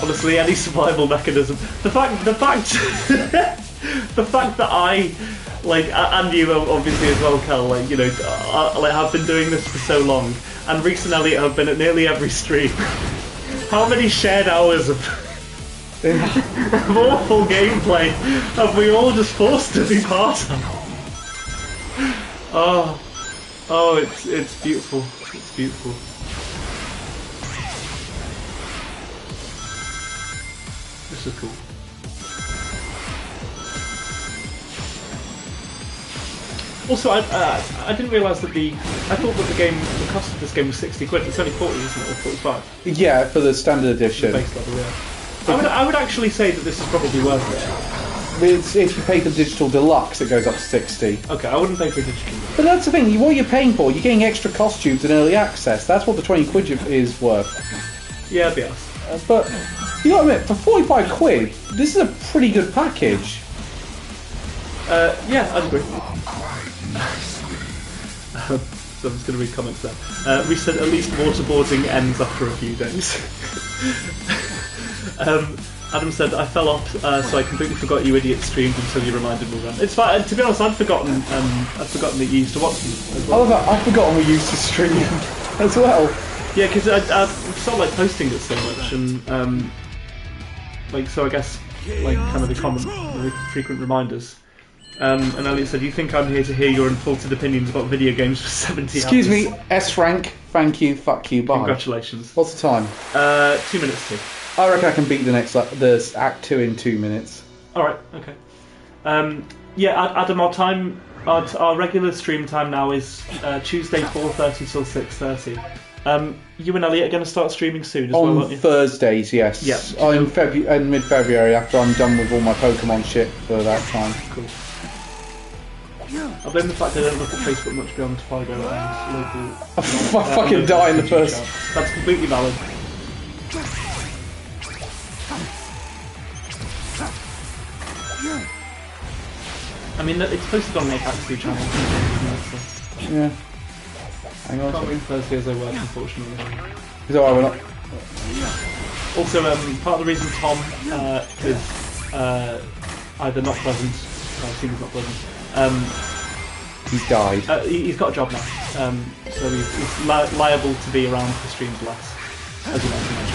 Honestly, any survival mechanism. The fact the fact that I, like, and you obviously as well, Cal, like, you know, like, have been doing this for so long, and Reese and Elliot have been at nearly every stream. How many shared hours of awful gameplay have we all just forced to be part of? Oh, it's beautiful. It's beautiful. This is cool. Also, I didn't realise that I thought that the cost of this game was 60 quid. It's only 40, isn't it, or 45? Yeah, for the standard edition. The base level, yeah. I would actually say that this is probably worth it. If you pay for digital deluxe, it goes up to 60. Okay, I wouldn't pay for digital. But that's the thing. What you're paying for, you're getting extra costumes and early access. That's what the 20 quid is worth. Yeah, I'd be honest. But you gotta admit, for 45 quid, this is a pretty good package. Yeah, I'd agree. So I'm just going to read comments there. We said at least waterboarding ends after a few days. Adam said, I fell off, so I completely forgot you idiot streamed until you reminded me then. It's fine, to be honest, I'd forgotten that you used to watch them as I well. love that. I've forgotten we used to stream as well. Yeah, because I sort of like posting it so much, and like, so I guess, like, kind of the frequent reminders. And Elliot said, you think I'm here to hear your unfiltered opinions about video games for 70 Excuse hours? me, S rank. Thank you. Fuck you. Bye. Congratulations. What's the time? 2 minutes to. I reckon I can beat the Act 2 in 2 minutes. Alright, okay. Yeah, Adam, our regular stream time now is Tuesday 4:30 till 6:30. You and Elliot are going to start streaming soon as well, aren't On you? Thursdays, yes. Yeah. In mid-February, after I'm done with all my Pokemon shit for that time. Cool. I blame the fact I don't look at Facebook much beyond Fido and local... I fucking die in the first... That's completely valid. I mean, it's posted on the Apex channel. So. Yeah. Hang on. Can't win Thursday as I work, unfortunately. Is that why we're not... Also, part of the reason Tom is either not present, I assume he's not present, He's died. he's got a job now, so he's liable to be around for streams less, as you mentioned.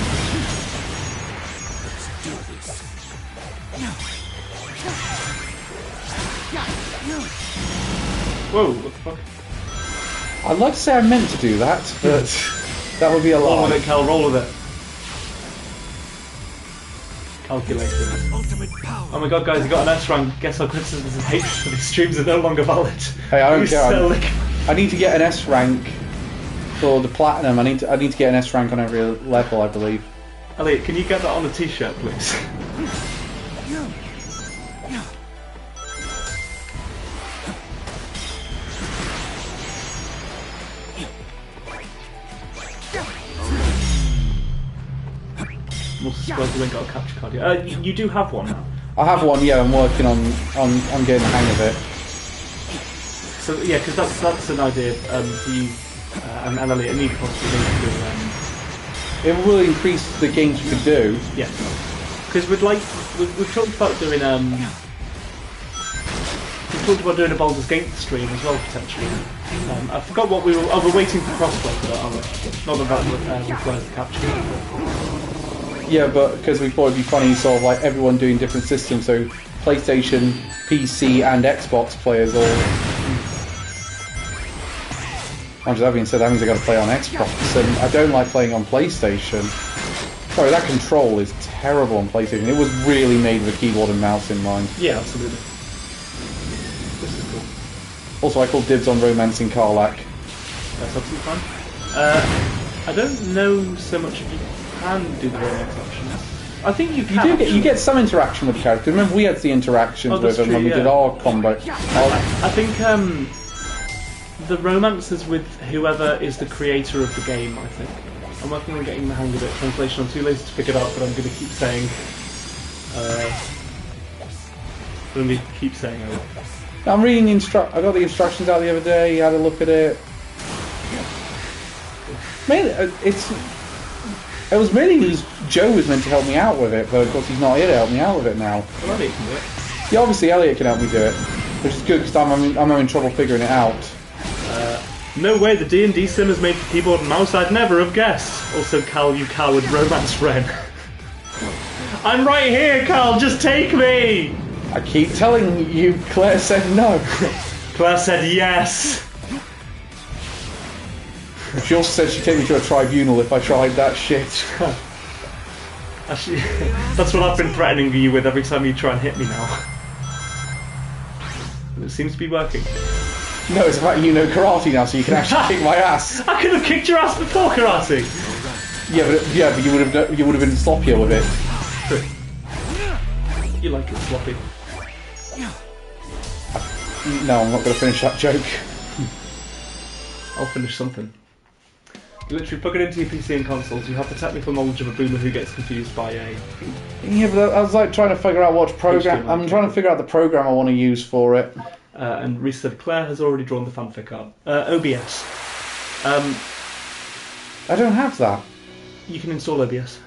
Whoa, what the fuck? I'd like to say I meant to do that, but that would be a Roll with lie. it, Cal, roll with it. Calculated. Ultimate power. Oh my god, guys, you got an S rank. Guess our criticisms and hatred for these streams are no longer valid. Hey, I don't You care. sell I need to get an S rank for the platinum. I need to get an S rank on every level, I believe. Elliot, can you get that on a t-shirt, please? I'm also surprised you ain't got a capture card yet. You do have one now. I have one. Yeah, I'm working on getting the hang of it. So yeah, because that's an idea for you and Elliot, and you possibly need to do. It will increase the games you can do. Yeah, because we've talked about doing we've talked about doing a Baldur's Gate stream as well potentially. I forgot what we were. Oh, we're waiting for crossplay for that, aren't we? Not that requires the capture. Yeah, but because we thought it'd be funny, sort of like everyone doing different systems, so PlayStation, PC, and Xbox players all. Mind you, that being said, that means I got to play on Xbox, and I don't like playing on PlayStation. Sorry, that control is terrible on PlayStation. It was really made with a keyboard and mouse in mind. Yeah, absolutely. This is cool. Also, I called dibs on Romancing Karlach. That's absolutely fine. I don't know so much if you can do the romance options. I think you can. You get some interaction with the character. Remember, we had the interactions with them when we did our combo. I think the romance is with whoever is the creator of the game, I think. I'm working on getting the hang of it. Translation, I'm too lazy to pick it up, but I'm going to keep saying... it. I'm reading the I got the instructions out the other day, had a look at it. Mainly, it was mainly because Joe was meant to help me out with it, but of course he's not here to help me out with it now. Well, Elliot can do it. Yeah, obviously Elliot can help me do it, which is good because I'm having trouble figuring it out. No way, the D&D sim is made for keyboard and mouse, I'd never have guessed. Also, Cal, you coward, romance friend. I'm right here, Cal, just take me! I keep telling you, Claire said no. Claire said yes. She also said she'd take me to a tribunal if I tried that shit. Actually, that's what I've been threatening you with every time you try and hit me now. And it seems to be working. No, it's about you know karate now, so you can actually kick my ass. I could have kicked your ass before karate! Yeah, but you would have been sloppier with it. True. You like it sloppy. No, I'm not going to finish that joke. I'll finish something. You literally plug it into your PC and consoles, you have the technical knowledge of a boomer who gets confused by a... Yeah, but I was like trying to figure out what program. I'm trying to figure out the program I want to use for it. And Reese said Claire has already drawn the fanfic art. OBS. I don't have that. You can install OBS.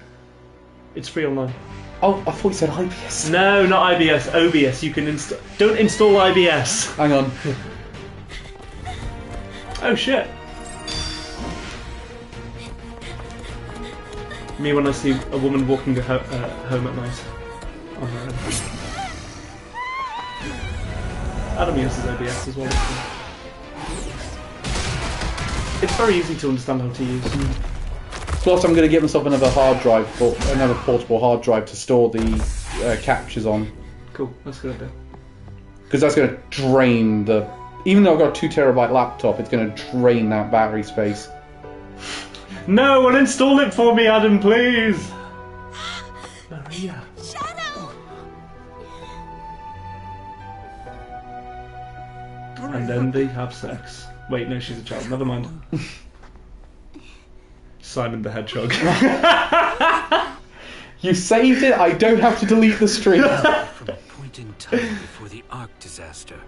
It's free online. Oh, I thought you said IBS. No, not IBS. OBS. You can don't install IBS. Hang on. Oh shit. Me when I see a woman walking home at night on her own. Adam uses OBS as well. It's very easy to understand how to use. Plus, I'm going to get myself another portable hard drive to store the captures on. Cool, that's a good idea. Because that's going to drain the... Even though I've got a 2 terabyte laptop, it's going to drain that battery space. No, uninstall it for me, Adam, please! Maria. Shadow! And then they have sex. Wait, no, she's a child. Never mind. Simon the Hedgehog. You saved it, I don't have to delete the stream. From a point in time before the Ark disaster.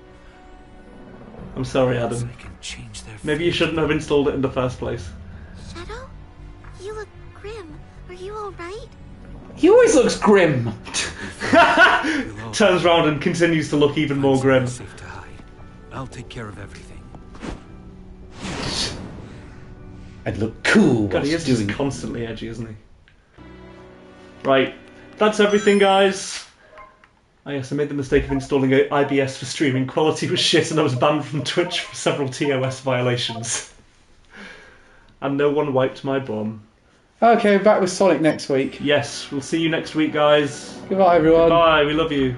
I'm sorry, I Adam. can change their Maybe you shouldn't have installed it in the first place. Shadow? You look grim. Are you alright? He always looks grim. Turns round and continues to look even more grim. Safe to hide. I'll take care of everything. I'd look cool God, he whilst is doing just it. constantly edgy, isn't he? Right, that's everything, guys. Oh yes, I made the mistake of installing IBS for streaming. Quality was shit and I was banned from Twitch for several TOS violations. And no one wiped my bum. Okay, back with Sonic next week. Yes, we'll see you next week, guys. Goodbye, everyone. Bye, we love you.